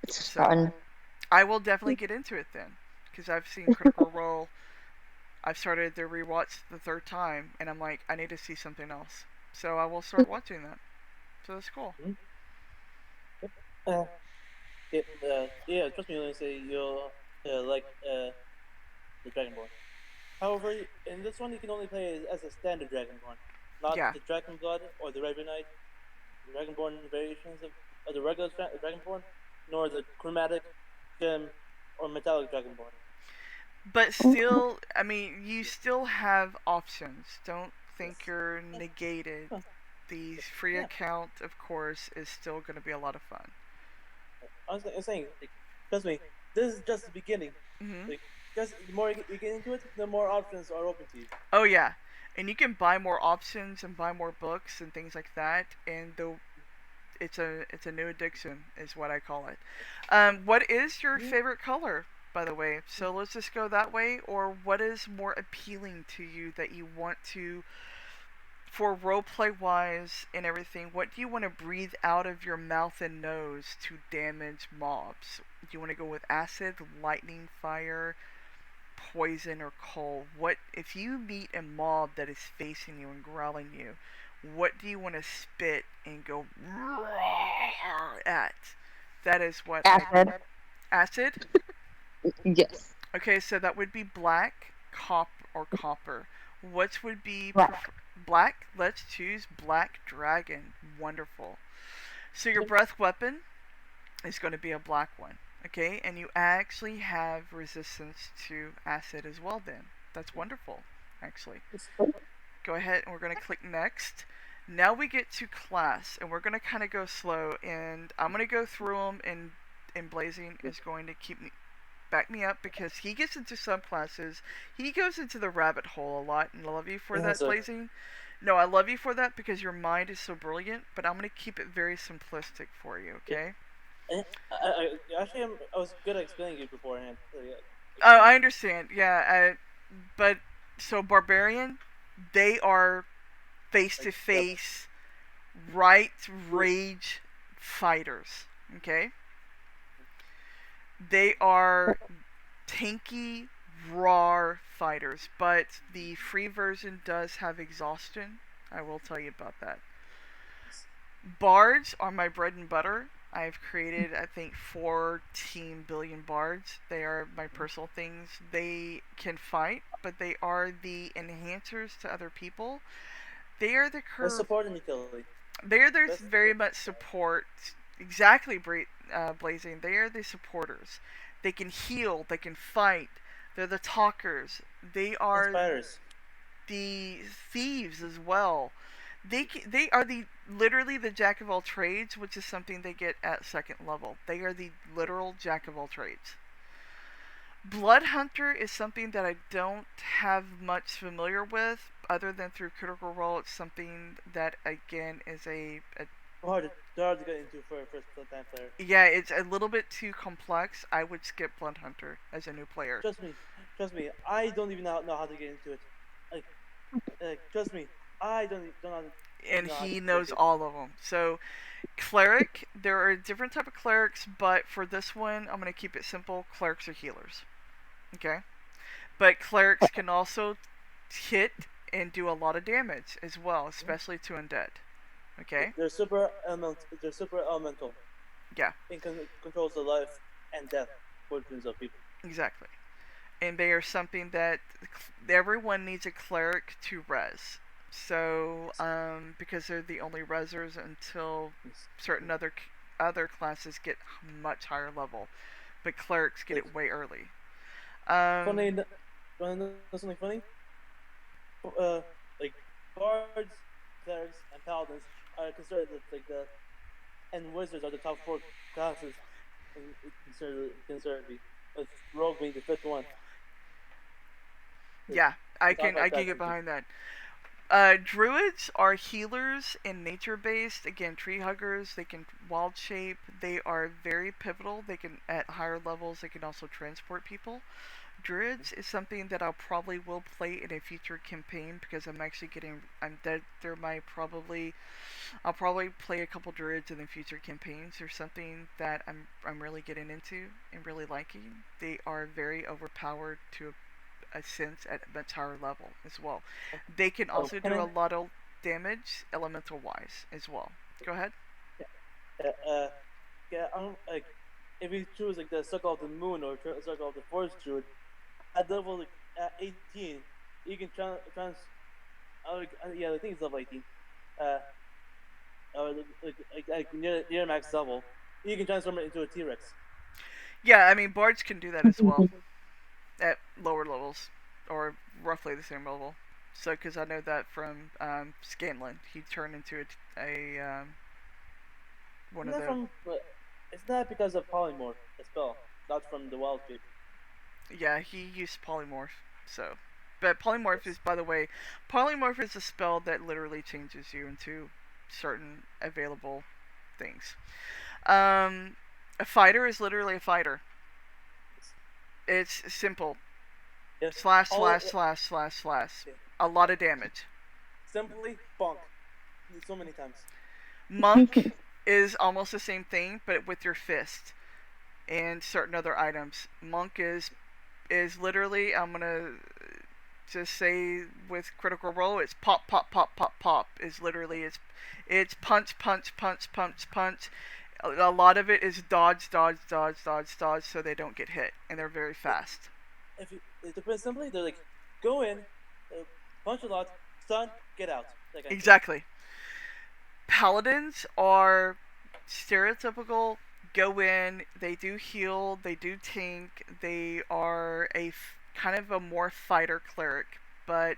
It's So fun. I will definitely get into it then, because I've seen Critical Role. I've started the rewatch the third time, and I'm like, I need to see something else. So I will start watching that. So that's cool. Uh, yeah, trust me when I say you'll like the Dragonborn. However, in this one, you can only play as a standard Dragonborn, not Yeah. the Dragon Blood or the Ravenite, Dragonborn variations of the regular Dragonborn, nor the chromatic, gem, or metallic Dragonborn. But still, I mean, you still have options. Don't think Yes. you're negated. Huh. The free Yeah. account, of course, is still going to be a lot of fun. I was saying, like, trust me, this is just the beginning. Hmm. Like, just the more you get into it, the more options are open to you. Oh yeah, and you can buy more options and buy more books and things like that. And it's a new addiction, is what I call it. What is your favorite color, by the way? So let's just go that way. Or what is more appealing to you that you want to, for roleplay wise and everything? What do you want to breathe out of your mouth and nose to damage mobs? Do you want to go with acid, lightning, fire, poison, or cold? What if you meet a mob that is facing you and growling you? What do you want to spit and go at? That is what Acid. acid. Yes. Okay, so that would be black, or copper. What would be Black. black? Let's choose black dragon. Wonderful. So your breath weapon is going to be a black one. Okay, and you actually have resistance to acid as well. Then that's wonderful. Actually, go ahead and we're going to click next. Now we get to class, and we're going to kind of go slow, and I'm going to go through them, and Blazing is going to back me up because he gets into subclasses. He goes into the rabbit hole a lot, and I love you for that, Blazing. No, I love you for that because your mind is so brilliant, but I'm going to keep it very simplistic for you, okay? Actually, I was good at explaining it beforehand. So, yeah. Oh, I understand. Yeah, but so Barbarian, they are face to face, right rage fighters. Okay, they are tanky, raw fighters, but the free version does have exhaustion. I will tell you about that. Bards are my bread and butter. I've created, I think, 14 billion bards. They are my personal things. They can fight, but they are the enhancers to other people. They are the Let's support and utility. There's very much support. Exactly, Blazing. They are the supporters. They can heal. They can fight. They're the talkers. They are Inspirers. the thieves as well. They are literally the jack of all trades, which is something they get at second level. They are the literal jack of all trades. Blood Hunter is something that I don't have much familiar with, other than through Critical Role. It's something that again is a hard to get into for a first time player. Yeah, it's a little bit too complex. I would skip Blood Hunter as a new player. Trust me. I don't even know how to get into it. Like trust me. I don't know. and No, I he think knows they- all of them. So cleric, there are different type of clerics, but for this one, I'm gonna keep it simple. Clerics are healers. Okay, but clerics can also hit and do a lot of damage as well, especially to undead. Okay, They're super element. They're super elemental. yeah, It controls the life and death fortunes of people. exactly. And they are something that everyone needs a cleric to res. So, because they're the only resers until certain other classes get much higher level, but clerics get it way early. Funny, wanna know something funny? Uh, like bards, clerics, and paladins are considered like the, and wizards are the top four classes in considered with rogue being the fifth one. Yeah, I Stuff can like I can that. get behind that. Druids are healers and nature based. Again, tree huggers. They can wild shape. They are very pivotal. They can at higher levels. They can also transport people. Druids is something that I'll probably will play in a future campaign because I'm actually getting. They're my probably. I'll probably play a couple druids in the future campaigns. There's something that I'm really getting into and really liking. They are very overpowered to a sense at a much higher level as well. They can also do a lot of damage elemental wise as well. Go ahead. Yeah, like if you choose like the circle of the moon or circle of the forest druid, at level like at 18, you can yeah, I think it's level 18. Uh, or like near max level, you can transform it into a T-Rex. Yeah, I mean bards can do that as well at lower levels or roughly the same level. So, because I know that from Scanlan, he turned into one Isn't of that the. from? It's not because of polymorph, the spell, not from the wild shape. Yeah, he used polymorph. So, but polymorph Yes. is, by the way, polymorph is a spell that literally changes you into certain available things. Um, a fighter is literally a fighter. It's simple. Yes. Slash, All slash, slash, slash, slash. yeah. A lot of damage. Simply bonk. So many times. Monk is almost the same thing, but with your fist and certain other items. Monk is literally, I'm gonna just say with Critical Role, it's pop, pop, pop, pop, pop. Is literally it's punch, punch, punch, punch, punch. A lot of it is dodge, dodge, dodge, dodge, dodge, so they don't get hit, and they're very fast. If you, to put it simply, they're like, go in, punch a lot, stun, get out. That kind of thing. Exactly. Paladins are stereotypical. Go in, they do heal, they do tank, they are kind of a more fighter cleric, but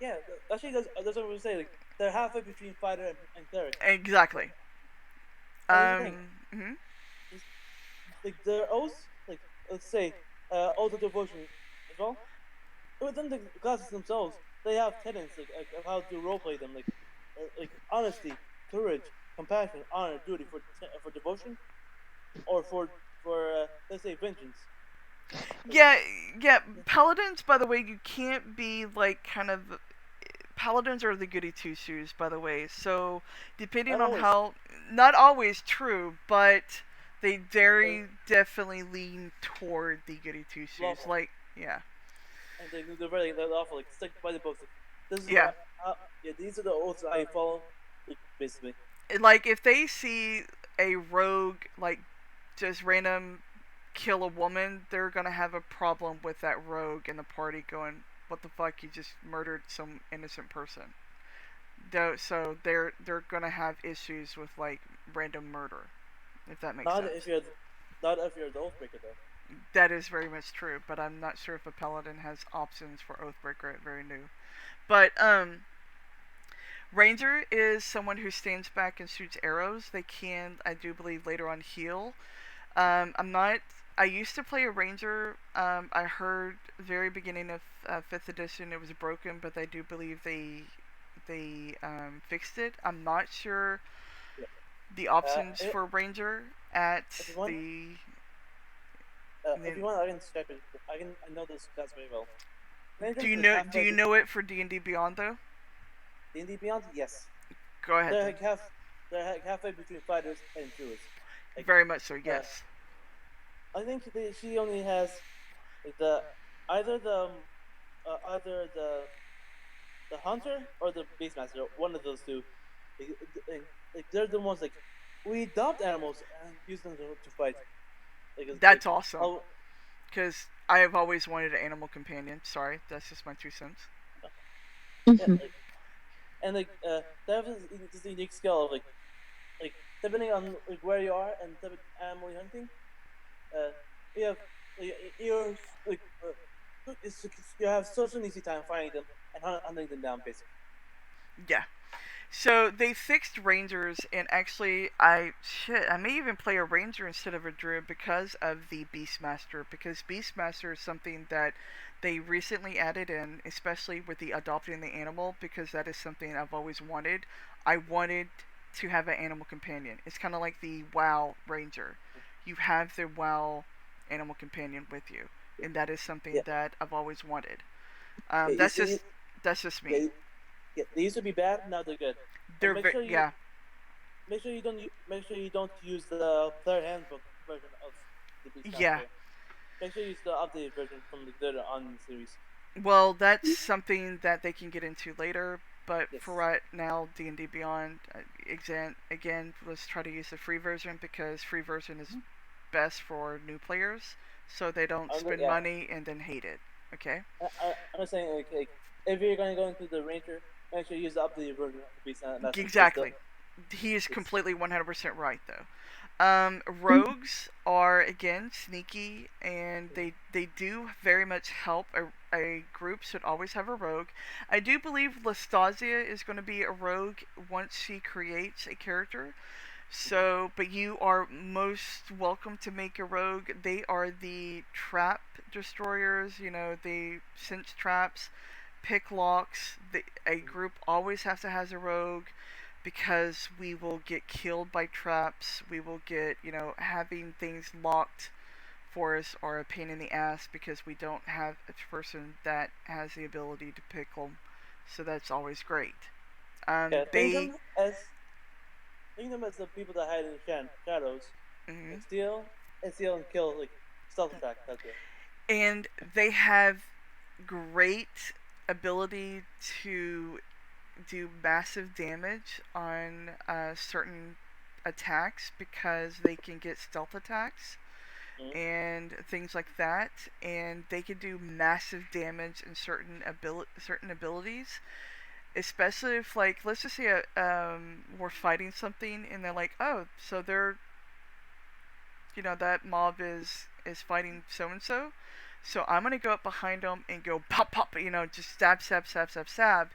Yeah, actually, that's what we say. Like, they're halfway between fighter and cleric. exactly. Here's the thing. Mhm. Like their oaths, like let's say, oath of devotion as well. Within the classes themselves, they have tenets like of how to roleplay them, like honesty, courage, compassion, honor, duty for devotion, or for let's say vengeance. Yeah, yeah. Paladins, by the way, you can't be like kind of. Paladins are the goody two shoes, by the way. So, depending Not on always. how. Not always true, but they very definitely lean toward the goody two shoes. Lawful. Like, yeah. And they're awful. Like stick by the books. Like, this is Yeah. yeah. These are the oaths I follow. Like, basically. Like, if they see a rogue, like, just random kill a woman, they're gonna have a problem with that rogue in the party going, what the fuck, you just murdered some innocent person. So they're gonna have issues with like random murder, if that makes Not sense. if you're the oathbreaker though. That is very much true, but I'm not sure if a paladin has options for Oathbreaker at very new. But Ranger is someone who stands back and shoots arrows. They can, I do believe, later on heal. I'm not. I used to play a ranger. I heard very beginning of 5th edition it was broken, but I do believe they fixed it. I'm not sure Yeah. the options for ranger at if you want- the. If you want, I can Skype it. I know this class very well. Do you know it for D&D Beyond though? D&D Beyond, yes. Go ahead. They're Then. like halfway between fighters and druids. Like, Very much so. Yes. I think she only has like either the hunter or the beastmaster, one of those two. Like, they're the ones like we adopt animals and use them to fight. That's awesome. Oh, Because I have always wanted an animal companion. Sorry, that's just my 2 cents. yeah, Mhm. they have this unique skill of like depending on like where you are and type of animal you're hunting, uh, you have you're like you have such an easy time finding them and hunting them down, basically. Yeah. So they fixed rangers, and actually, I may even play a ranger instead of a druid because of the beastmaster. Because beastmaster is something that they recently added in, especially with the adopting the animal. Because that is something I've always wanted. I wanted to have an animal companion. It's kind of like the WoW ranger. You have the WoW animal companion with you, and that is something Yeah, that I've always wanted. yeah, That's just me. yeah, yeah. They used to be bad, now they're good. And They're yeah. make sure you don't use the player handbook version of the Yeah. Beastmaster. Make sure you use the updated version from the later on in the series. Well, that's something that they can get into later. But Yes. for right now, D&D Beyond, again, let's try to use the free version because free version is best for new players, so they don't spend Yeah. money and then hate it. Okay. I'm just saying, like, if you're going to go into the Ranger, make sure you use the updated version of the Beastmaster. Exactly. He is completely 100% right, though. Rogues are again sneaky, and they do very much help. A group should always have a rogue. I do believe Lastasia is going to be a rogue once she creates a character. So, but you are most welcome to make a rogue. They are the trap destroyers. You know, they sense traps, pick locks. A group always has to has a rogue because we will get killed by traps. We will get, having things locked for us are a pain in the ass because we don't have a person that has the ability to pick them. So that's always great. Yeah, They. think them as the people that hide in the shadows Mhm. and steal and kill, like stealth attack. That's it. And they have great ability to do massive damage on certain attacks because they can get stealth attacks and things like that, and they can do massive damage in certain abilities. Especially if, like, let's just say we're fighting something and they're like, oh, so they're, that mob is fighting so and so. So I'm gonna go up behind them and go pop pop, just stab stab stab stab stab,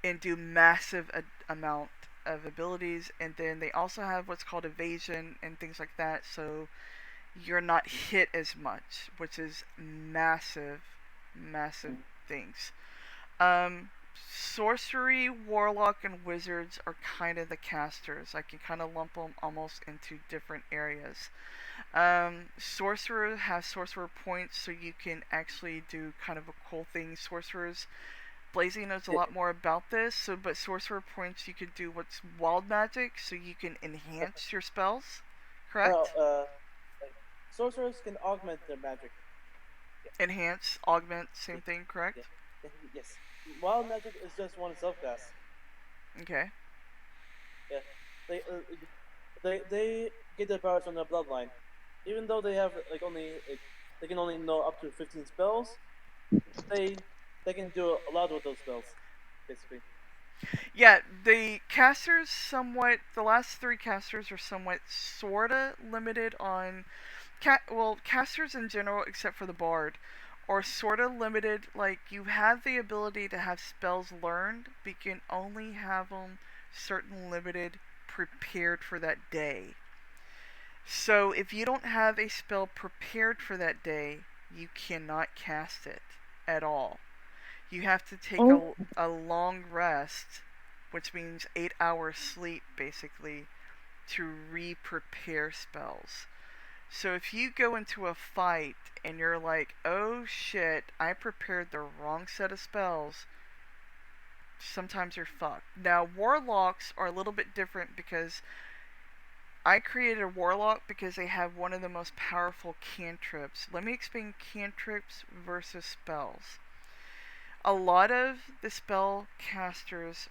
and do massive amount of abilities. And then they also have what's called evasion and things like that, so you're not hit as much, which is massive things. Sorcery, warlock, and wizards are kind of the casters. I can kind of lump them almost into different areas. Sorcerer has sorcerer points, so you can actually do kind of a cool thing. Sorcerers, Blazy knows a lot more about this. But sorcerer points, you could do what's wild magic, so you can enhance your spells. Correct? Like, sorcerers can augment their magic. Enhance, augment, same thing. Correct? Yes. Wild magic is just one self-cast. Okay. Yeah. They get their powers from their bloodline. Even though they have they can only know up to 15 spells, they can do a lot with those spells, basically. Yeah, the last three casters are somewhat sorta limited on, casters in general, except for the bard, are sorta limited. Like, you have the ability to have spells learned, but you can only have them certain limited prepared for that day. So if you don't have a spell prepared for that day, you cannot cast it at all. You have to take a long rest, which means 8 hours sleep, basically, to re-prepare spells. So if you go into a fight and you're like, oh shit, I prepared the wrong set of spells, sometimes you're fucked. Now, warlocks are a little bit different because I created a warlock because they have one of the most powerful cantrips. Let me explain cantrips versus spells. A lot of the spell casters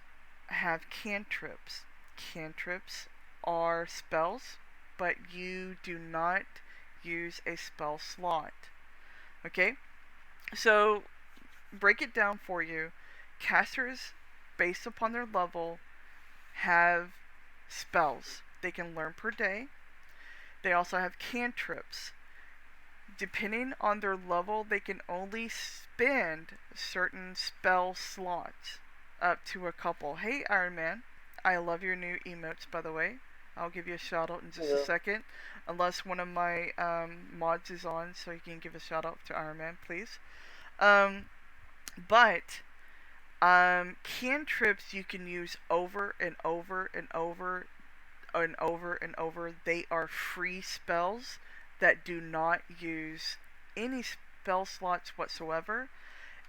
have cantrips. Cantrips are spells, but you do not use a spell slot. Okay? So, break it down for you. Casters, based upon their level, have spells they can learn per day. They also have cantrips. Depending on their level, they can only spend certain spell slots, up to a couple. Hey, Iron Man, I love your new emotes, by the way. I'll give you a shout out in just a second, unless one of my mods is on, so you can give a shout out to Iron Man, please. But cantrips you can use over and over and over and over and over. They are free spells that do not use any spell slots whatsoever,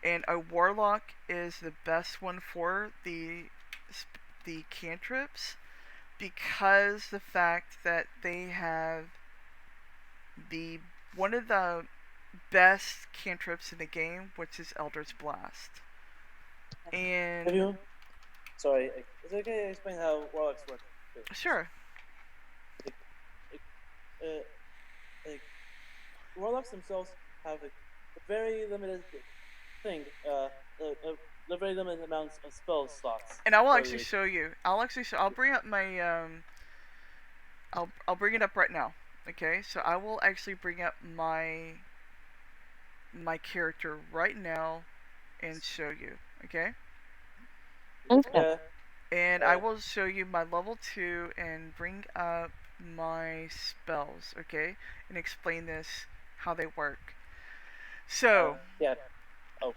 and a warlock is the best one for the cantrips because the fact that they have the one of the best cantrips in the game, which is Elder's Blast. And Have you? Sorry, is it okay to explain how warlocks work? sure. Uh, like warlocks themselves have a very limited thing. The very limited amounts of spell slots. And I will So, actually show you. I'll bring up my I'll bring it up right now. Okay, so I will actually bring up my character right now and show you. Okay. Okay. And I will show you my level 2 and bring up my spells, okay? And explain this, how they work. So, yeah. Oh.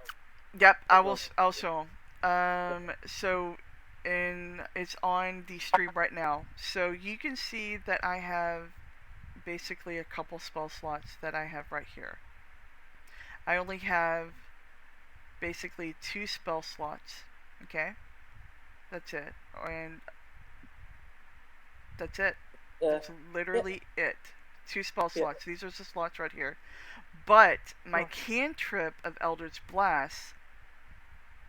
yep, I'll show them. So, it's on the stream right now. So you can see that I have basically a couple spell slots that I have right here. I only have basically 2 spell slots, okay? That's it. And that's it. That's literally it. 2 spell slots. These are the slots right here. But my cantrip of Eldritch Blast,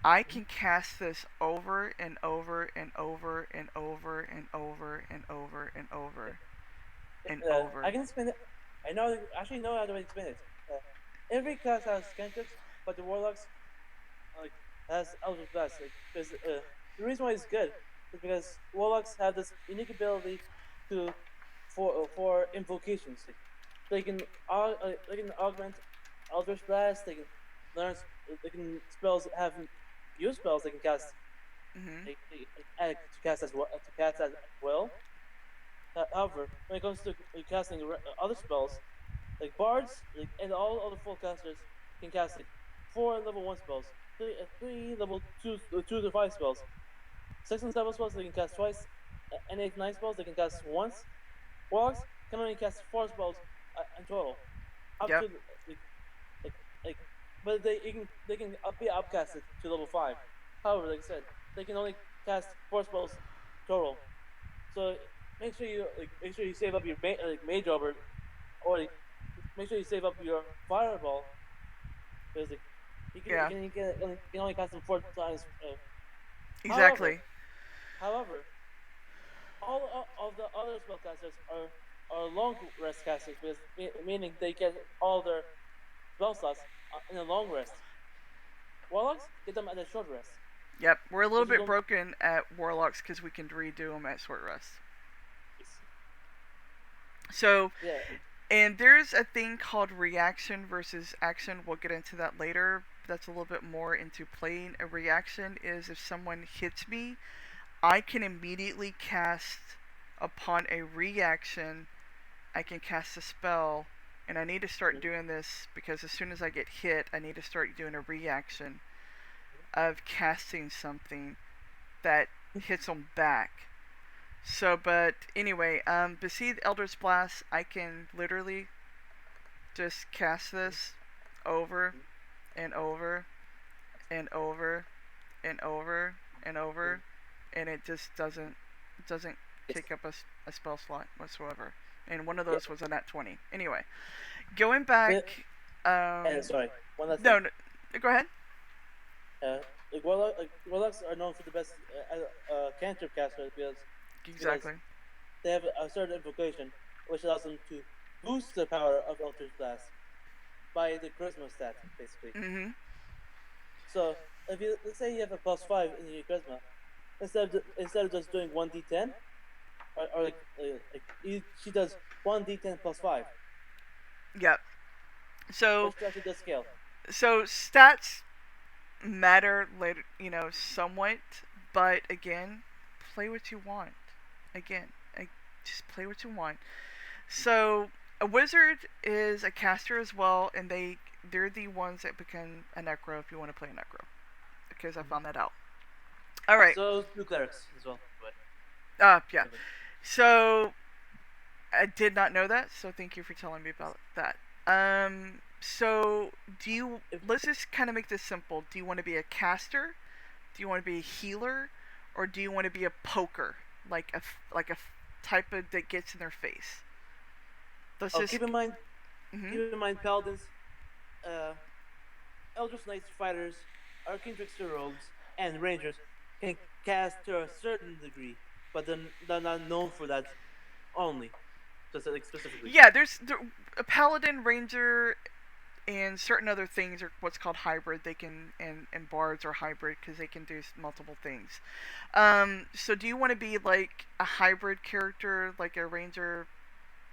I can cast this over and over and over and over and over and over and over and over. I can explain it. I know. Actually, know how to explain it. Every class has cantrips, but the warlocks has Eldritch Blast. Because the reason why it's good is because warlocks have this unique ability to for invocations. They can augment Eldritch Blast. They can learn. They can use spells. They can cast. To cast as well. However, when it comes to casting other spells, like bards, and all other full casters can cast 4 level 1 spells, 3 level 2 to 5 spells, 6 and 7 spells they can cast twice, and 8 9 spells they can cast once. Warlocks can only cast 4 spells in total, up to but they can be upcasted to level 5. However, like I said, they can only cast 4 spells total. So make sure you save up your mage over, or make sure you save up your fireball, because you can only cast them 4 times. Exactly. However, all of the other spellcasters are long rest casters, because meaning they get all their spell slots in a long rest. Warlocks get them at a short rest. Yep, we're a little bit broken at Warlocks because we can redo them at short rest. So, and there's a thing called reaction versus action. We'll get into that later. That's a little bit more into playing. A reaction is if someone hits me, I can immediately cast upon a reaction. I can cast a spell, and I need to start doing this because as soon as I get hit, I need to start doing a reaction of casting something that hits them back. So, but anyway, Besiege Eldritch Blast, I can literally just cast this over and over and over and over and over, and it just doesn't kick up a spell slot whatsoever. And one of those was a nat 20. Anyway, going back. And sorry, one last No, thing. no, go ahead. Warlocks are known for the best cantrip casters because Exactly. they have a certain invocation which allows them to boost the power of Eldritch Blast by the charisma stat, basically. Mhm. So if you let's say you have a +5 in your charisma, instead of just doing 1d10, or she does 1d10 +5, Yep. So which actually does scale. so stats matter later, somewhat, but again, play what you want. Again, just play what you want. So a wizard is a caster as well, and they're the ones that become a necro if you want to play a necro, because I found that out. All right. So do clerics as well. But Yeah. So I did not know that, so thank you for telling me about that. So let's just kind of make this simple. Do you want to be a caster? Do you want to be a healer? Or do you want to be a poker? Like a type of that gets in their face? Let's just keep in mind, Mhm. keep in mind, paladins, Eldritch Knights, fighters, arcane trickster rogues, and rangers can cast to a certain degree, but they're not known for that only. Specifically. Yeah, there's a paladin, ranger, and certain other things are what's called hybrid. They can and bards are hybrid because they can do multiple things. So do you want to be like a hybrid character, like a ranger,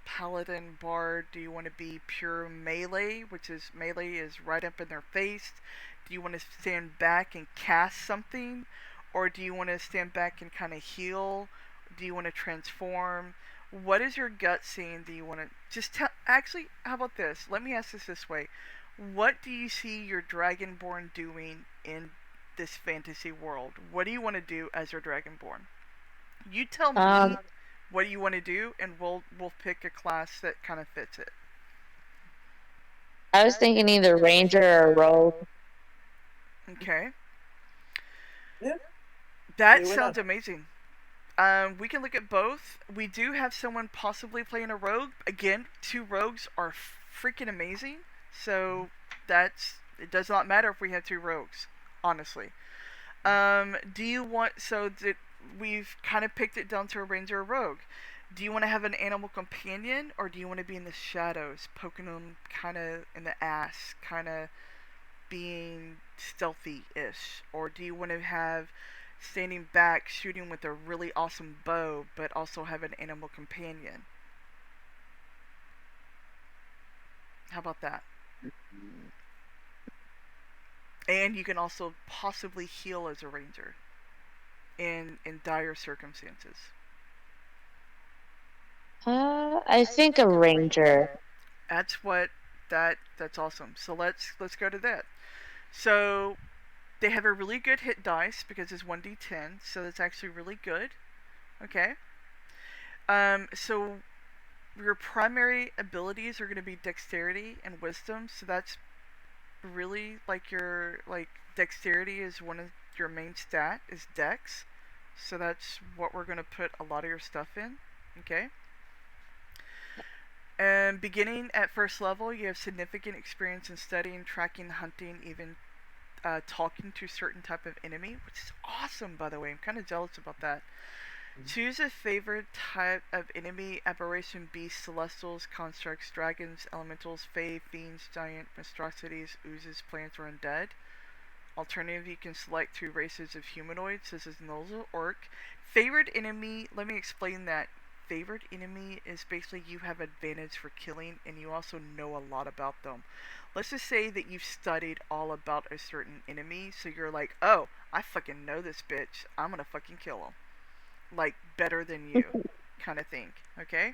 paladin, bard? Do you want to be pure melee, which is melee is right up in their face? Do you want to stand back and cast something, or do you want to stand back and kind of heal? Do you want to transform? What is your gut saying? Do you want to just tell? Actually, how about this? Let me ask this way: what do you see your dragonborn doing in this fantasy world? What do you want to do as your dragonborn? You tell me what you want to do, and we'll pick a class that kind of fits it. I was thinking either ranger or rogue. Okay. Yeah. That Yeah, why sounds not? amazing. We can look at both. We do have someone possibly playing a rogue. Again, 2 rogues are freaking amazing. So it does not matter if we have 2 rogues, honestly. Do you want we've kind of picked it down to a ranger or rogue. Do you want to have an animal companion, or do you want to be in the shadows, poking them kind of in the ass, kind of being stealthy-ish? Or do you want to have standing back, shooting with a really awesome bow, but also have an animal companion? How about that? And you can also possibly heal as a ranger in dire circumstances. I think a ranger. That's awesome. So let's go to that. So they have a really good hit dice because it's 1d10, so that's actually really good. Okay. So your primary abilities are going to be dexterity and wisdom, so that's really like your dexterity is one of your main stat is dex. So that's what we're going to put a lot of your stuff in. Okay. And beginning at first level, you have significant experience in studying, tracking, hunting, even talking to certain type of enemy, which is awesome, by the way. I'm kind of jealous about that. Choose a favorite type of enemy: aberration, beasts, celestials, constructs, dragons, elementals, fae, fiends, giant, monstrosities, oozes, plants, or undead. Alternative, you can select 2 races of humanoids, such as gnolls or orc. Favorite enemy, let me explain that. Favorite enemy is basically you have advantage for killing, and you also know a lot about them. Let's just say that you've studied all about a certain enemy, so you're like, oh, I fucking know this bitch. I'm gonna fucking kill him. Like, better than you, kind of thing. Okay?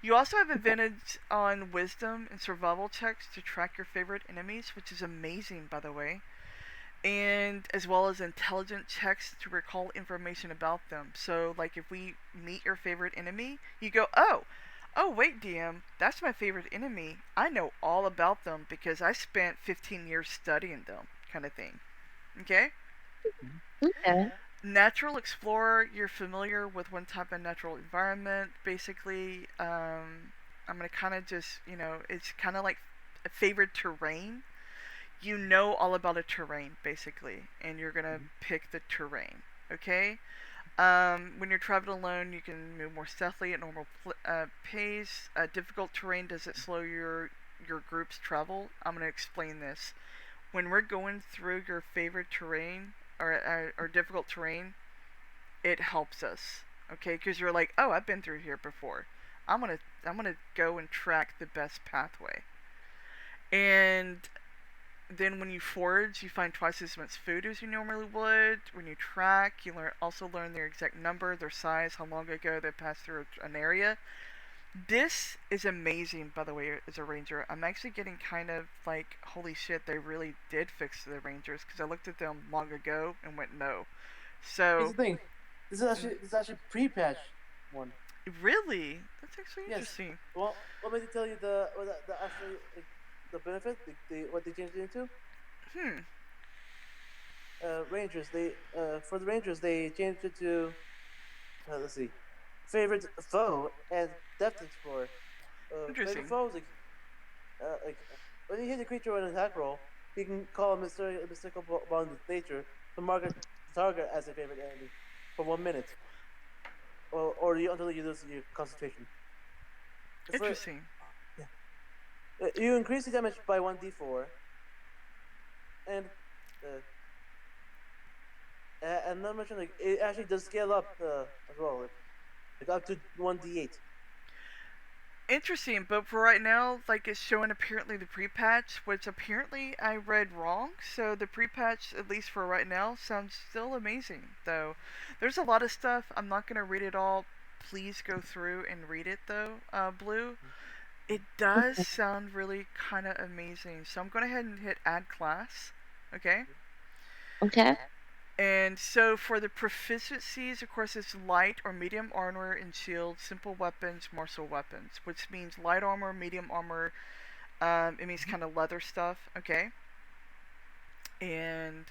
You also have advantage on wisdom and survival checks to track your favorite enemies, which is amazing, by the way. And as well as intelligent checks to recall information about them. So, like, if we meet your favorite enemy, you go, oh, wait, DM, that's my favorite enemy. I know all about them because I spent 15 years studying them, kind of thing. Okay? Okay. Natural explorer, you're familiar with one type of natural environment. Basically, I'm gonna kind of just, it's kind of like a favored terrain. You know all about a terrain, basically, and you're gonna pick the terrain. Okay. When you're traveling alone, you can move more stealthily at normal pace. Difficult terrain does it slow your group's travel? I'm gonna explain this. When we're going through your favorite terrain or difficult terrain, it helps us. Okay, because you're like, oh, I've been through here before. I'm gonna I'm gonna go and track the best pathway. And then when you forage, you find twice as much food as you normally would. When you track, you also learn their exact number, their size, how long ago they passed through an area. This is amazing, by the way, as a ranger. I'm actually getting kind of like, holy shit, they really did fix the rangers, because I looked at them long ago and went, no. Here's So, the thing. This is actually pre-patch one. really? That's actually Yes. interesting. Well, let me tell you the actually like, the benefit, what they changed it into. Hmm. Rangers. For the Rangers they changed it to let's see, favorite foe and depth explorer. Favorite Interesting. foe is when you hit a creature with an attack roll, you can call a mystical bond with nature to mark the target as a favorite enemy for 1 minute, until you lose your concentration. Interesting. You increase the damage by 1d4, and not mention like it actually does scale up as well, like up to 1d8. Interesting, but for right now, like it's showing apparently the pre-patch, which apparently I read wrong. So the pre-patch, at least for right now, sounds still amazing. Though there's a lot of stuff. I'm not gonna read it all. Please go through and read it though, Blue. It does sound really kind of amazing. So I'm going to head and hit add class. Okay. Okay. And so for the proficiencies, of course, it's light or medium armor and shield, simple weapons, martial weapons, which means light armor, medium armor. It means kind of leather stuff. Okay. And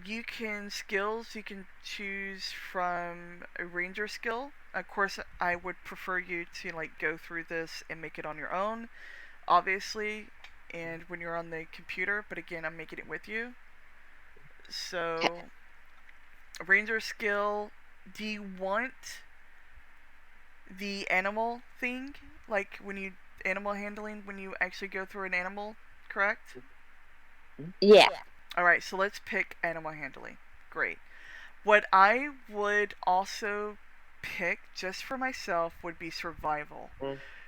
you can choose from a ranger skill. Of course, I would prefer you to like go through this and make it on your own, obviously, and when you're on the computer, but again, I'm making it with you. So, ranger skill, do you want the animal thing? Like when you animal handling when you actually go through an animal, correct? Yeah. Alright, so let's pick animal handling. Great. What I would also pick just for myself would be survival.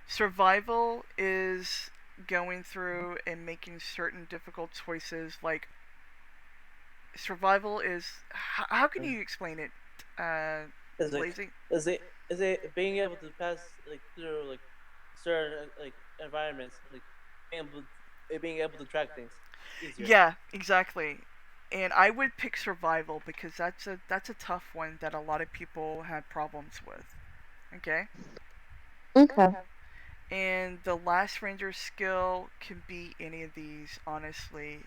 Survival is going through and making certain difficult choices. Like, survival is. How can you explain it, Is like Lazy? is it being able to pass like through like certain like environments, like being able to track things easier. Yeah, exactly. And I would pick survival because that's a tough one that a lot of people have problems with. Okay? Okay. And the last ranger skill can be any of these, honestly.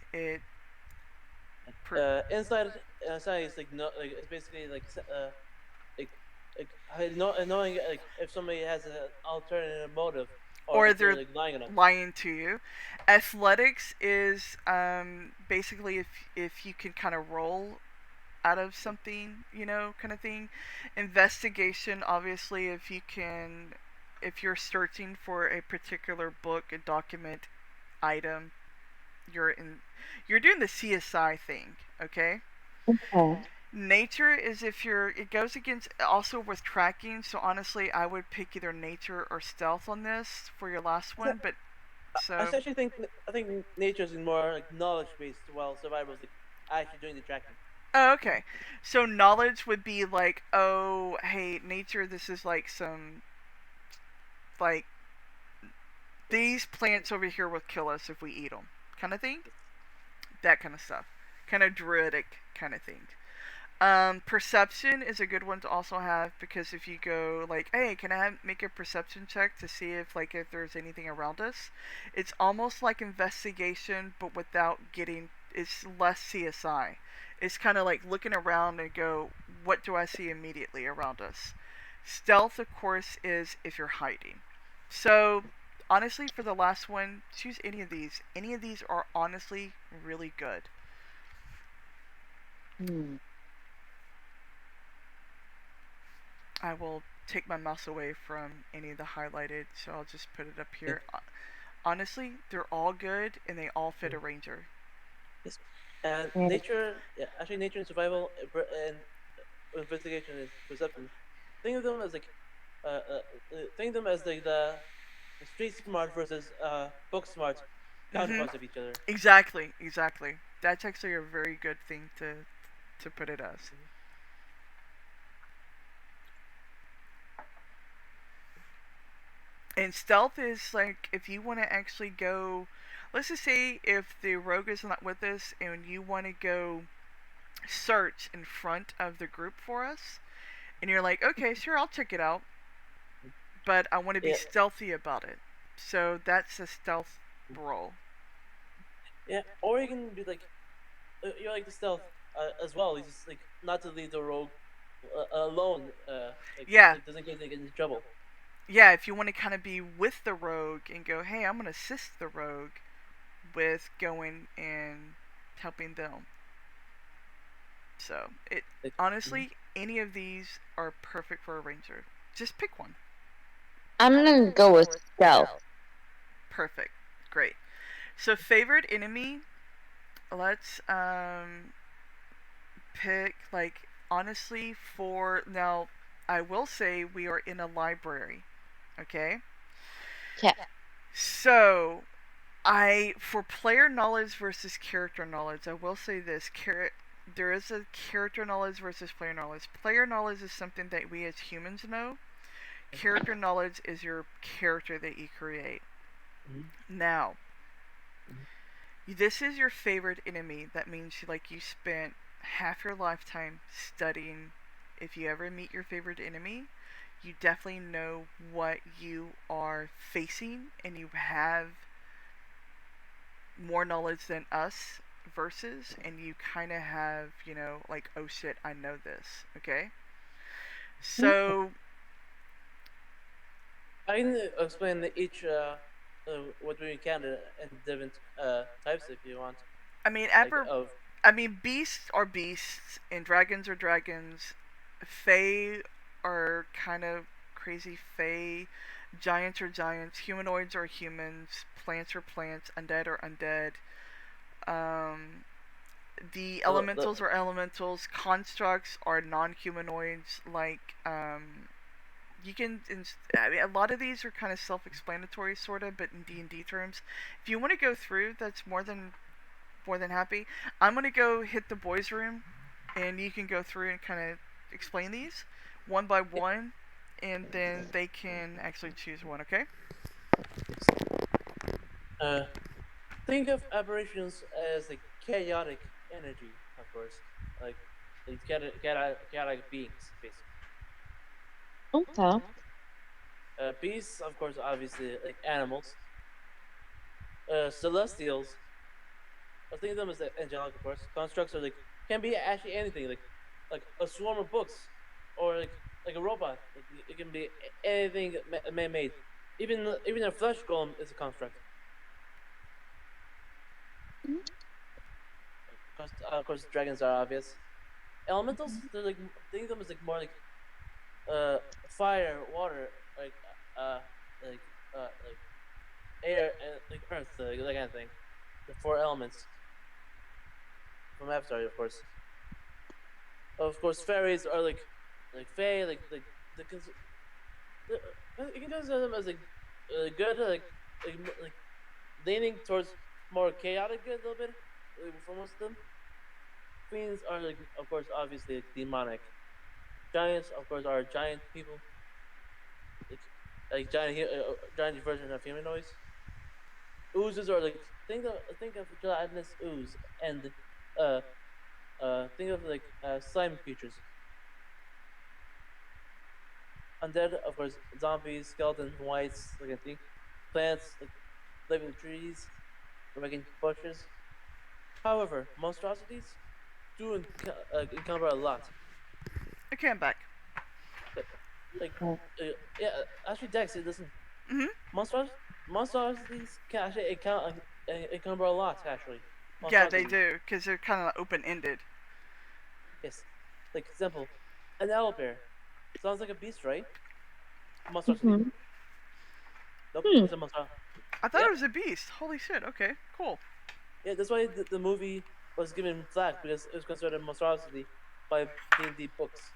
Inside is like no like it's basically like knowing like if somebody has an alternative motive or or if they're they're like lying on them. lying to you. Athletics is basically if you can kind of roll out of something, kind of thing. Investigation, obviously, if you're searching for a particular book, a document, item, you're in, you're doing the CSI thing, okay? Okay. Nature is it goes against also with tracking, so honestly, I would pick either nature or stealth on this for your last one, but so. I actually think nature's more like knowledge based, while survival's like actually doing the tracking. Oh, okay. So knowledge would be like, oh, hey, nature, this is like some, like, these plants over here will kill us if we eat them, kind of thing. That kind of stuff. Kind of druidic kind of thing. Perception is a good one to also have because if you go like, hey, can I make a perception check to see if there's anything around us? It's almost like investigation, but without getting It's less CSI. It's kind of like looking around and go, what do I see immediately around us? Stealth, of course, is if you're hiding. So, honestly, for the last one, choose any of these. Any of these are honestly really good. Hmm. I will take my mouse away from any of the highlighted, so I'll just put it up here. Honestly, they're all good and they all fit a ranger. Yes. Yeah. Nature, yeah, actually, nature and survival and investigation and perception. Think of them as like, think of them as like the street smart versus book smart Mm-hmm. counterparts of each other. Exactly, exactly. That's actually a very good thing to put it as. And stealth is like if you want to actually go, let's just say if the rogue is not with us and you want to go search in front of the group for us, and you're like, okay, sure, I'll check it out, but I want to be Yeah, stealthy about it. So that's a stealth role. yeah. Or you can be like, you're like the stealth as well. You just like not to leave the rogue alone, Yeah, like just in case they get into trouble. yeah. If you want to kind of be with the rogue and go, hey, I'm gonna assist the rogue with going and helping them. So it Like, honestly, any of these are perfect for a ranger. Just pick one. I'm gonna go with stealth. Perfect. Great. So favorite enemy, let's pick like honestly for now I will say we are in a library. Okay? Yeah. So I for player knowledge versus character knowledge, I will say this. There is a character knowledge versus player knowledge. Player knowledge is something that we as humans know. Character knowledge is your character that you create. Now, this is your favorite enemy. That means like you spent half your lifetime studying. If you ever meet your favorite enemy, you definitely know what you are facing and you have more knowledge than us versus and you kind of have, like oh shit, I know this, okay? So, I can explain each what we encounter and different types if you want. I mean, Like of beasts are beasts and dragons are dragons. Fae are kind of crazy fae. Giants are giants. Humanoids are humans. Plants are plants. Undead are undead. Um, the the elementals are elementals. Constructs are non-humanoids. Like you can. I mean, a lot of these are kind of self-explanatory, sort of, but in D&D terms, if you want to go through, that's more than happy. I'm gonna go hit the boys' room, and you can go through and kind of explain these one by one, and then they can actually choose one. Okay? uh, think of aberrations as like chaotic energy, of course, like chaotic beings, basically. Okay. Beasts, of course, obviously like animals. Celestials, I think of them as the angelic, of course. Constructs are like can be actually anything, like a swarm of books, or like a robot. Like it can be anything man-made. Even a flesh golem is a construct. Of course, dragons are obvious. Elementals, they're like think of them as like more like uh fire, water, like uh like like air and like earth, like that kind of thing. The four elements from Avatar, of course. Of course, fairies are like fae, like the you can consider them as like good, like leaning towards more chaotic good a little bit for most of them. Queens are like, of course, obviously like, demonic. Giants, of course, are giant people, like giant version of humanoids. Oozes are like think of gelatinous ooze and uh think of like slime creatures. Undead, of course, zombies, skeleton, whites, like I think, plants, like living trees, or making bushes. However, monstrosities do encounter a lot. Okay, I'm back. Like, yeah, actually, Dex, it doesn't. Mhm. Monstrosities can actually encumber a lot, actually. Yeah, they Monstrosities. do, because they're kind of open-ended. Yes. Like, example, an owlbear. Sounds like a beast, right? Monstrosity. Mhm. Nope, Hmm. it's a monstrosity. I thought Yep. it was a beast. Holy shit. Okay, cool. Yeah, that's why the movie was given flack, because it was considered a monstrosity by D&D books.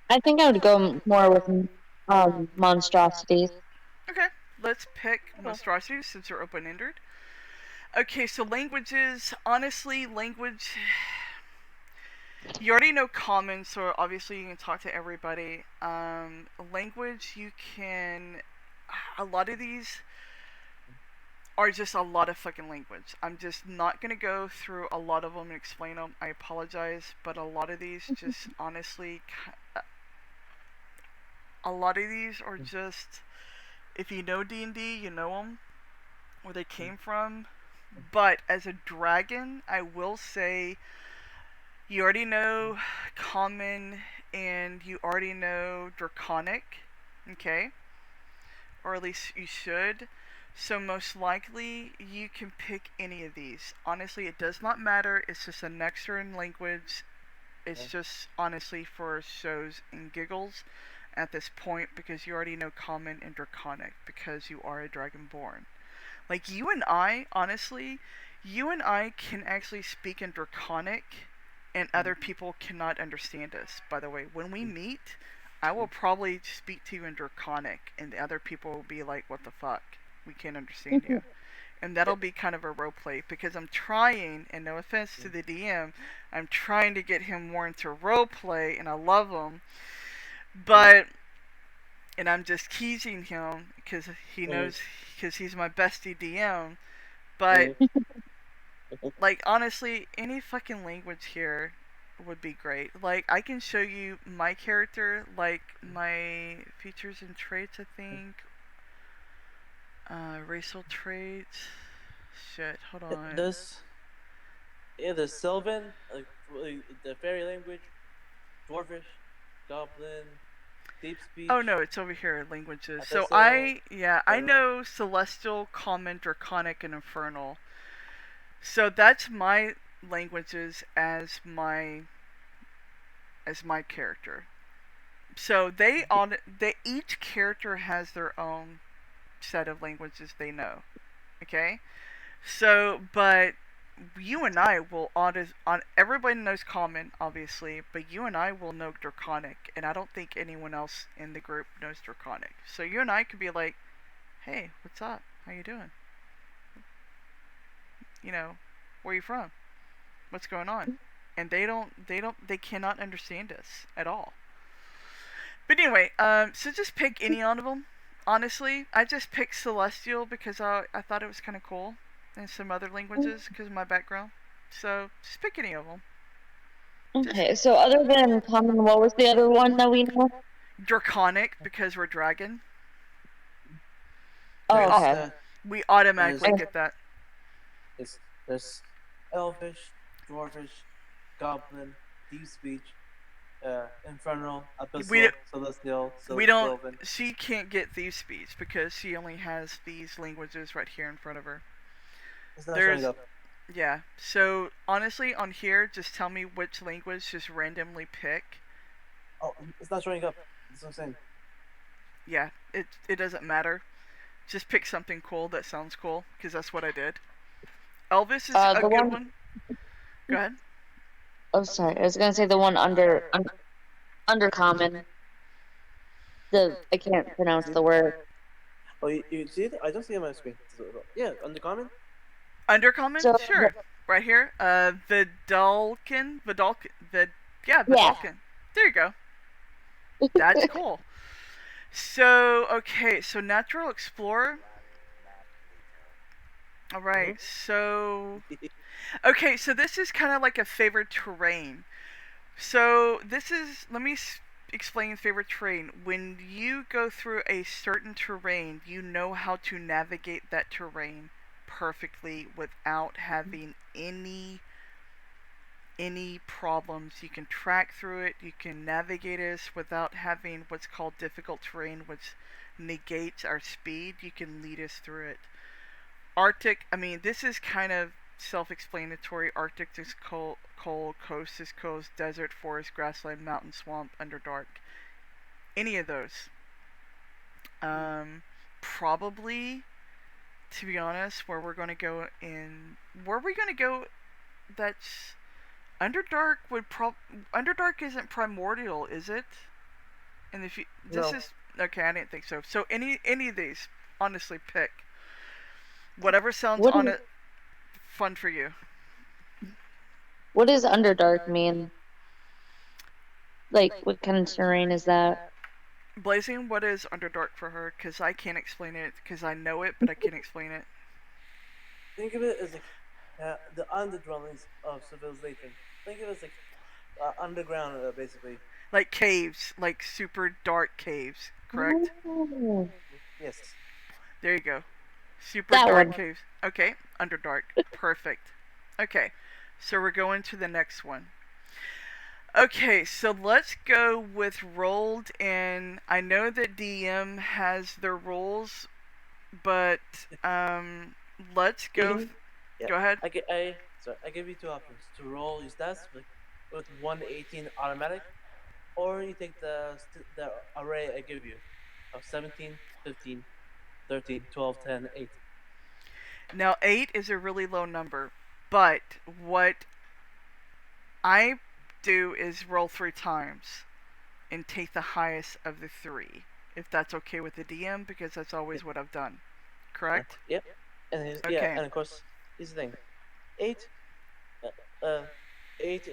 I think I would go more with monstrosities. Okay, let's pick Okay. monstrosities since they're open-ended. Okay, so languages. Honestly, language. You already know common, so obviously you can talk to everybody. Language, you can. A lot of these are just a lot of fucking language. I'm just not gonna go through a lot of them and explain them. I apologize, but a lot of these just honestly, a lot of these are just. If you know D&D, you know them, where they came from. But as a dragon, I will say you already know common and you already know draconic, okay? Or at least you should. So most likely you can pick any of these. Honestly, it does not matter. It's just a Nextern language. It's Yeah. just honestly for shows and giggles at this point because you already know common and draconic because you are a dragonborn. Like you and I, honestly, you and I can actually speak in draconic and other people cannot understand us. By the way, when we meet, I will probably speak to you in draconic and the other people will be like, "What the fuck? We can't understand you." And that'll be kind of a role play because I'm trying, and no offense to the DM, I'm trying to get him more into role play and I love him. But and I'm just teasing him because he knows because he's my bestie DM. But like honestly, any fucking language here would be great. Like I can show you my character, like my features and traits. I think racial traits. Shit, hold on. There's Sylvan, the fairy language, Dwarvish, Goblin, Deep Speech, Oh no, it's over here. Languages. So Abyssal, I Infernal. know Celestial, Common, Draconic, and Infernal. So that's my languages as my character. So they each character has their own set of languages they know. Okay? So but you and I will on everybody knows common obviously, but you and I will know draconic and I don't think anyone else in the group knows draconic. So you and I could be like, "Hey, what's up? How you doing? You know, where you from? What's going on?" And they cannot understand us at all. But anyway, so just pick any one of them. Honestly, I just picked Celestial because I thought it was kind of cool, and some other languages because of my background. So just pick any of them. Okay, so other than common, what was the other one that we know? Draconic because we're dragon. Oh, There's okay. We automatically There's- get that. there's Elvish, Dwarvish, Goblin, Deep Speech, Infernal, We Abyssal, Celestial, we don't. Sylvan. She can't get these speeds because she only has these languages right here in front of her. It's not There's showing up. yeah. So honestly, on here, just tell me which language. Just randomly pick. Oh, it's not showing up. That's what I'm saying. Yeah, it doesn't matter. Just pick something cool that sounds cool because that's what I did. Elvis is a the good one. one. Go ahead. Oh, sorry. I was gonna say the one under common. I can't pronounce the word. Oh, you see it? I don't see it on my screen. Yeah, Undercommon? Undercommon? So Sure. Right here. Vidalkin. Yeah, yeah. Vidalkin. There you go. That's cool. So, okay, so Natural Explorer. Alright, so. Okay, so this is kind of like a favorite terrain. So, this is. Let me explain favorite terrain. When you go through a certain terrain, you know how to navigate that terrain perfectly without having any problems. You can track through it, you can navigate us without having what's called difficult terrain, which negates our speed. You can lead us through it. Arctic, I mean, this is kind of self-explanatory. Arctic is cold, coast is coast, desert, forest, grassland, mountain, swamp, underdark. Any of those. Probably, to be honest, where we're going to go in... Where are we going to go that's... Underdark would Underdark isn't primordial, is it? And if you... This No. is... Okay, I didn't think so. So any of these, honestly, pick. Whatever sounds What on is, it fun for you. what does Underdark mean? Like, what kind of terrain is that? Blazing, what is Underdark for her? Because I can't explain it, because I know it, but I can't explain it. Think of it as like the underdwellings of civilization. Think of it as like underground, basically. Like caves, like super dark caves, correct? Oh, Yes. There you go. Super that dark one. caves. Okay, Underdark. Perfect. Okay, so we're going to the next one. Okay, so let's go with rolled, and I know that DM has their rules, but let's You go. can, yeah. Go ahead. I give you two options to roll your stats like with 118 automatic, or you take the array I give you of 17, 15, 13, 12, 10, 8. Now 8 is a really low number, but what I do is roll 3 times and take the highest of the 3, if that's okay with the DM, because that's always what I've done. Correct? Yep. And his, yeah, Okay. and of course, here's the thing: 8, uh, uh, 8.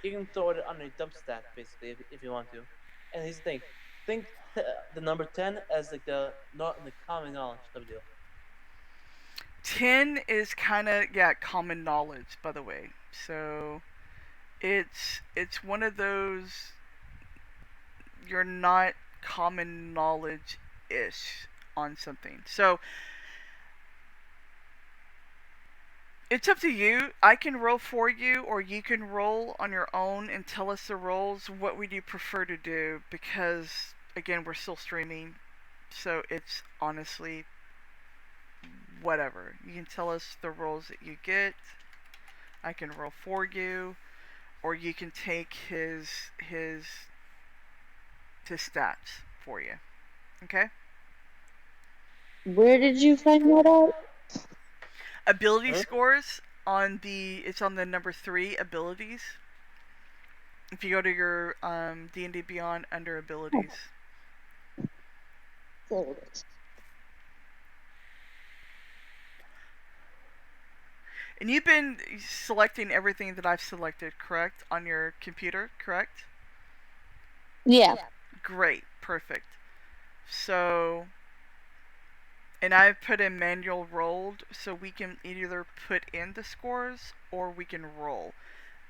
You can throw it on a dump stack basically if you want to. And here's the thing: think the number 10 as like the not the common knowledge type of deal. 10 is kind of, common knowledge, by the way. So it's one of those, you're not common knowledge ish on something. So it's up to you. I can roll for you, or you can roll on your own and tell us the rolls. What would you prefer to do? Because again, we're still streaming, so it's honestly whatever. You can tell us the rolls that you get. I can roll for you, or you can take his stats for you. Okay? Where did you find that out? Ability Huh? scores on it's on the number 3 abilities. If you go to your D&D Beyond under abilities. There it is. And you've been selecting everything that I've selected, correct? On your computer, correct? Yeah. Great, perfect. So, and I've put in manual rolled, so we can either put in the scores or we can roll.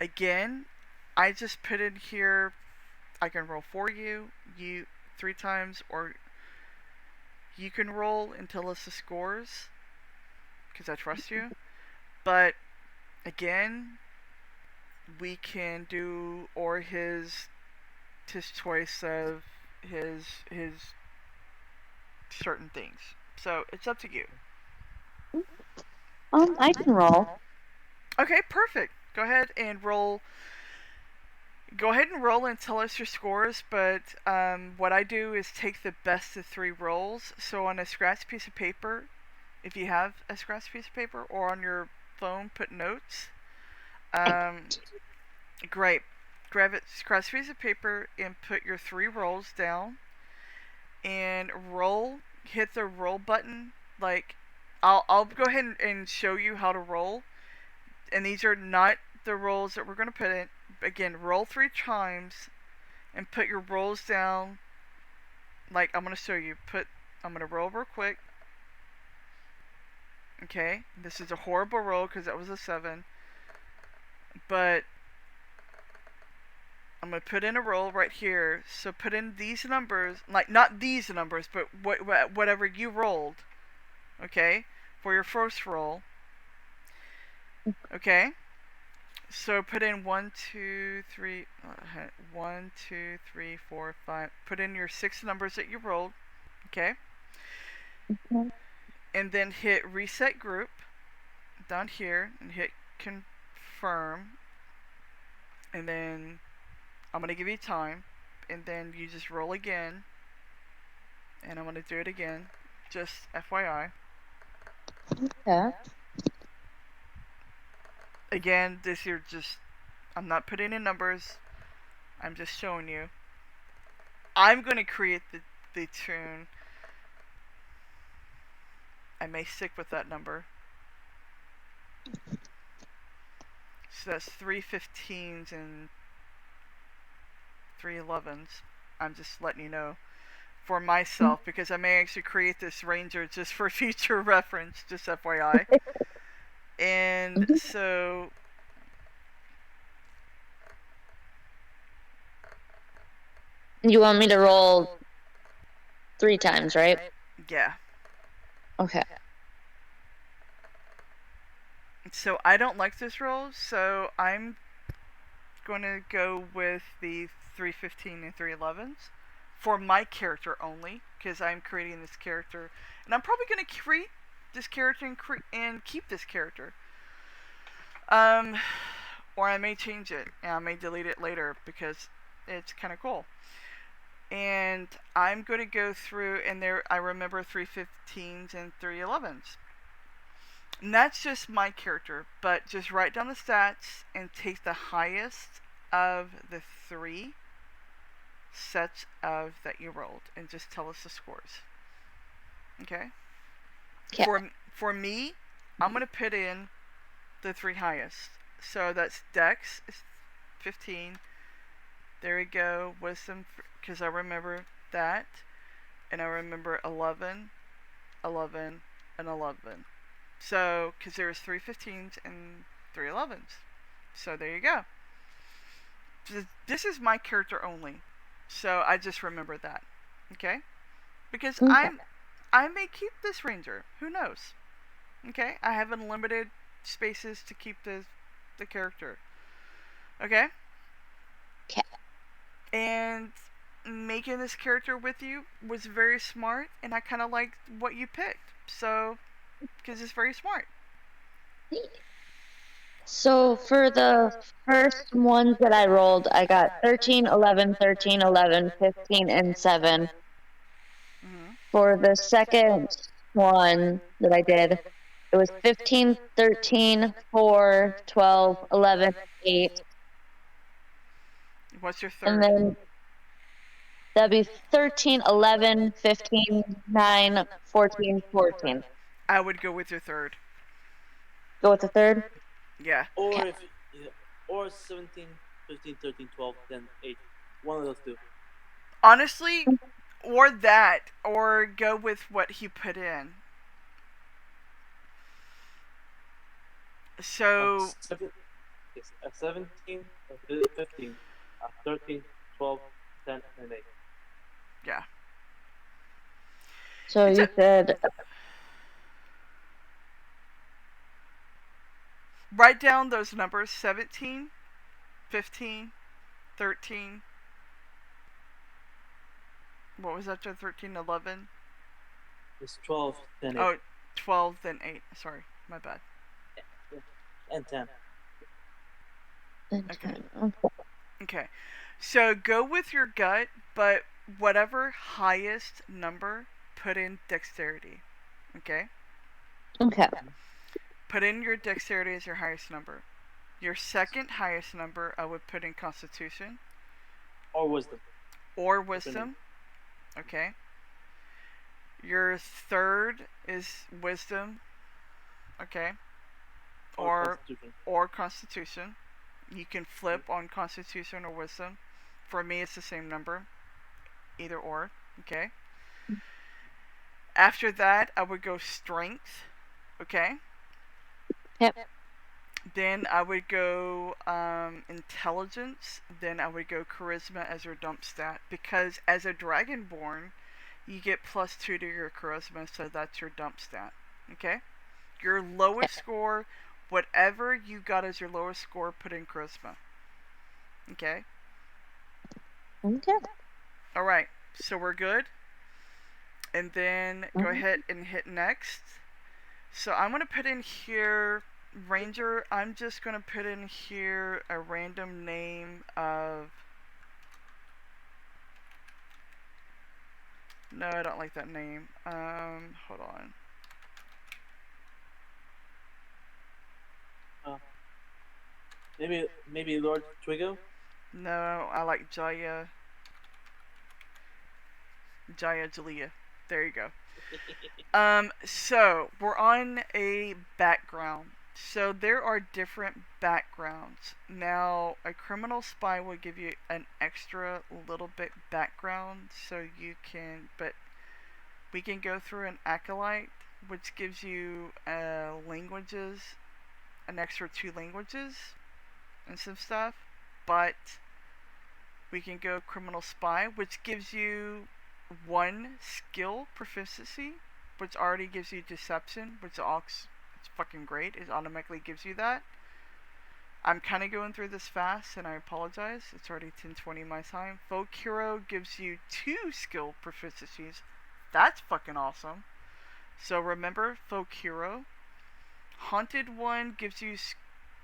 Again, I just put in here, I can roll for you 3 times, or you can roll and tell us the scores, because I trust you. But again, we can do, or his choice of his certain things. So it's up to you. I can roll. Okay, perfect. Go ahead and roll. Go ahead and roll and tell us your scores. But what I do is take the best of 3 rolls. So on a scratch piece of paper, if you have a scratch piece of paper, or on your phone, put notes. Great. Grab it, scratch a piece of paper, and put your 3 rolls down. And roll. Hit the roll button. Like, I'll go ahead and show you how to roll. And these are not the rolls that we're going to put in. Again, roll 3 times and put your rolls down. Like, I'm going to show you. I'm going to roll real quick. Okay, this is a horrible roll because that was a 7. But I'm going to put in a roll right here. So put in these numbers. Like, not these numbers, but whatever you rolled. Okay, for your first roll. Okay. So put in 1, 2, 3, 1, 2, 3, 4, 5. Put in your 6 numbers that you rolled. Okay. Okay. And then hit reset group down here and hit confirm. And then I'm going to give you time. And then you just roll again. And I'm going to do it again. Just FYI. Okay. Again, this here just, I'm not putting in numbers. I'm just showing you. I'm going to create the tune. I may stick with that number. So that's 3 15s and 3 11s. I'm just letting you know for myself because I may actually create this ranger just for future reference, just FYI. And so You want me to roll 3 times, right? yeah. Okay. So I don't like this roll, so I'm going to go with the 315 and 311s for my character only because I'm creating this character and I'm probably going to create this character and keep this character. Or I may change it and I may delete it later because it's kind of cool. And I'm going to go through and there I remember 315s and 311s. And that's just my character, but just write down the stats and take the highest of the 3 sets of that you rolled and just tell us the scores. Okay? Okay. For me, I'm going to put in the 3 highest. So that's Dex is 15. There we go. Wisdom, because I remember that. And I remember 11, 11, and 11. So, because there was 3 15s and 3 11s. So there you go. This is my character only. So I just remember that. Okay? Because Okay. I may keep this ranger. Who knows? Okay? I have unlimited spaces to keep the character. Okay? Okay. And making this character with you was very smart, and I kind of liked what you picked. So, because it's very smart. So for the first ones that I rolled, I got 13, 11, 13, 11, 15, and 7. Mm-hmm. For the second one that I did, it was 15, 13, 4, 12, 11, 8. What's your And third? then that'd be 13, 11, 15, 9, 14, 14. I would go with your third. Go with the third? Yeah. Or Okay. if or 17, 15, 13, 12, 10, 8. One of those two. Honestly, or that, or go with what he put in. So, 17, 15, 13, 12, 10, and 8. yeah. So It's you said write down those numbers 17, 15, 13. What was after 13? 11? It's 12, 10, 8. Oh, 12, then 8. Sorry, my bad. And 10. Okay. Okay. Okay. So go with your gut, but whatever highest number, put in dexterity. Okay? Okay. Put in your dexterity as your highest number. Your second highest number, I would put in constitution Or wisdom. or wisdom. Okay? Your third is wisdom. Okay? Constitution. Or constitution. You can flip on constitution or wisdom. For me, it's the same number. Either or. Okay? After that, I would go strength. Okay? Yep. Then I would go intelligence. Then I would go charisma as your dump stat. Because as a dragonborn, you get +2 to your charisma, so that's your dump stat. Okay? Your lowest score Whatever you got as your lowest score, put in charisma. Okay? Okay. Alright, so we're good. And then go Mhm. ahead and hit next. So I'm going to put in here Ranger. I'm just going to put in here a random name of. No, I don't like that name. Hold on. Maybe Lord Twigo. No, I like Jaya. Jaya Jalea. There you go. So we're on a background. So there are different backgrounds. Now, a criminal spy will give you an extra little bit background, so you can. But we can go through an acolyte, which gives you languages, an extra 2 languages, and some stuff. But we can go criminal spy, which gives you 1 skill proficiency, which already gives you deception, which it's fucking great. It automatically gives you that. I'm kind of going through this fast, and I apologize. It's already 10:20 my time. Folk hero gives you 2 skill proficiencies. That's fucking awesome. So remember, folk hero. Haunted one gives you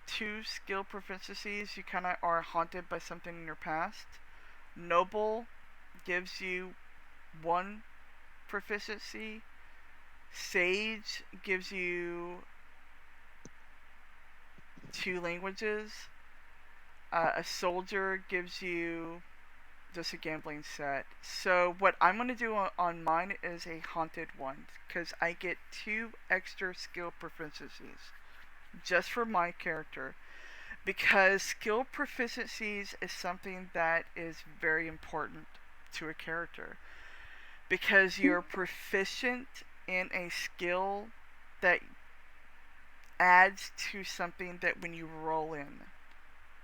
2 skill proficiencies. You kind of are haunted by something in your past. Noble gives you 1 proficiency. Sage gives you 2 languages. A soldier gives you just a gambling set. So what I'm going to do on mine is a haunted one, because I get 2 extra skill proficiencies just for my character. Because skill proficiencies is something that is very important to a character. Because you're proficient in a skill that adds to something that when you roll in.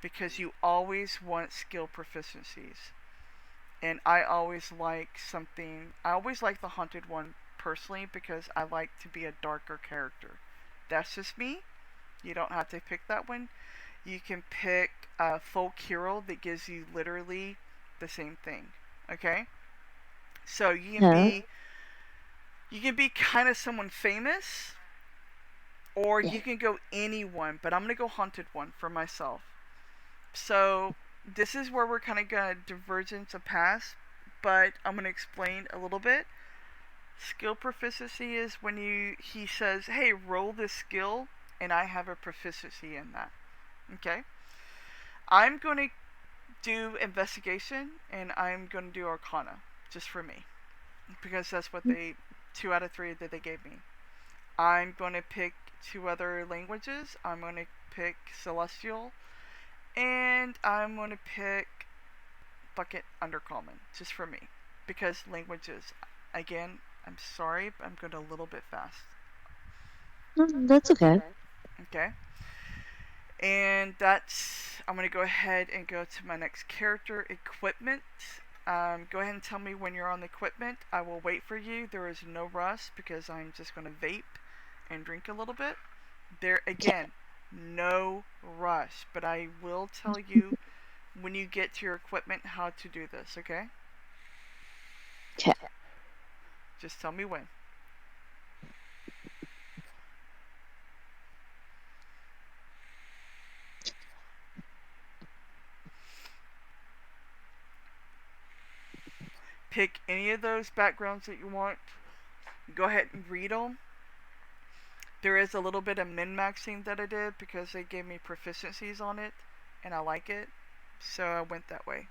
Because you always want skill proficiencies. And I always like the haunted one personally, because I like to be a darker character. That's just me. You don't have to pick that one. You can pick a folk hero that gives you literally the same thing. Okay? So you can be kind of someone famous, or you can go anyone, but I'm gonna go haunted one for myself. So this is where we're kind of gonna divergence of paths, but I'm gonna explain a little bit. Skill proficiency is when he says, "Hey, roll this skill," and I have a proficiency in that. Okay. I'm gonna do investigation, and I'm gonna do arcana just for me, because that's what 2 out of 3 that they gave me. I'm going to pick 2 other languages. I'm going to pick Celestial, and I'm going to pick Bucket Undercommon, just for me. Because languages, again, I'm sorry, but I'm going a little bit fast. That's okay. Okay? And I'm going to go ahead and go to my next character, equipment. Go ahead and tell me when you're on the equipment. I will wait for you. There is no rush, because I'm just going to vape and drink a little bit. There, again, no rush, but I will tell you when you get to your equipment how to do this, okay? Okay. Just tell me when. Pick any of those backgrounds that you want. Go ahead and read them. There is a little bit of min-maxing that I did because they gave me proficiencies on it, and I like it, so I went that way.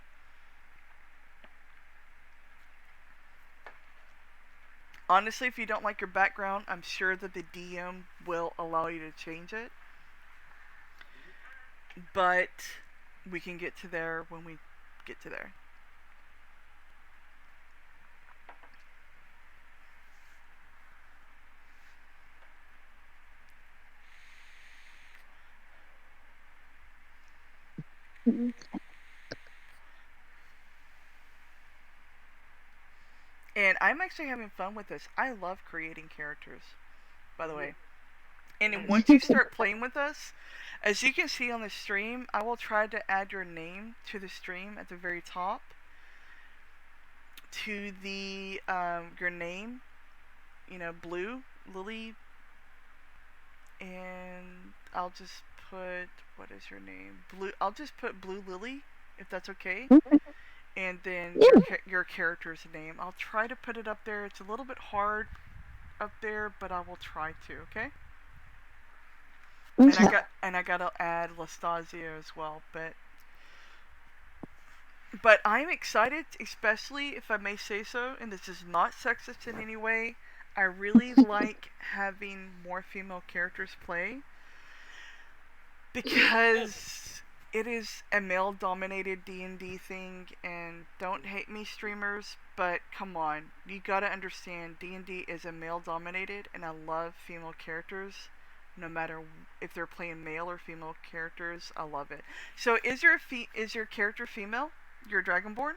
Honestly, if you don't like your background, I'm sure that the DM will allow you to change it. But we can get to there when we get to there. And I'm actually having fun with this. I love creating characters, by the way. And then once you start playing with us, as you can see on the stream, I will try to add your name to the stream at the very top. To the your name, Blue Lily, and I'll just put, what is your name? Blue. I'll just put Blue Lily, if that's okay. And then your character's name. I'll try to put it up there. It's a little bit hard up there, but I will try to. Okay. Okay. And I gotta add Lastasio as well, but I'm excited, especially if I may say so, and this is not sexist in any way. I really like having more female characters play because it is a male-dominated D&D thing, and don't hate me, streamers, but come on, you gotta understand D&D is a male-dominated, and I love female characters. No matter if they're playing male or female characters, I love it. So, is your character female? Your Dragonborn?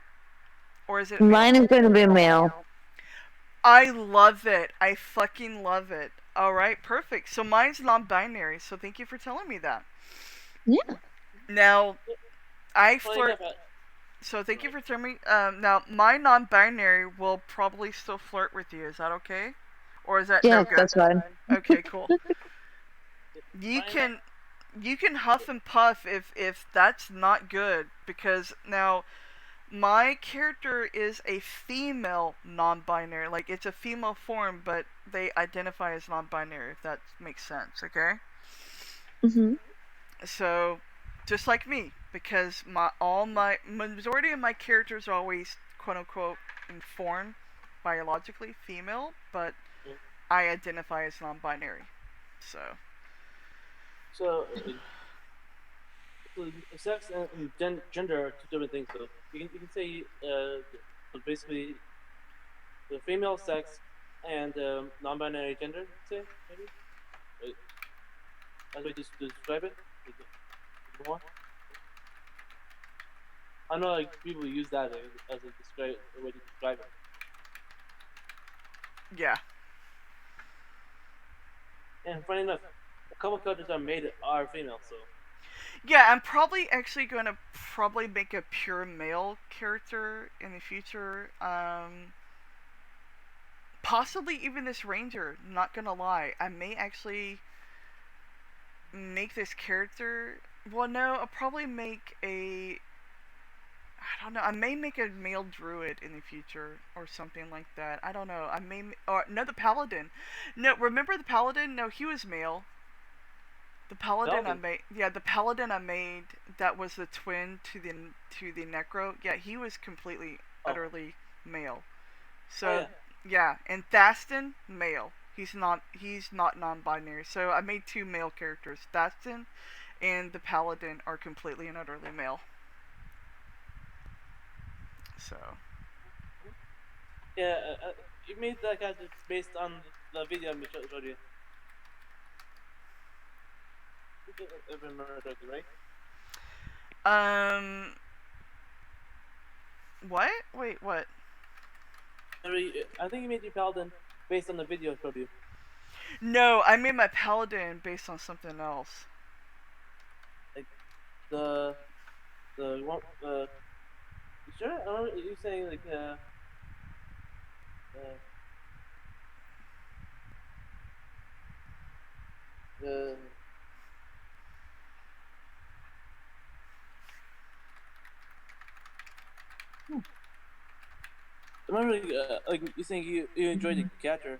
Or is it male? Mine is going to be male. I love it. I fucking love it. Alright, perfect. So mine's non-binary, so thank you for telling me that. Yeah. Now, I Well, flirt... enough, So thank you for telling me... now, my non-binary will probably still flirt with you. Is that okay? Or is that no Yeah, good? that's fine. Okay, cool. You Fine. can huff and puff if that's not good, because now my character is a female non-binary. Like, it's a female form, but they identify as non-binary, if that makes sense. Okay. Hmm. So, just like me, because my majority of my characters are always quote unquote informed biologically female, but I identify as non-binary. So. So, sex and gender are two different things. So you can say basically the female sex and non-binary gender. Say maybe. As a way to describe it. More. I know like people use that as a way to describe it. Yeah. And funny enough, a couple characters are female. So. Yeah, I'm probably actually going to make a pure male character in the future. Possibly even this ranger. Not gonna lie, I may actually make this character. Well, no, I'll probably make a. I don't know. I may make a male druid in the future or something like that. I don't know. I may. Or no, the paladin. No, remember the paladin? No, he was male. The paladin I made, the paladin I made that was the twin to the necro. Yeah, he was completely, utterly male. So yeah, and Thaston male. He's not non-binary. So I made two male characters. Thaston and the paladin are completely and utterly male. So. Yeah, you made that guy based on the video I showed you. If I remember correctly, right? What? Wait, what? I think you made your paladin based on the video I showed you. No, I made my paladin based on something else. Like the one you sure? I don't know, you saying like I remember like you saying you enjoyed the catcher.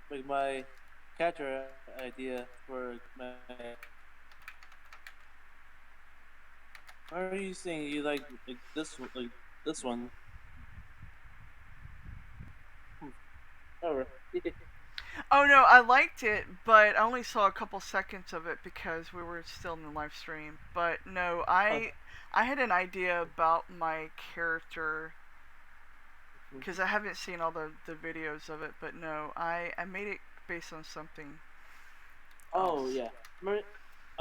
Like my catcher idea for my. Why are you saying you like this one? Oh, Oh no, I liked it, but I only saw a couple seconds of it because we were still in the live stream. But no, I had an idea about my character because I haven't seen all the videos of it. But no, I made it based on something Oh else. yeah, I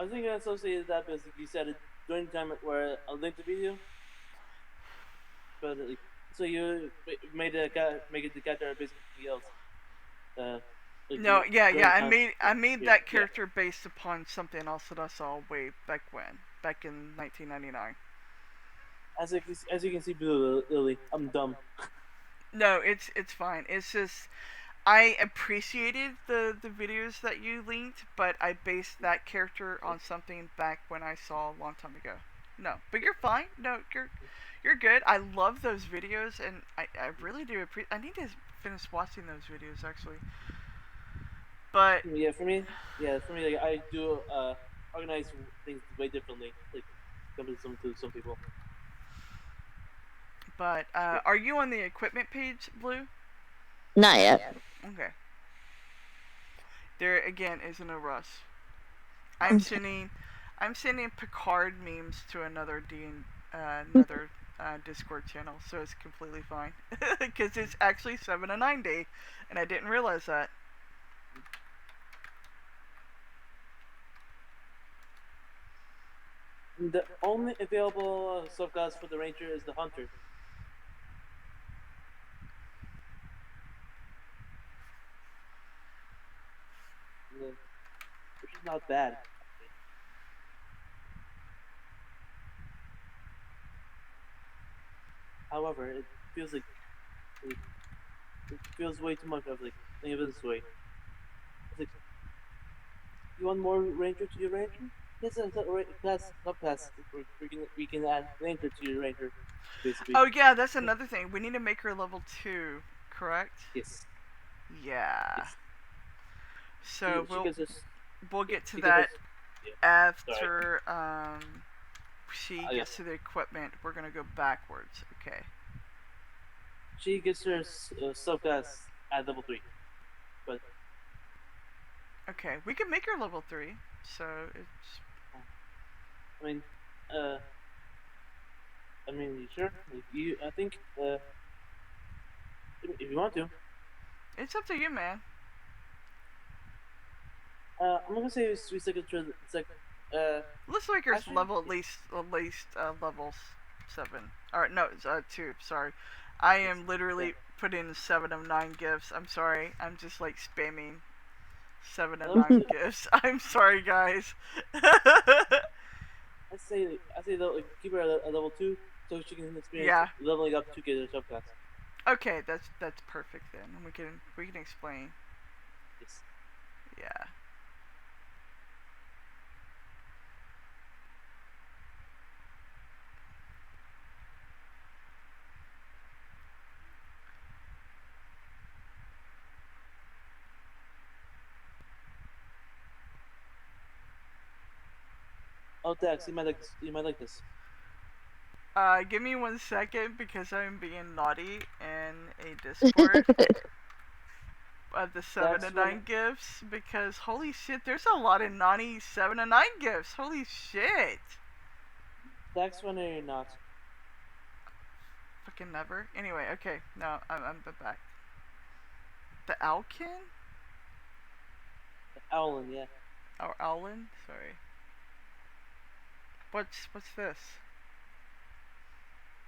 was thinking I associated that because you said it during the time where I linked the video. But so you made make it the character basically else. like No, yeah, during I time. made Yeah, that yeah. character based upon something else that I saw way back when, back in 1999. As you can see, Blue Lily, I'm dumb. No, it's fine. It's just I appreciated the videos that you linked, but I based that character on something back when I saw a long time ago. No, but you're fine. No, you're good. I love those videos, and I really do appreciate. I need to finish watching those videos actually. But Yeah, for me, like I do organize things way differently, like compared to some people. Yeah. are you on the equipment page, Blue? Not yet. Okay. There again isn't a rush. I'm Okay. sending I'm sending Picard memes to another Discord channel, so it's completely fine. Because it's actually 7 to 9 day, and I didn't realize that. The only available subclass for the ranger is the hunter. Which is not bad. However, it feels like it, it feels way too much of like think of it this way. It's like you want more ranger to your ranger? Yes, it's a class subclass. We can add ranger to your ranger, basically. Oh yeah, that's another thing. We need to make her level 2, correct? Yes, Yeah. yes. So She gives us we'll get to she gives us that yeah. Sorry. after she Yeah. gets to the equipment. We're gonna go backwards. Okay. She gets her subclass at level 3, but Okay, we can make her level 3. So it's I mean, uh, sure. Like you, I think, if you want to, it's up to you, man. I'm gonna say it's 3 seconds. It's like, Looks like there's actually, level at least level 7. Or no, it's 2. Sorry, I am literally putting 7 of 9 gifts. I'm sorry. I'm just like spamming 7 of level 9 2. gifts. I'm sorry, guys. I say like, keep her at level 2 so she can experience Yeah. leveling up to get her subclass. Okay, that's perfect then. We can explain. Yes. Yeah. Oh, Dax, you might like this. Give me 1 second because I'm being naughty in a Discord of the 7 Dax to one, 9 gifts because holy shit, there's a lot of naughty 7 to 9 gifts. Holy shit. Dax one, or not? Fucking never. Anyway, okay, no, I'm back. The Alkin? Owlin, yeah. Or Owlin? Sorry. What's this?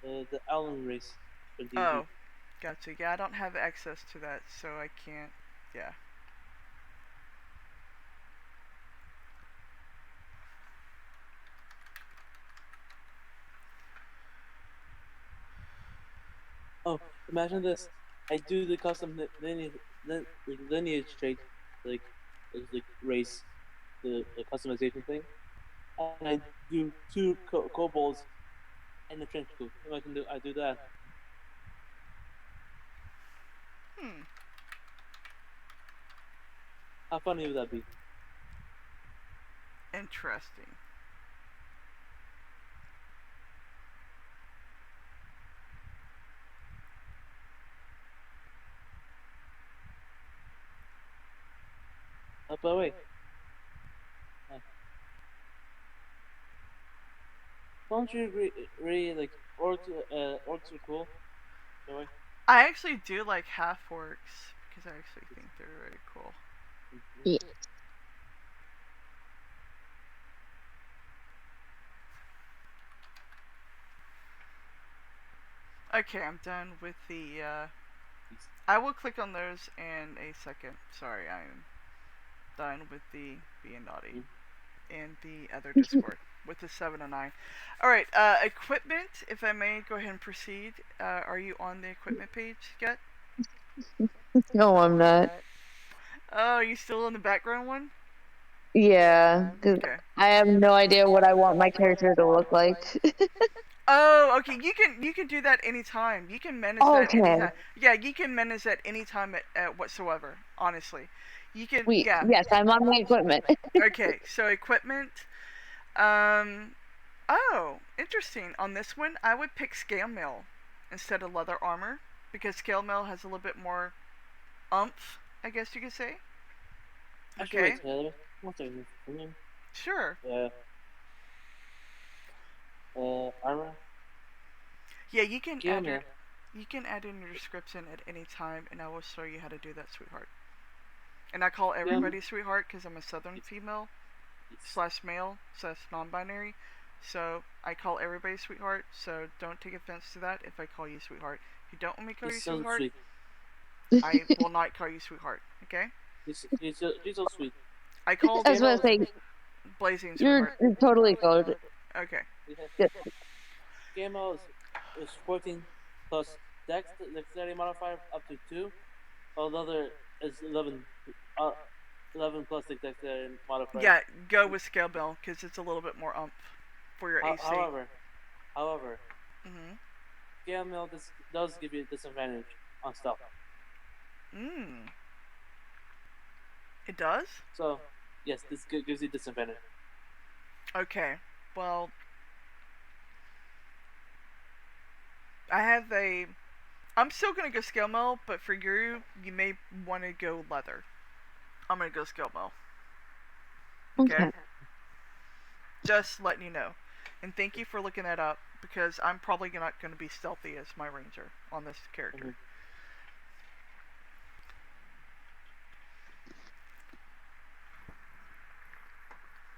The Owlin race for D&D. Oh, gotcha. Yeah, I don't have access to that, so I can't. Yeah. Oh, imagine this. I do the custom lineage trait, like, race, the customization thing, and I do 2 kobolds and a trench coat. I do that. Hmm. How funny would that be? Interesting. By the way, don't you really like orcs? Orcs are cool. By the way. I actually do like half orcs because I actually think they're very cool. Yeah. Okay, I'm done with the I will click on those in a second. Sorry, I'm done with the being naughty in the other Discord with the 7 and 9. All right, equipment. If I may go ahead and proceed. Are you on the equipment page yet? No, I'm not. Oh, are you still in the background one? Yeah, 'cause Okay. I have no idea what I want my character to look like. Oh, okay. You can do that anytime. You can manage that Okay. anytime. Yeah, you can manage that anytime at whatsoever. Honestly, you can. Sweet. Yeah. Yes, I'm on my equipment. Okay. So equipment. Um. Oh, interesting. On this one, I would pick scale mail instead of leather armor because scale mail has a little bit more umph, I guess you could say. Actually, Okay. wait, Taylor. One second. Something. Sure. Armor. Yeah, you can Scale add your mail. you can add in your description at any time, and I will show you how to do that, sweetheart. And I call everybody sweetheart because I'm a southern female slash male slash non-binary. So I call everybody sweetheart. So don't take offense to that if I call you sweetheart. If you don't want me to call you He's so sweetheart, sweet. I will not call you sweetheart. Okay? He's so sweet. I called I was about to say, Blazing you're sweetheart. totally good. Okay. Good. Scale mail is 14 plus dexterity modifier up to 2, while the other is 11 plus dexterity modifier. Yeah, go with scale bell because it's a little bit more umph for your AC. However, Mm-hmm. scale mail does give you a disadvantage on stealth. It does? So, yes, this gives you disadvantage. Okay. Well, I have a. I'm still gonna go scale mail, but for you, you may want to go leather. I'm gonna go scale mail. Okay. Just letting you know, and thank you for looking that up because I'm probably not gonna be stealthy as my ranger on this character.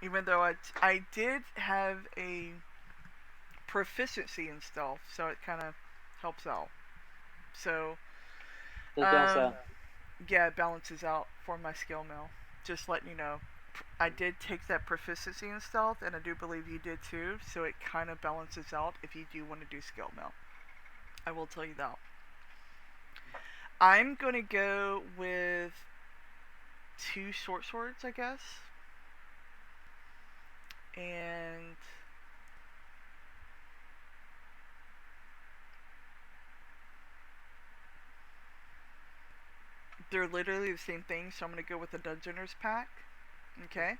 Even though I did have a proficiency in stealth, so it kind of helps out. So, yeah, it balances out for my skill mill. Just letting you know. I did take that proficiency in stealth, and I do believe you did too, so it kind of balances out if you do want to do skill mill. I will tell you that. I'm going to go with 2 short swords, I guess. And they're literally the same thing, so I'm going to go with the Dungeoner's pack. Okay.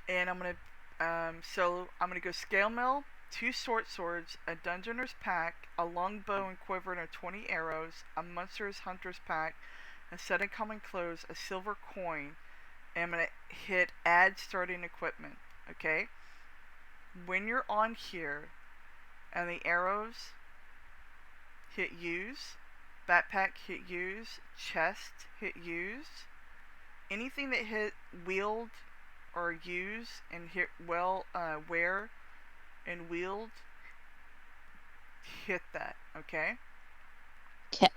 And I'm going to go scale mill, 2 short swords, a Dungeoner's pack, a long bow and quiver and 20 arrows, a Monster's Hunter's pack, a set of common clothes, a silver coin, and I'm going to hit add starting equipment. Okay? When you're on here and the arrows, hit use, backpack, hit use, chest, hit use, anything that hit wield or use and hit wear and wield, hit that, okay? Okay.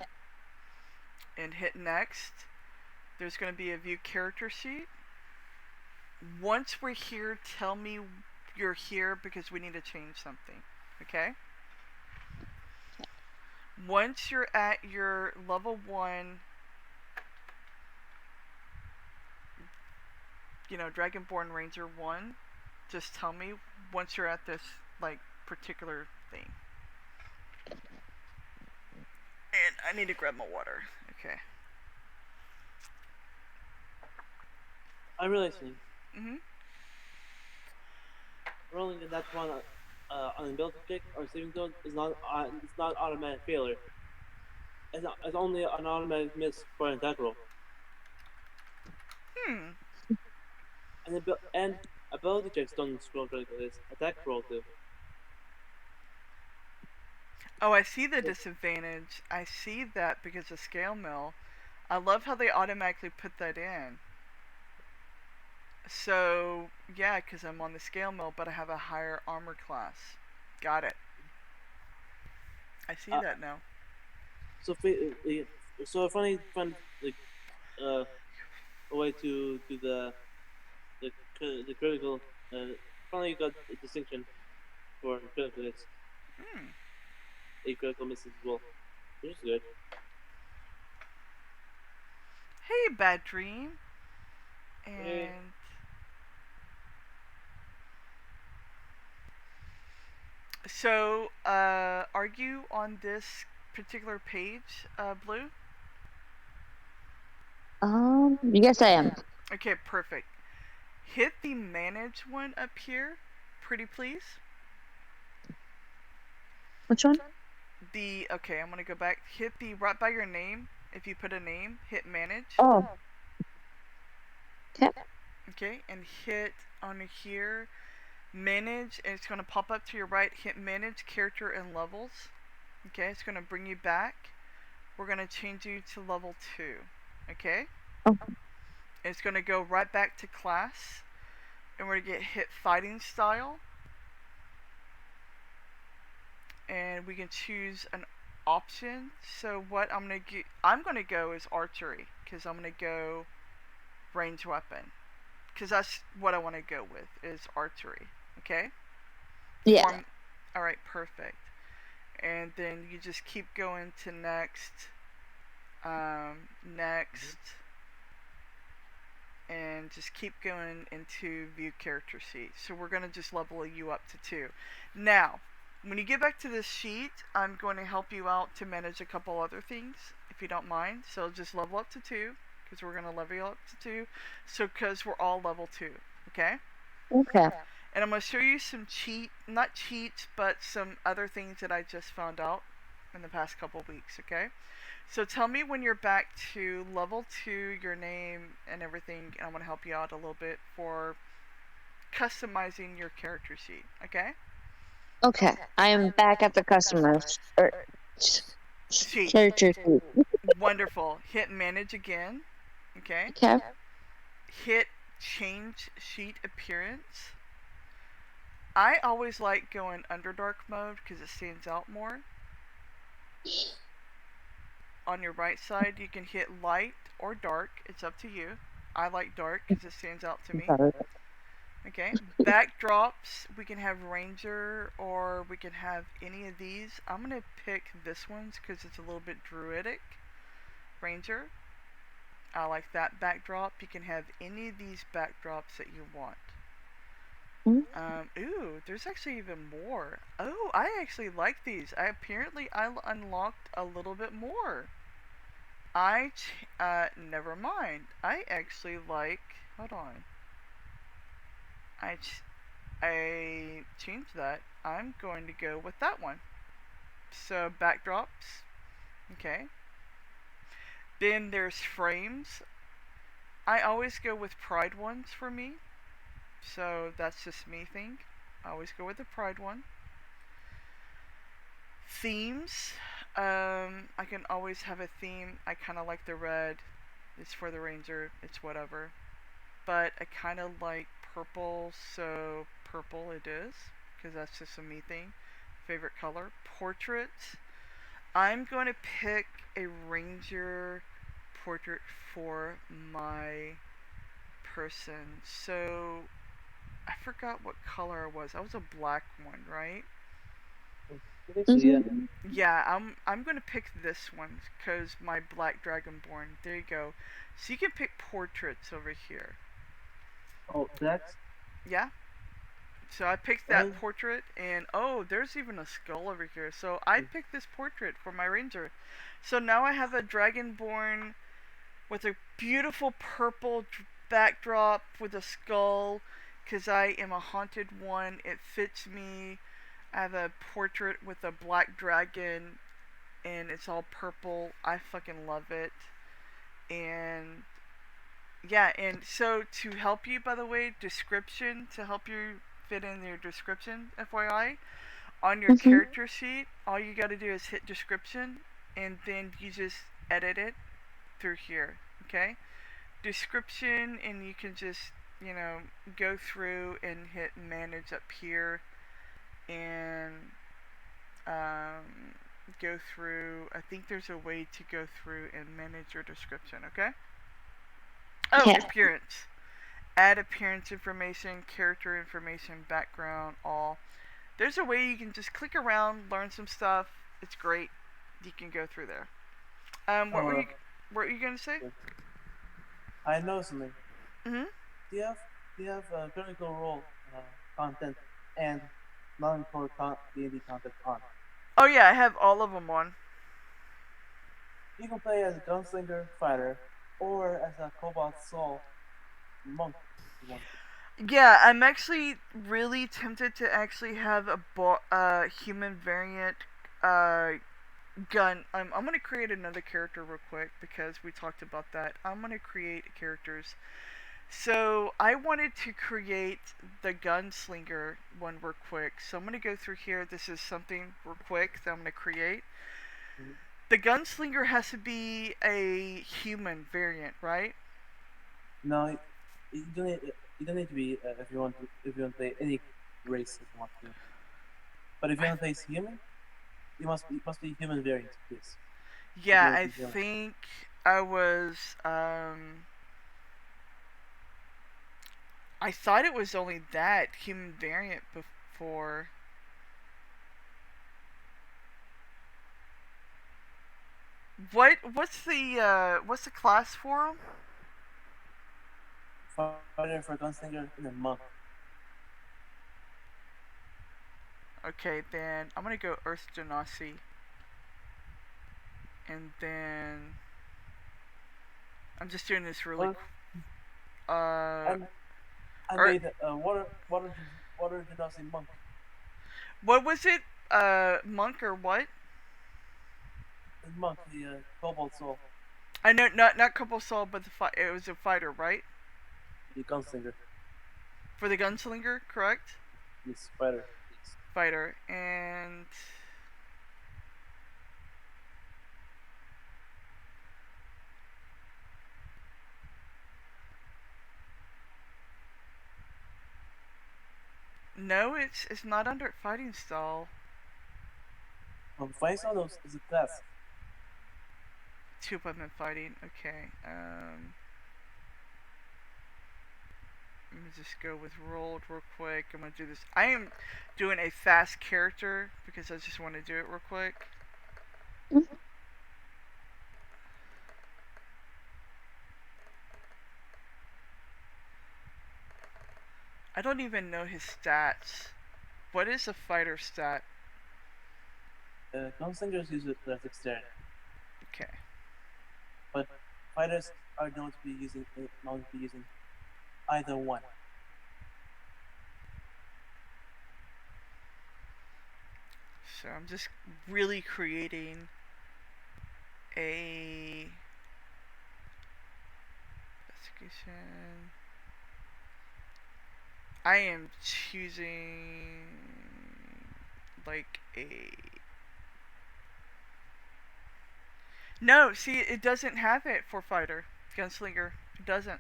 And hit next. There's going to be a view character sheet. Once we're here, tell me you're here because we need to change something, okay? Once you're at your level 1, Dragonborn Ranger 1, just tell me once you're at this, particular thing. And I need to grab my water. Okay. I'm realizing. Mm-hmm. Rolling in that one on the ability check or saving throw is not it's not automatic failure. It's only an automatic miss for an attack roll. And ability checks don't scroll critical hits. Attack roll too. Oh, I see the disadvantage. I see that because of scale mill. I love how they automatically put that in. So, yeah, because I'm on the scale mill, but I have a higher armor class. Got it. I see that now. so so I finally found like uh, a way to do the critical. Finally got a distinction for critical hits, Hmm. a critical misses as well, which is good. Hey, Bad Dream. Hey, And so, are you on this particular page, Blue? Yes, I am. Okay, perfect. Hit the manage one up here, pretty please. Which one? Okay, I'm gonna go back. Hit the right by your name. If you put a name, hit manage. Oh, okay. Okay, and hit on here manage, and it's gonna pop up to your right. Hit manage character and levels. Okay, it's gonna bring you back. We're gonna change you to level 2. Okay, Oh, it's gonna go right back to class, and we're gonna get hit fighting style, and we can choose an option. So what I'm gonna go is archery, because I'm gonna go range weapon, because that's what I want to go with is archery. Okay. yeah. All right, perfect. And then you just keep going to next, next, and just keep going into view character sheet. So we're going to just level you up to 2. Now, when you get back to this sheet, I'm going to help you out to manage a couple other things, if you don't mind. So just level up to 2, because we're going to level you up to 2. So, because we're all level 2, okay? Okay. And I'm going to show you some not cheats, but some other things that I just found out in the past couple weeks, okay? So tell me when you're back to level 2, your name and everything, and I'm going to help you out a little bit for customizing your character sheet, okay? Okay. I am back at the customers or Sheet. character sheet. Wonderful. Hit manage again, okay? Okay. Hit change sheet appearance. I always like going Underdark mode because it stands out more. On your right side, you can hit light or dark. It's up to you. I like dark because it stands out to me. Got it. Okay. Backdrops, we can have Ranger or we can have any of these. I'm going to pick this one's because it's a little bit druidic. Ranger. I like that backdrop. You can have any of these backdrops that you want. Ooh, there's actually even more. Oh, I actually like these. I unlocked a little bit more. Never mind. I actually like. Hold on. I changed that. I'm going to go with that one. So backdrops. Okay. Then there's frames. I always go with pride ones for me. So that's just me thing. I always go with the pride one. Themes. I can always have a theme. I kind of like the red. It's for the ranger. It's whatever. But I kind of like purple, so purple it is. Because that's just a me thing. Favorite color. Portraits. I'm going to pick a ranger portrait for my person. So I forgot what color it was. That was a black one, right? Yeah. Mhm. Yeah, I'm gonna pick this one because my black dragonborn. There you go. So you can pick portraits over here. oh, that's Yeah. So I picked that portrait, and oh, there's even a skull over here. So I picked this portrait for my ranger. So now I have a dragonborn with a beautiful purple backdrop with a skull, because I am a haunted one. It fits me. I have a portrait with a black dragon, and it's all purple. I fucking love it. And yeah, and so to help you, by the way, description, to help you fit in your description, FYI, on your Mhm. character sheet, all you gotta do is hit description, and then you just edit it through here, okay? Description, and you can just, go through and hit manage up here, and go through. I think there's a way to go through and manage your description. Okay. Oh, Yeah. appearance. Add appearance information, character information, background, all. There's a way you can just click around, learn some stuff. It's great. You can go through there. What were Oh, you? What were you gonna say? I know something. Mhm. Do you have critical role content and non-core D&D content on? Oh yeah, I have all of them on. You can play as a gunslinger fighter or as a cobalt soul monk if you want to. Yeah, I'm actually really tempted to actually have a human variant gun. I'm gonna create another character real quick because we talked about that. I'm gonna create characters. So I wanted to create the gunslinger one real quick. So I'm gonna go through here. This is something real quick that I'm gonna create. Mhm. The gunslinger has to be a human variant, right? No, you don't need to be if you want to play any race if you want to. But if you want to play as human, you must be human variant, please. Yeah, If I you want- think I was. I thought it was only that human variant before. What's the class for 'em? fighter for gunslinger and a monk. Okay, then I'm gonna go Earth Genasi. And then I'm just doing this really. Well, Uh, I Or- made a water genasi monk. what was it? Monk or what? The monk, the cobalt soul, I know, not Couple Soul, but it was a fighter, right? the gunslinger. For the gunslinger, correct? Yes, fighter. Yes. Fighter, and no, it's not under fighting style. Fighting style is a class. Two weapon fighting. Okay. Let me just go with rolled real quick. I'm gonna do this. I am doing a fast character because I just want to do it real quick. I don't even know his stats. What is a fighter stat? Gunslingers use their dexterity, Okay. but fighters are known to be using either one. So I'm just really creating a investigation. I am choosing like a. No, see, it doesn't have it for fighter gunslinger. It doesn't.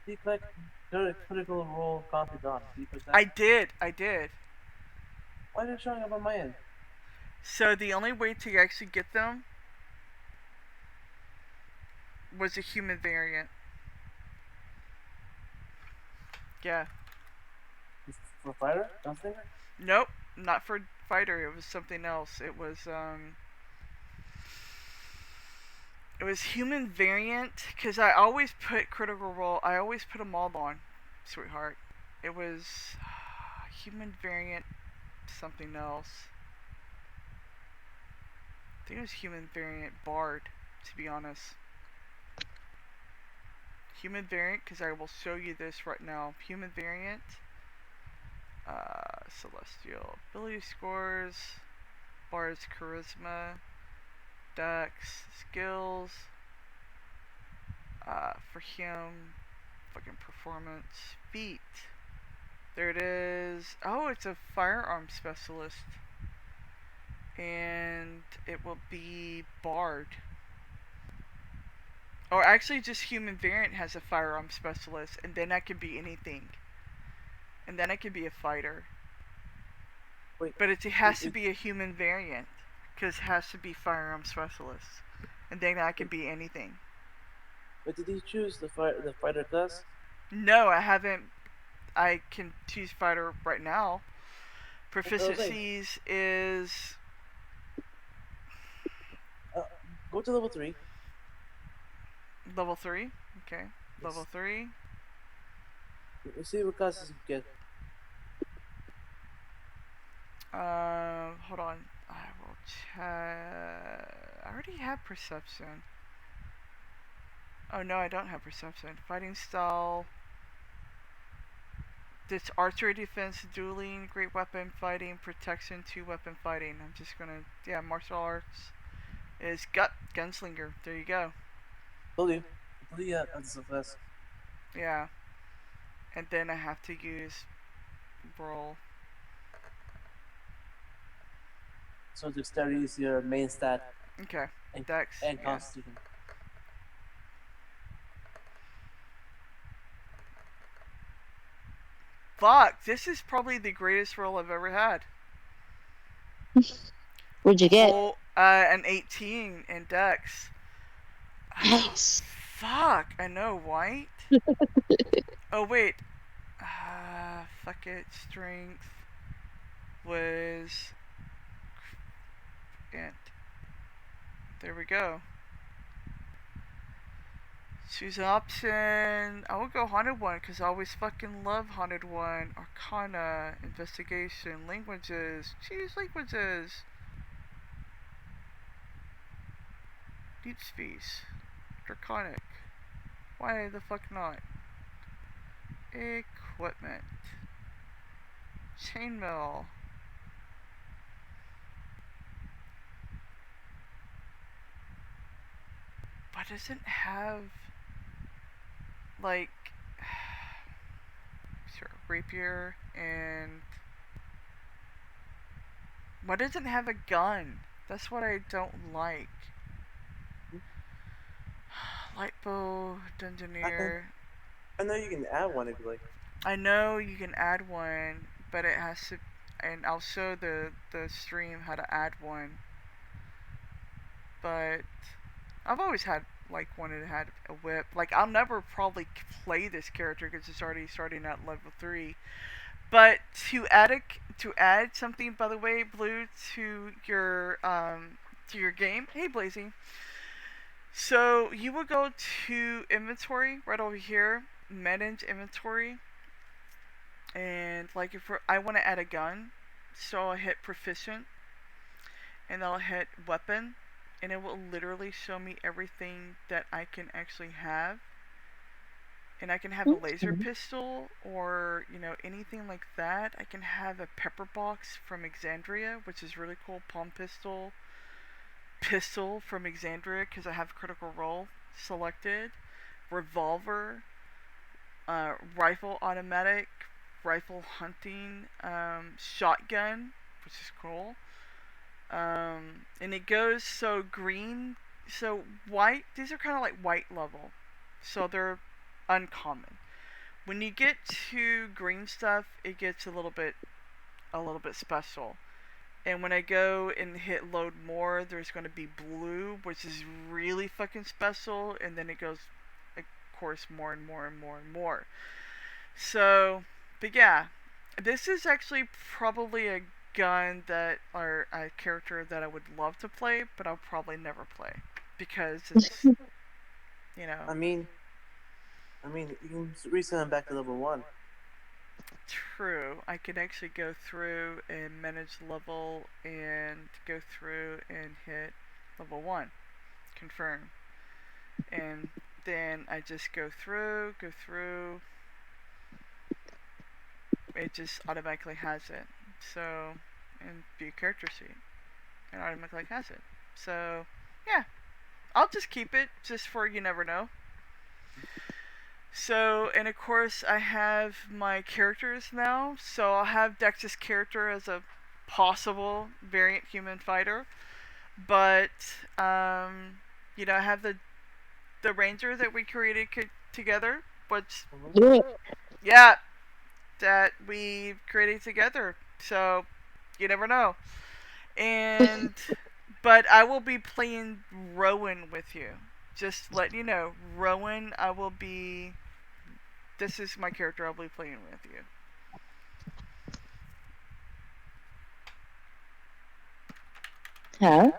Do you click critical role content on? Do you click that? I did. Why are they showing up on my end? So the only way to actually get them was a human variant. Yeah. For fighter? Gunslinger? Nope, not for fighter. It was something else. It was human variant because I always put critical role. I always put them all on, sweetheart. It was human variant, something else. I think it was human variant bard, to be honest. Human variant, because I will show you this right now. Human variant, celestial ability scores, bard's charisma, dex, skills. For him, fucking performance, feat. There it is. Oh, it's a firearm specialist. And it will be bard. Or actually, just human variant has a firearm specialist, and then that can be anything. And then it can be a fighter. Wait, But it has to be a human variant. because it has to be firearm specialist, and then I can be anything. But did you choose the fighter class? No, I haven't. I can choose fighter right now. That's what I was saying. Proficiencies is Go to level 3. level 3. Okay, Yes. level 3. We'll see what classes you get. Hold on. I will check. I already have perception. Oh no, I don't have perception. Fighting style. This archery, defense, dueling, great weapon fighting, protection, 2-weapon fighting. I'm just gonna, yeah, martial arts is gunslinger. There you go. Told you. That's so fast. Yeah. And then I have to use roll. So dexterity is your main stat. Okay. And, Dex. and Yeah. constitution. Fuck, this is probably the greatest roll I've ever had. What'd you get? Oh, an 18 in Dex. Nice. Fuck, I know, white. Oh wait. Fuck it. Strength was int. There we go. Choose an option. I will go haunted one because I always fucking love haunted one. Arcana, investigation, languages. Choose languages. Deep space, draconic. Why the fuck not? Equipment. Chainmail. But doesn't have like sure rapier and why doesn't have a gun? That's what I don't like. Light bow, dungeoneer. I know you can add one if you like. I know you can add one, but it has to, and I'll show the stream how to add one. But I've always had like one that had a whip. Like I'll never probably play this character because it's already starting at level 3. But to add something, by the way, Blue, to your game. Hey, Blazy. So you will go to inventory right over here, manage inventory, and like if I want to add a gun, so I'll hit proficient, and I'll hit weapon, and it will literally show me everything that I can actually have. And I can have a laser pistol or, you know, anything like that. I can have a pepper box from Exandria, which is really cool. Palm pistol from Exandria because I have critical role selected. Revolver, rifle automatic, rifle hunting, shotgun, which is cool. And it goes so green, so white. These are kind of like white level, so they're uncommon. When you get to green stuff, it gets a little bit special. And when I go and hit load more, there's going to be blue, which is really fucking special, and then it goes, of course, more and more and more and more. So, but yeah, this is actually probably a gun that, or a character that I would love to play, but I'll probably never play because it's, you know. I mean, you can reset them back to level 1. True. I can actually go through and manage level and go through and hit level 1. Confirm. And then I just go through. It just automatically has it. So, and view character sheet. It automatically has it. So, yeah. I'll just keep it just for you never know. So, and of course, I have my characters now. So, I'll have Dex's character as a possible variant human fighter. But, you know, I have the ranger that we created together. Which, yeah, that we created together. So, you never know. And But I will be playing Rowan with you. Just letting you know, Rowan, I will be. This is my character I'll be playing with you. Huh?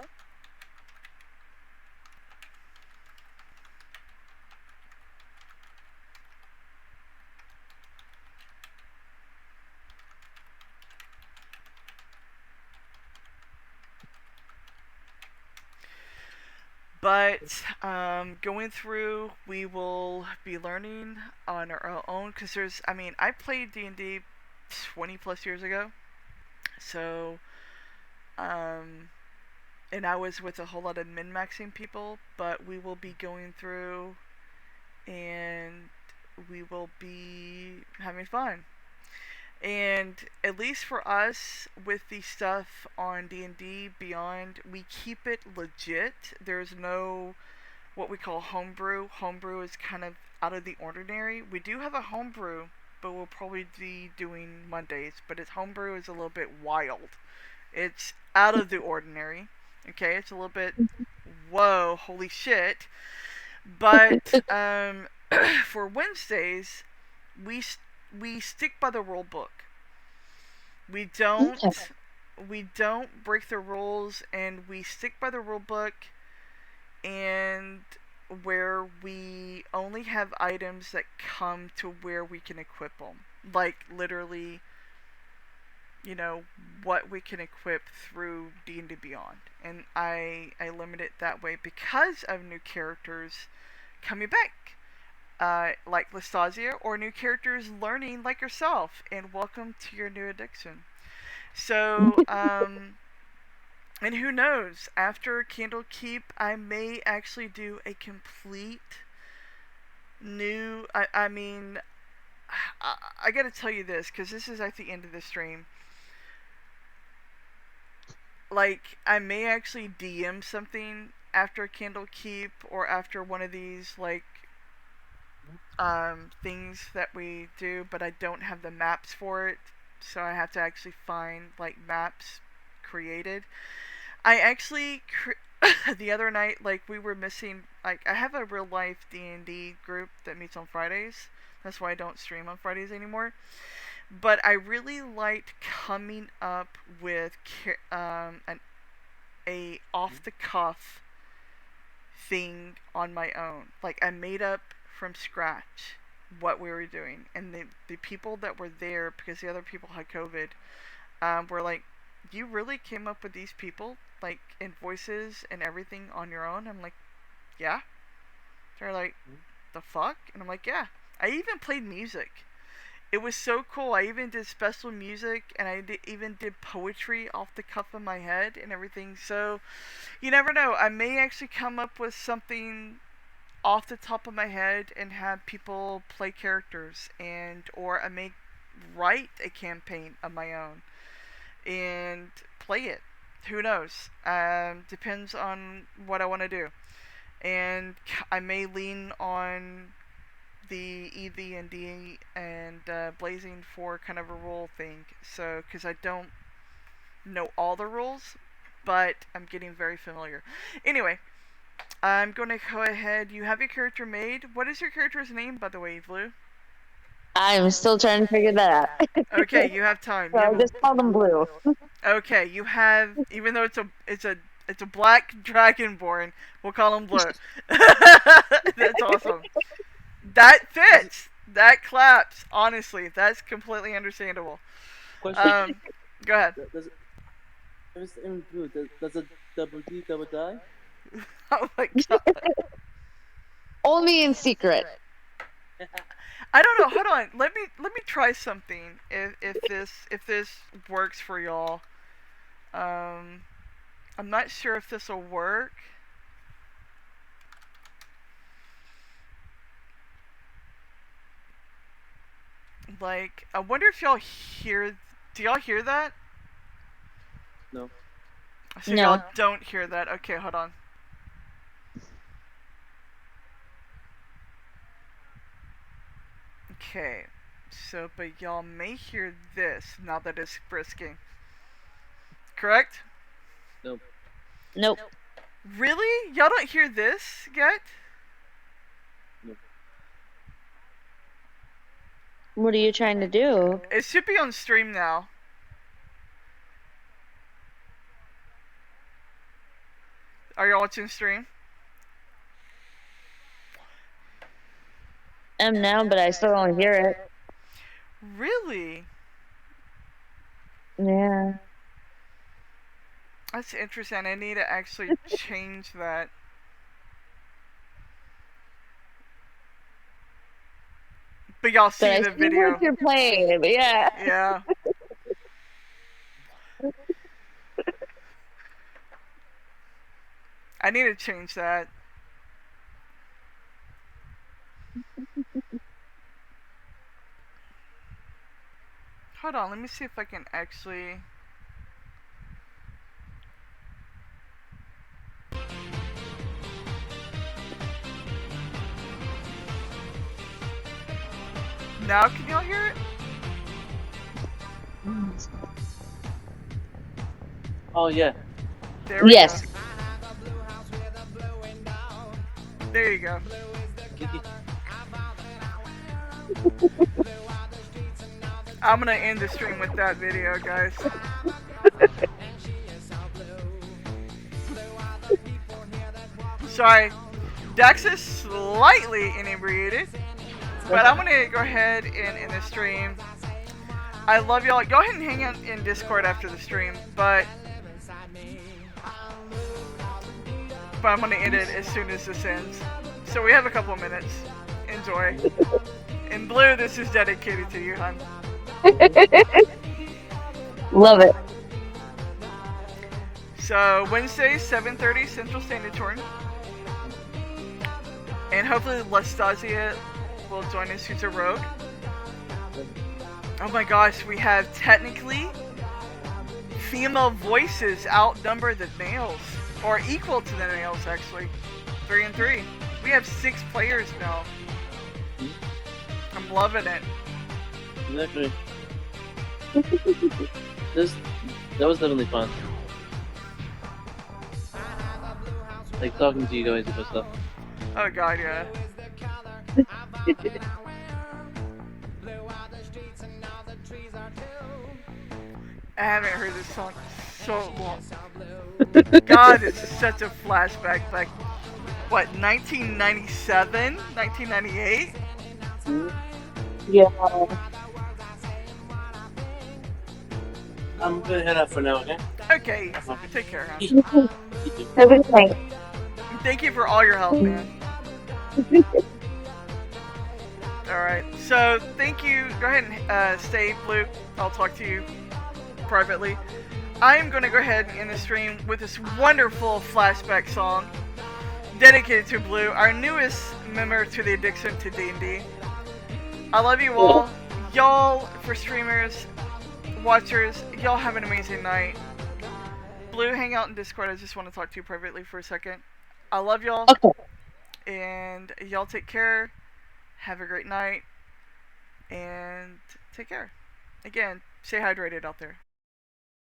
But going through, we will be learning on our own because there's. I mean, I played D&D 20 plus years ago, so and I was with a whole lot of min-maxing people. But we will be going through, and we will be having fun. And at least for us, with the stuff on D&D Beyond, we keep it legit. There's no what we call homebrew. Homebrew is kind of out of the ordinary. We do have a homebrew, but we'll probably be doing Mondays. But its homebrew is a little bit wild. It's out of the ordinary. Okay, it's a little bit whoa, holy shit. But for Wednesdays, we we stick by the rule book. We don't Okay. we don't break the rules, and we stick by the rule book, and where we only have items that come to where we can equip them. Like literally, what we can equip through D&D Beyond. And I limit it that way because of new characters coming back. Like Listasia, or new characters learning like yourself, and welcome to your new addiction. So, and who knows, after Candlekeep, I may actually do a complete new. I mean, I gotta tell you this, because this is at the end of the stream. Like, I may actually DM something after Candlekeep, or after one of these, like, things that we do, but I don't have the maps for it, so I have to actually find, like, maps created. I actually the other night, like, we were missing, like, I have a real life D&D group that meets on Fridays. That's why I don't stream on Fridays anymore. But I really liked coming up with a off the cuff thing on my own. Like, I made up from scratch what we were doing, and the people that were there, because the other people had COVID, were like, "You really came up with these people, like, in voices and everything on your own?" I'm like, "Yeah." They're like, "The fuck?" And I'm like, "Yeah." I even played music. It was so cool. I even did special music, and I even did poetry off the cuff of my head and everything. So, you never know. I may actually come up with something off the top of my head and have people play characters, and or I may write a campaign of my own and play it. Who knows? Depends on what I want to do. And I may lean on the EV and D and Blazing for kind of a rule thing. So, because I don't know all the rules, but I'm getting very familiar. Anyway, I'm going to go ahead. You have your character made. What is your character's name, by the way, Blue? I'm still trying to figure that out. Okay, you have time. So You I have just call them blue. Okay, you have, even though it's a black dragonborn, we'll call him Blue. That's awesome. That fits. That claps. Honestly, that's completely understandable. Question: Go ahead. Does it, if it's in blue, does a double D double die? Oh my god. Only in secret. I don't know. Hold on. Let me try something. If this works for y'all. I'm not sure if this will work. Like, I wonder if y'all hear. Do y'all hear that? No. So No. y'all don't hear that. Okay, hold on. Okay. So, but y'all may hear this now that it's frisking. Correct? Nope. Nope. Really? Y'all don't hear this yet? What are you trying to do? It should be on stream now. Are y'all watching stream? I'm now, but I still don't hear it. Really? Yeah. That's interesting. I need to actually change that. But y'all see But I the see video. what you're playing. Yeah. Yeah. I need to change that. Hold on, let me see if I can actually... Now can y'all hear it? Oh yeah. There we Yes. go. There you go. I'm gonna end the stream with that video, guys. Sorry, Dax is slightly inebriated, but I'm gonna go ahead and end the stream. I love y'all. Go ahead and hang out in Discord after the stream, but I'm gonna end it as soon as this ends. So we have a couple minutes. Enjoy. In blue, this is dedicated to you, hon. Love it. So Wednesday, 7:30 Central Standard Time, and hopefully Lestasia will join us, who's a rogue. Oh my gosh, we have technically female voices outnumber the males, or equal to the males actually, 3-3. We have 6 players now. I'm loving it. Exactly. That was definitely fun. Like talking to you guys about stuff. Oh god, yeah. I haven't heard this song so long. God, this is such a flashback. Like, what, 1997? 1998? Yeah. I'm gonna head out for now, okay? Okay, take care, hon. Have a good night. Thank you for all your help, man. Alright, so thank you. Go ahead and stay, Blue. I'll talk to you privately. I am going to go ahead and end the stream with this wonderful flashback song dedicated to Blue, our newest member to the addiction to D&D. I love you all. Y'all, for streamers, watchers, y'all have an amazing night. Blue, hang out in Discord. I just want to talk to you privately for a second. I love y'all. Okay. And y'all take care. Have a great night. And take care. Again, stay hydrated out there.